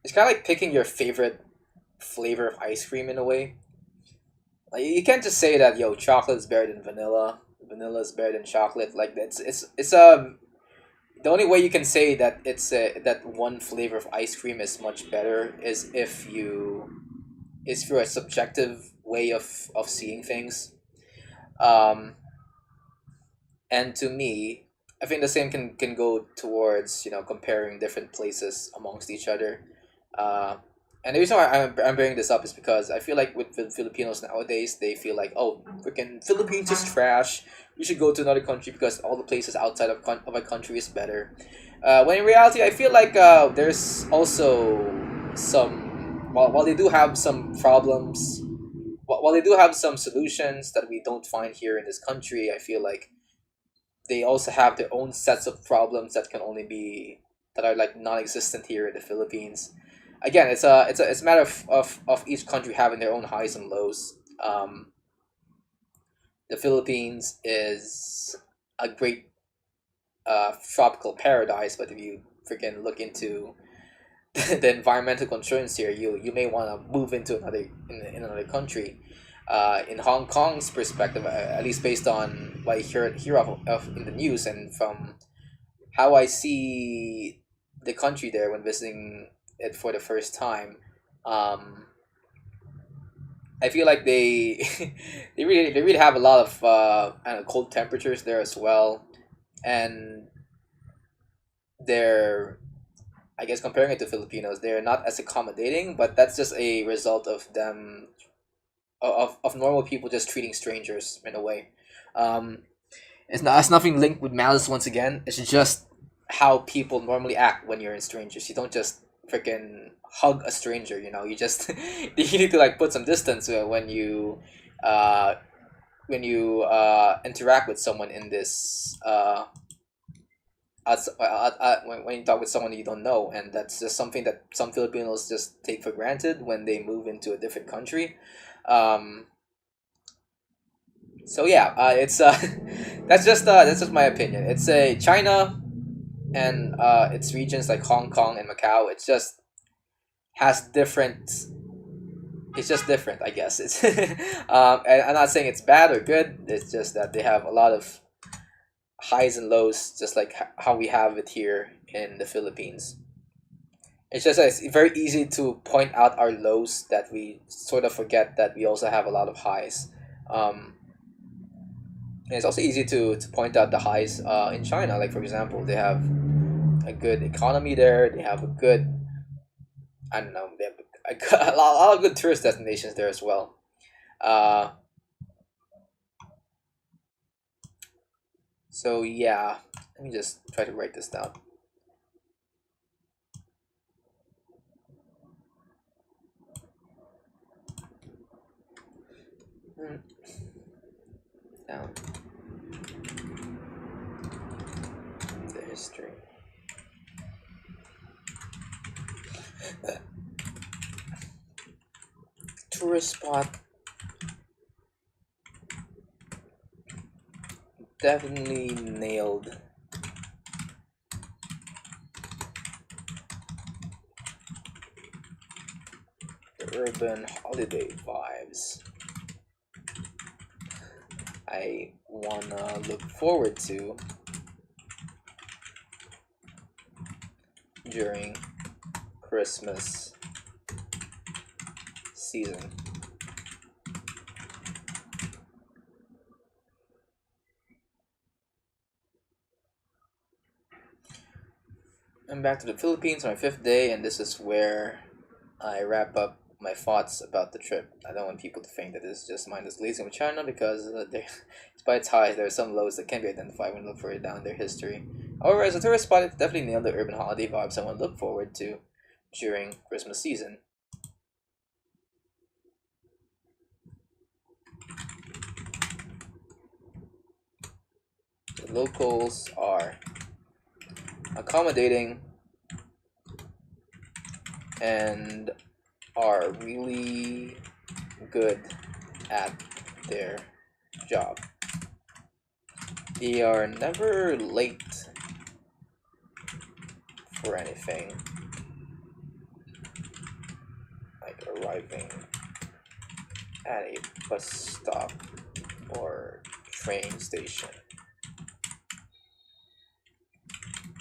It's kind of like picking your favorite flavor of ice cream in a way. Like you can't just say that chocolate is better than vanilla, vanilla is better than chocolate. Like it's the only way you can say that that one flavor of ice cream is much better is if you is through a subjective way of seeing things. Um, and to me, I think the same can go towards, comparing different places amongst each other. Uh, and the reason why I'm bringing this up is because I feel like with Filipinos nowadays, they feel like, oh, freaking Philippines is trash. We should go to another country because all the places outside of a country is better. When in reality, I feel like there's also some, while they do have some problems, while they do have some solutions that we don't find here in this country, I feel like they also have their own sets of problems that are like non-existent here in the Philippines. Again, it's a matter of each country having their own highs and lows. The Philippines is a great tropical paradise, but if you freaking look into the environmental concerns here, you may want to move into in another country. In Hong Kong's perspective, at least based on what I hear of in the news and from how I see the country there when visiting it for the first time, um, I feel like they they really have a lot of I don't know, cold temperatures there as well, and they're, I guess, comparing it to Filipinos, they're not as accommodating, but that's just a result of them of normal people just treating strangers in a way. Um, it's nothing linked with malice once again. It's just how people normally act when you're in strangers. You don't just freaking hug a stranger. You just you need to like put some distance uh, when you interact with someone in this when you talk with someone you don't know, and that's just something that some Filipinos just take for granted when they move into a different country. Um, so yeah, it's that's just my opinion. It's a China and its regions like Hong Kong and Macau. Has different. It's just different, I guess. It's and I'm not saying it's bad or good. It's just that they have a lot of highs and lows, just like how we have it here in the Philippines. It's just that it's very easy to point out our lows that we sort of forget that we also have a lot of highs. Um, and it's also easy to point out the highs in China. Like, for example, they have a good economy there. They have a good, I don't know, they have a lot of good tourist destinations there as well. Uh, so yeah, let me just try to write this down. Hmm, Down the history. Tourist spot, definitely nailed the urban holiday vibes I wanna look forward to during Christmas season. I'm back to the Philippines on my fifth day, and this is where I wrap up my thoughts about the trip. I don't want people to think that this is just mindless lazing with China because despite its highs, there are some lows that can be identified when you look further down their history. However, as a tourist spot, it definitely nailed the urban holiday vibes I want to look forward to during Christmas season. The locals are accommodating and are really good at their job. They are never late for anything, like arriving at a bus stop or train station.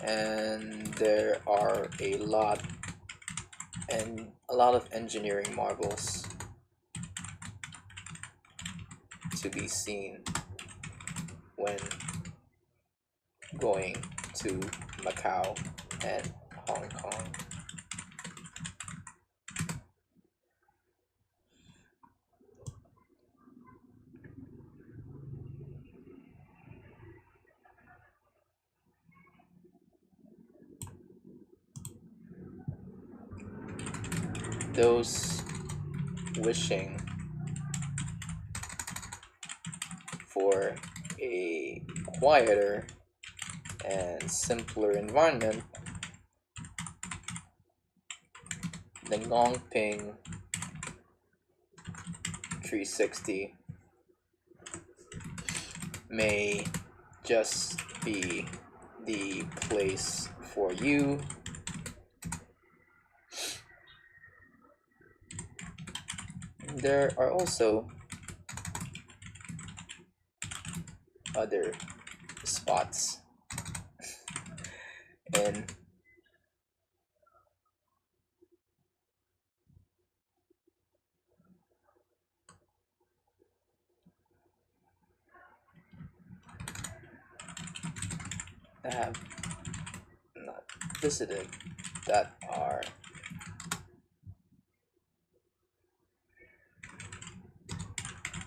And there are a lot of engineering marvels to be seen when going to Macau and Hong Kong. Those wishing for a quieter and simpler environment, the Ngongping 360 may just be the place for you. There are also other spots in I have not visited that are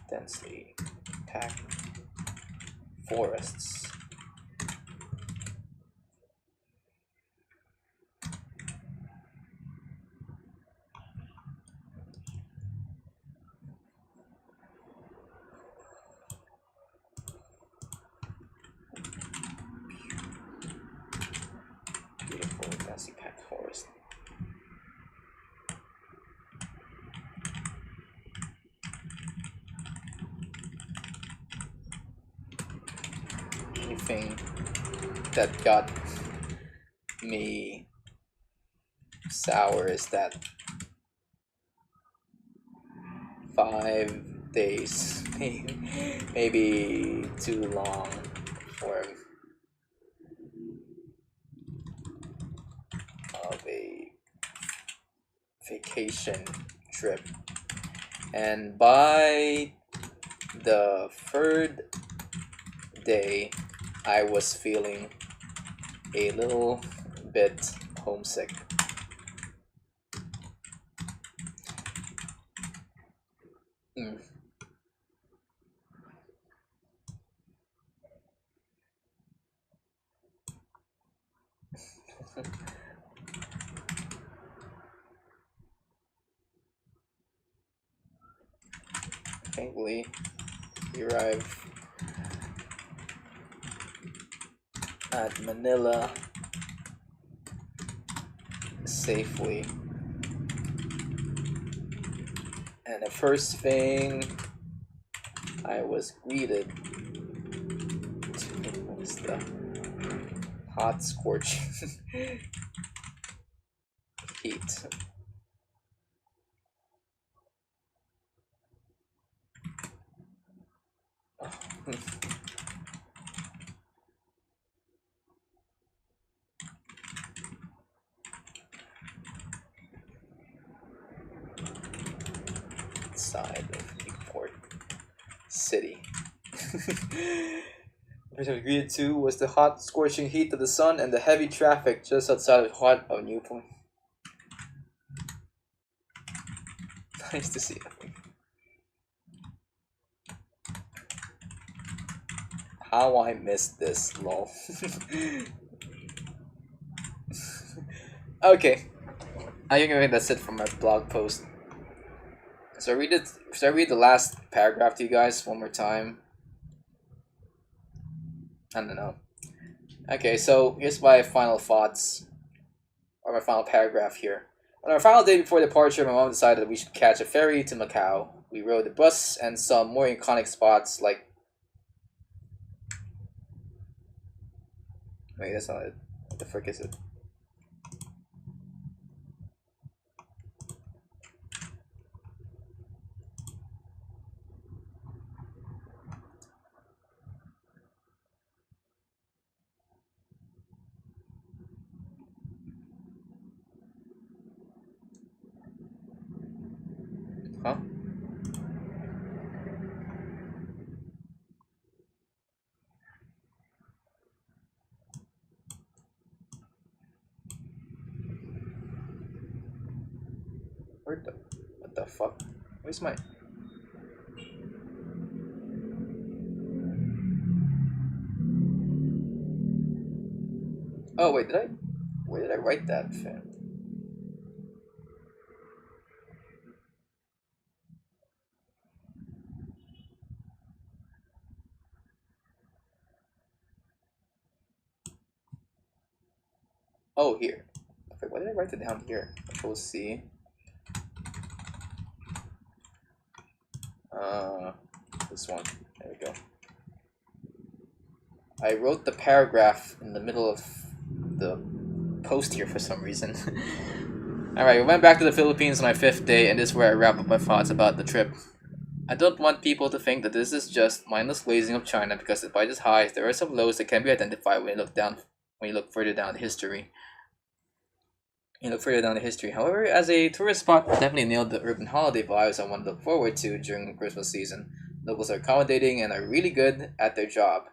densely packed forests. Beautiful densely packed forest. Anything that got me sour is that 5 days, maybe too long for of a vacation trip. And by the third day, I was feeling a little bit homesick. Thankfully, we arrived at Manila safely. And the first thing I was greeted was the hot scorching heat. Side of Newport City. Which I was greeted to was the hot, scorching heat of the sun and the heavy traffic just outside of heart of Newport. Nice to see you. How I missed this, lol. Okay, I think that's it for my blog post. So I read the last paragraph to you guys one more time? I don't know. Okay, so here's my final thoughts, or my final paragraph here. On our final day before departure, my mom decided that we should catch a ferry to Macau. We rode the bus and saw more iconic spots like... Wait, that's not it. What the frick is it? Huh? Where the... What the fuck? Where's my... Oh, wait, did I... Where did I write that, fam? Oh, here. Okay, why did I write it down here? Control C. This one. There we go. I wrote the paragraph in the middle of the post here for some reason. Alright, we went back to the Philippines on my 5th day, and this is where I wrap up my thoughts about the trip. I don't want people to think that this is just mindless glazing of China, because despite its highs, there are some lows that can be identified when you look further down the history. However, as a tourist spot, it definitely nailed the urban holiday vibes I want to look forward to during Christmas season. Locals are accommodating and are really good at their job.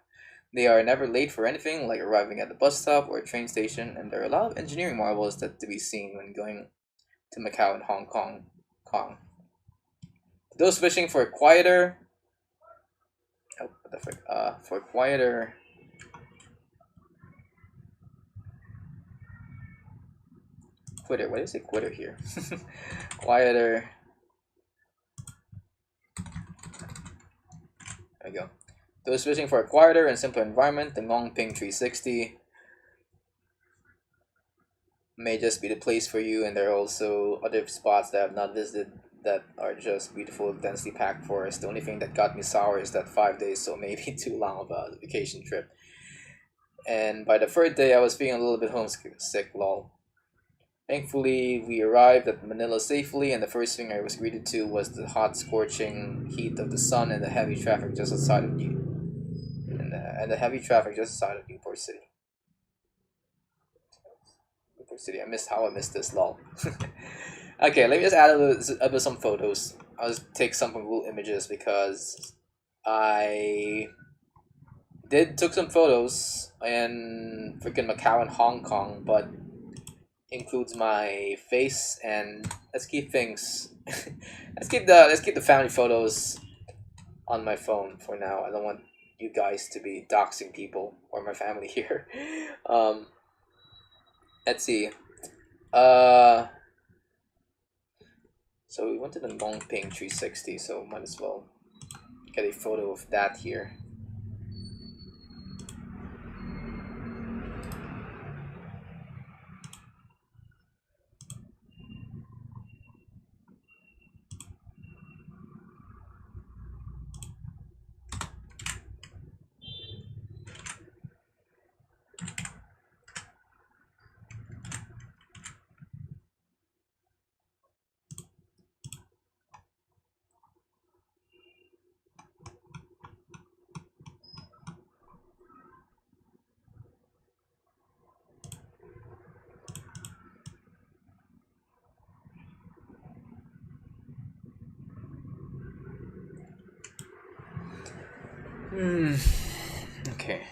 They are never late for anything, like arriving at the bus stop or train station, and there are a lot of engineering marvels that to be seen when going to Macau and Hong Kong. Those wishing for a quieter... Oh, what the frick? For quieter... Quitter. Why do you say quitter here? Quieter. There we go. Those wishing for a quieter and simpler environment, the Ngongping 360 may just be the place for you, and there are also other spots that I have not visited that are just beautiful, densely packed forests. The only thing that got me sour is that 5 days, so maybe too long of a vacation trip. And by the 3rd day, I was feeling a little bit homesick, lol. Thankfully, we arrived at Manila safely, and the first thing I was greeted to was the hot, scorching heat of the sun and the heavy traffic just outside of Newport City. I missed this, lol. Okay, let me just add a bit some photos. I'll just take some Google images because I took some photos in freaking Macau and Hong Kong, but includes my face, and let's keep things let's keep the family photos on my phone for now. I don't want you guys to be doxing people or my family here. Let's see. So we went to the Ngongping 360, so might as well get a photo of that here. Okay.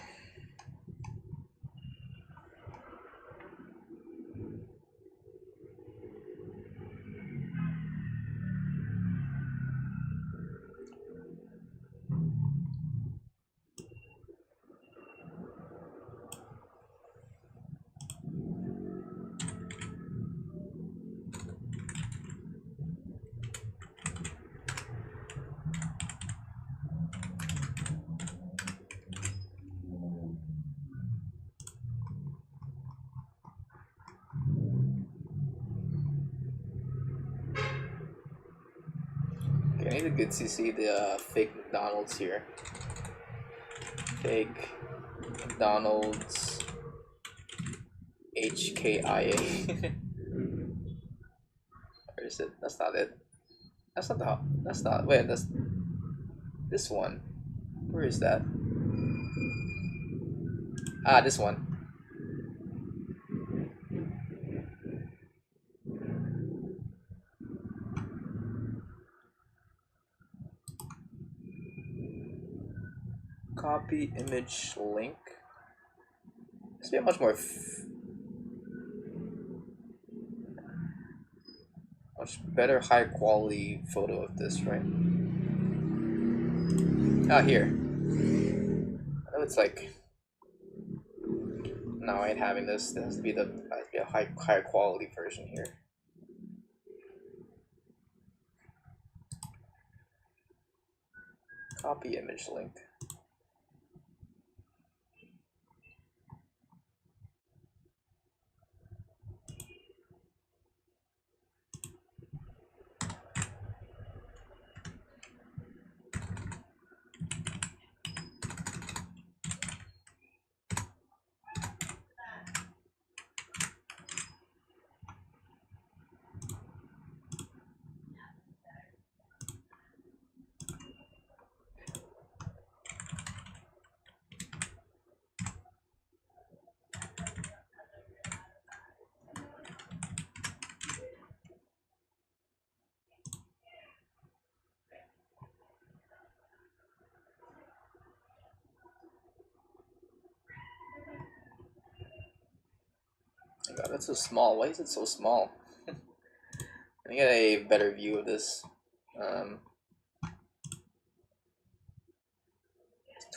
I need to get to see the fake McDonald's here. Fake McDonald's HKIA. Where is it? That's not it. That's not. Wait, that's this one. Where is that? Ah, this one. Copy image link. This would be much more much better, high quality photo of this, right? Ah, here. I know it's like. No, I ain't having this. This has to be a higher quality version here. Copy image link. Oh God, that's so small. Why is it so small? Let me get a better view of this.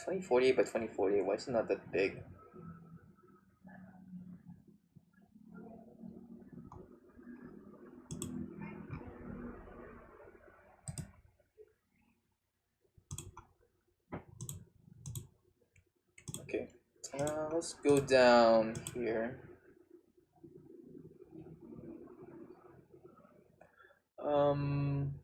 2048 by 2048. Why is it not that big? Okay, let's go down here. Um,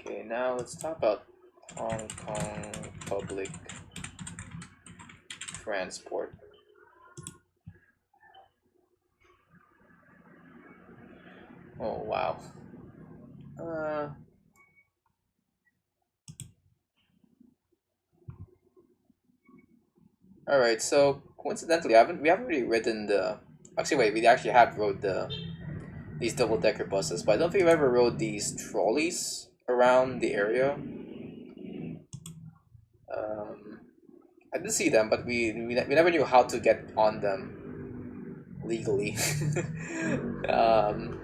okay, now let's talk about Hong Kong public transport. Oh wow. All right. So coincidentally, we haven't really ridden the. Actually, wait. We actually have rode these double decker buses, but I don't think we've ever rode these trolleys around the area. Um, I did see them, but we never knew how to get on them legally. um,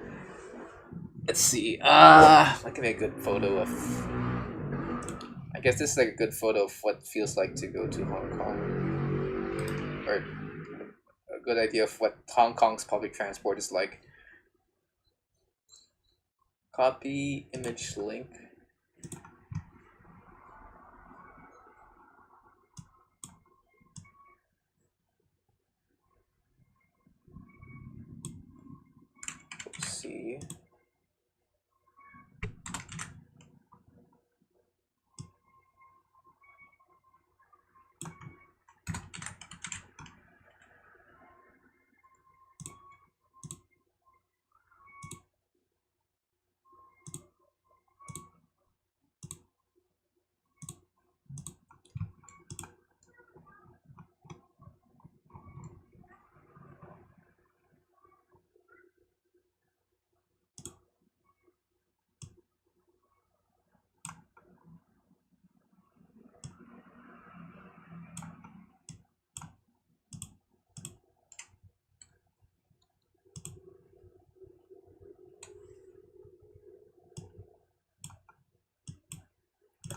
let's see. I can make a good photo of. I guess this is like a good photo of what it feels like to go to Hong Kong, or a good idea of what Hong Kong's public transport is like. Copy image link. Let's see.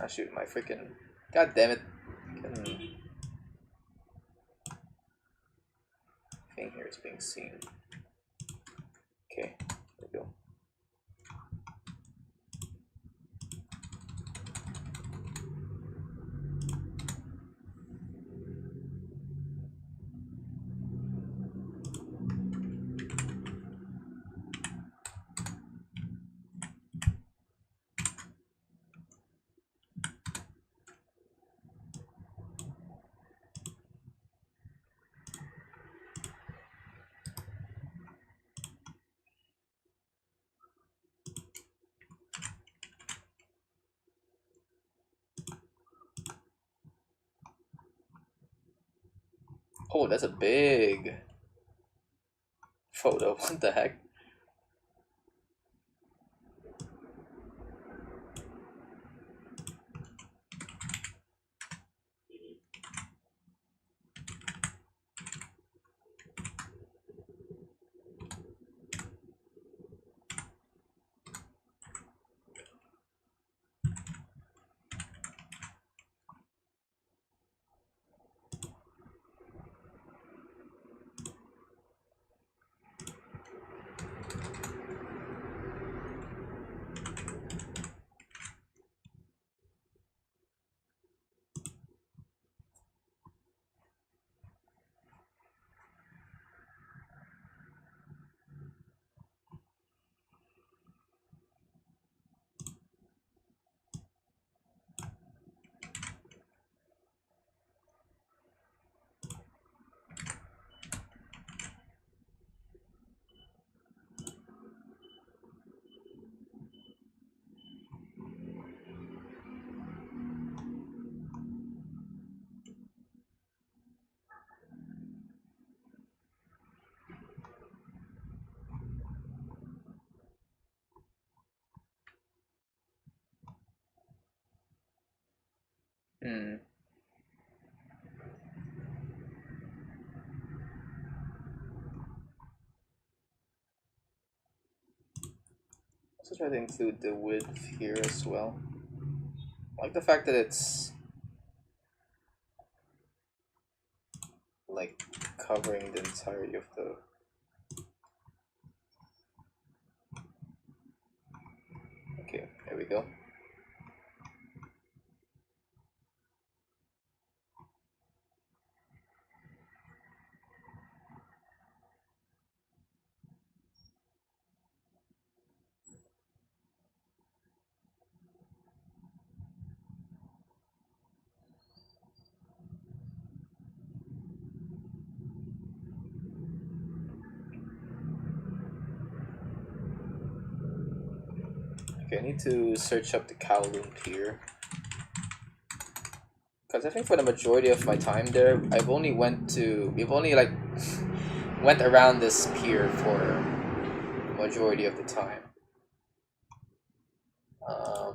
Ah, shoot, my freaking. God damn it. Thing here is being seen. Okay, there we go. Oh, that's a big photo. What the heck? Hmm. Also try to include the width here as well. I like the fact that it's like covering the entirety of the. Okay, there we go. Okay, I need to search up the Kowloon Pier. Because I think for the majority of my time there, we've only like went around this pier for the majority of the time. I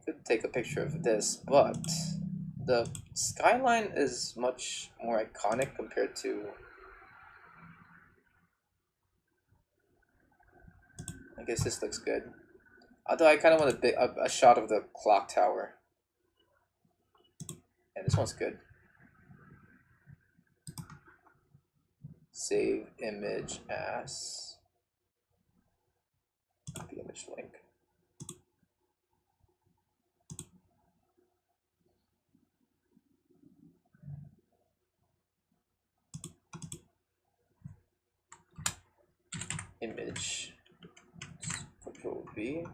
could take a picture of this, but the skyline is much more iconic compared to. I guess this looks good. Although I kind of want a shot of the clock tower. And this one's good. Save image as the image link. Image. Control V.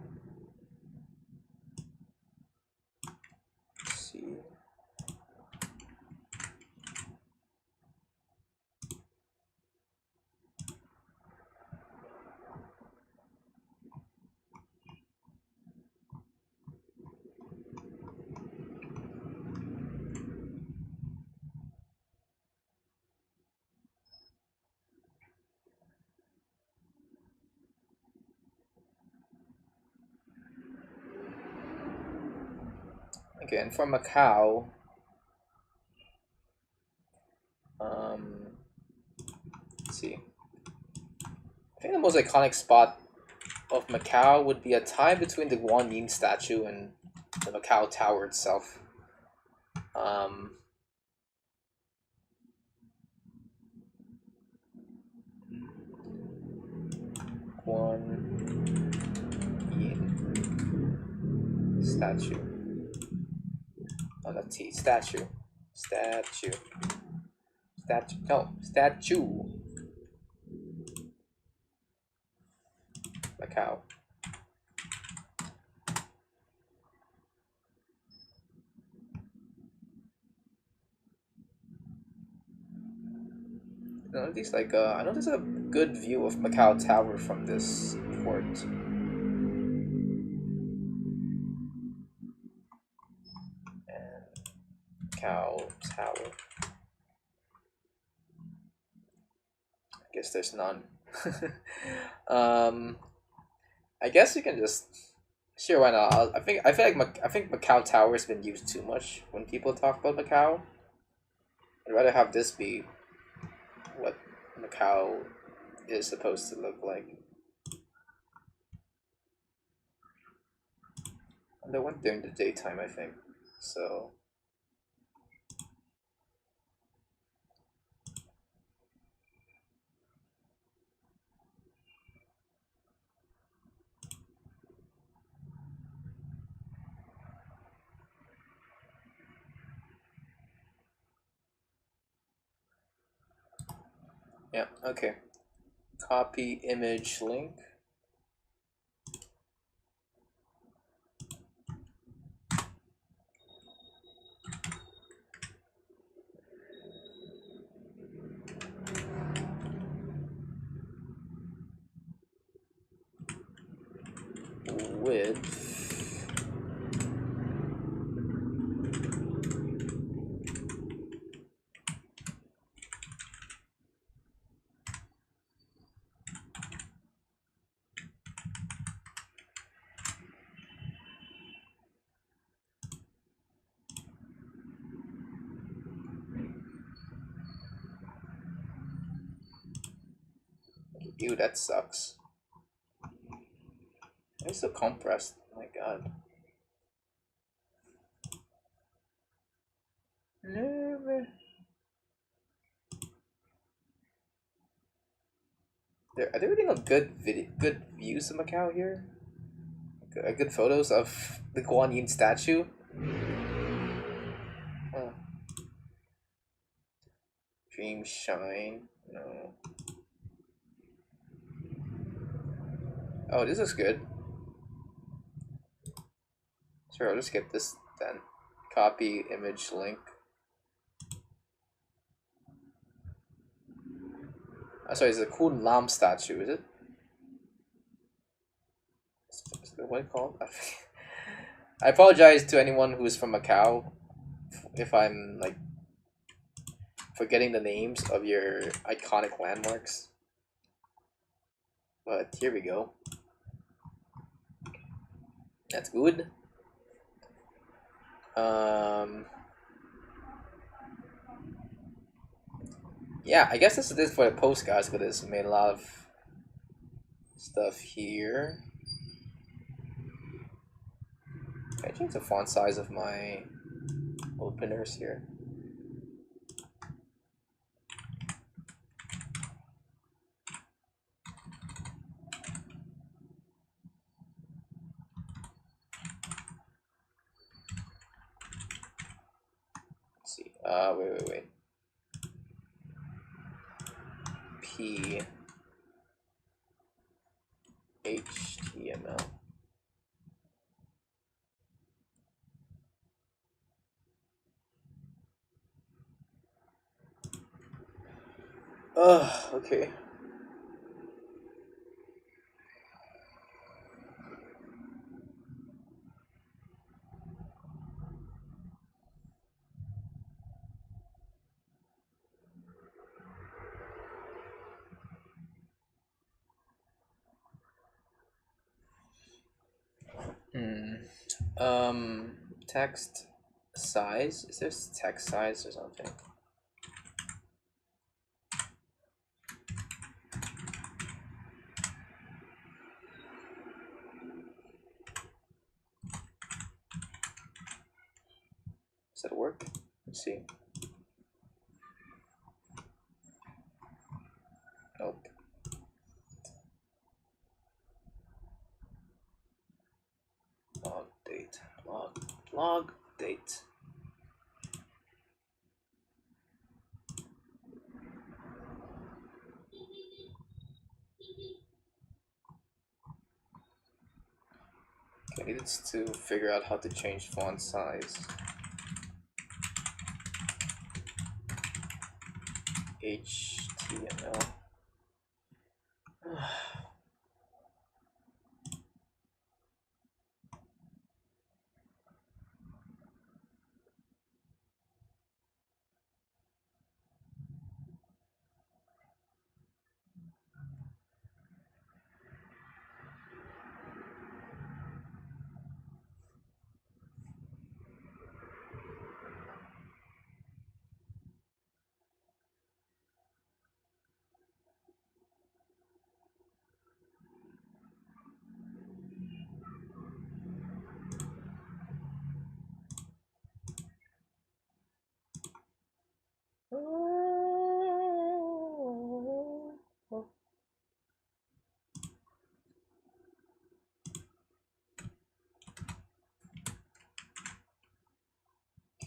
C. Okay, and for Macau, let's see. I think the most iconic spot of Macau would be a tie between the Guan Yin statue and the Macau Tower itself. Guan Yin statue. Oh, not T. Statue. Statue. Statue. No, statue. Macau. No, these like I know there's a good view of Macau Tower from this port. And Macau Macau Tower. I guess there's none. I guess you can just sure, why not? I feel like I think Macau Tower has been used too much when people talk about Macau. I'd rather have this be what Macau is supposed to look like. And they went during the daytime, I think. So yeah, okay. Copy image link. Width. Ew, that sucks. It's so compressed. Oh my god. Never. Are there really no good good views of Macau here? Good photos of the Guan Yin statue? Huh. Dream Shine. No. Oh, this is good. Sure, I'll just get this then. Copy image link. Oh, sorry, it's a Kun Lam statue, is it? What it called? I apologize to anyone who's from Macau if I'm like forgetting the names of your iconic landmarks. But here we go. That's good. Yeah, I guess this is it for the post, guys, because it's made a lot of stuff here. Can I change the font size of my openers here? Let's see. Wait. P HTML. Okay. Text size. Is there text size or something? Does that work? Let's see. Nope. Log date. Log date. Okay, I needed to figure out how to change font size. HTML.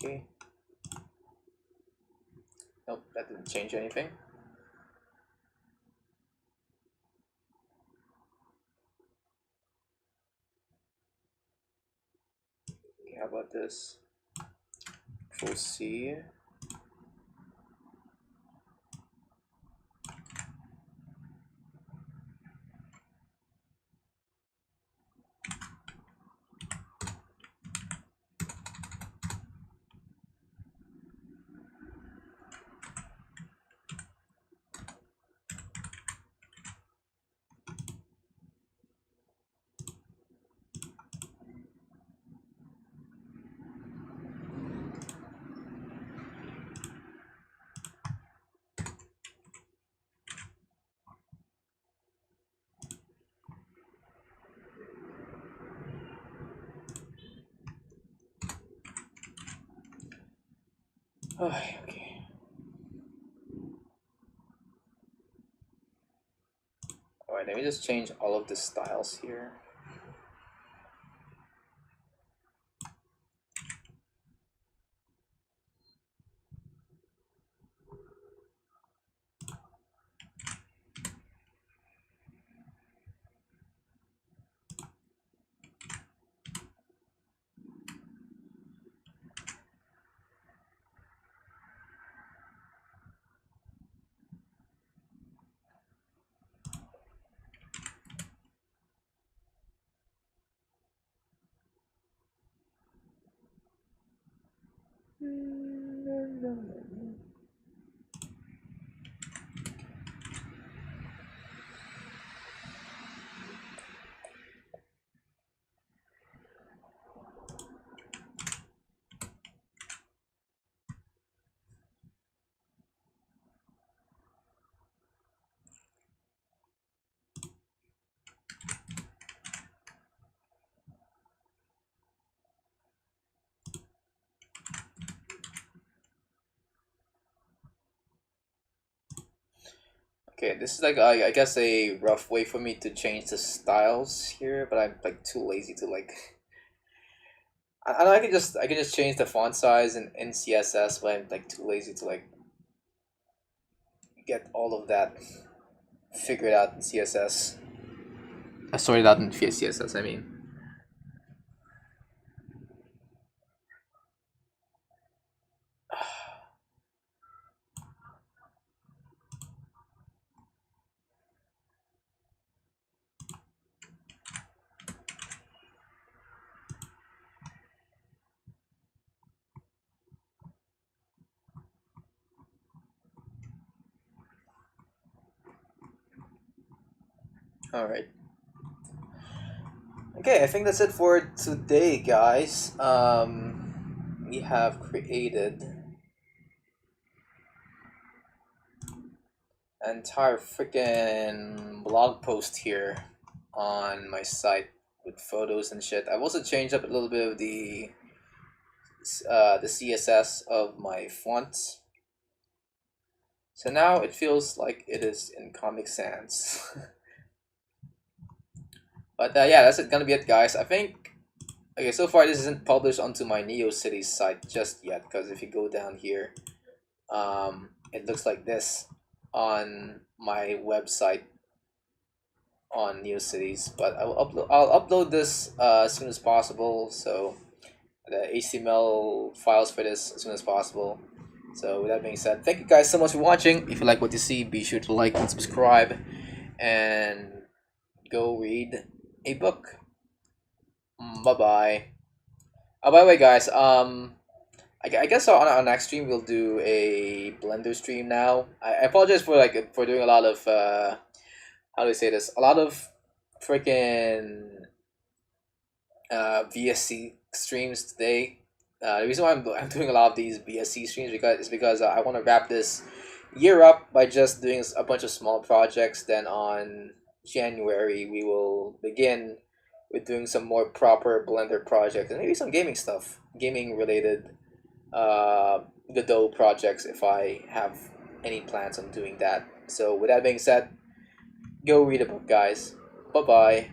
Okay. Nope, that didn't change anything. Okay, how about this? Control C. Okay. Alright, let me just change all of the styles here. Okay, this is like I guess a rough way for me to change the styles here, but I'm like too lazy to like. I know I can just change the font size in CSS, but I'm like too lazy to like get all of that figured out in CSS. Sorted out in CSS, I mean. All right. Okay, I think that's it for today, guys. We have created an entire freaking blog post here on my site with photos and shit. I've also changed up a little bit of the CSS of my fonts. So now it feels like it is in Comic Sans. But yeah, that's gonna be it, guys. I think. Okay, so far this isn't published onto my Neocities site just yet, because if you go down here, it looks like this on my website on Neocities. But I'll upload this as soon as possible. So the HTML files for this as soon as possible. So with that being said, thank you guys so much for watching. If you like what you see, be sure to like and subscribe, and go read a book. Bye bye. Oh, by the way, guys, I guess on our next stream we'll do a Blender stream now. I apologize for like for doing a lot of how do I say this? A lot of freaking VSC streams today. The reason why I'm doing a lot of these BSC streams because I want to wrap this year up by just doing a bunch of small projects. Then on January we will begin with doing some more proper Blender projects and maybe some gaming stuff, gaming related Godot projects if I have any plans on doing that. So with that being said, go read a book, guys. Bye bye.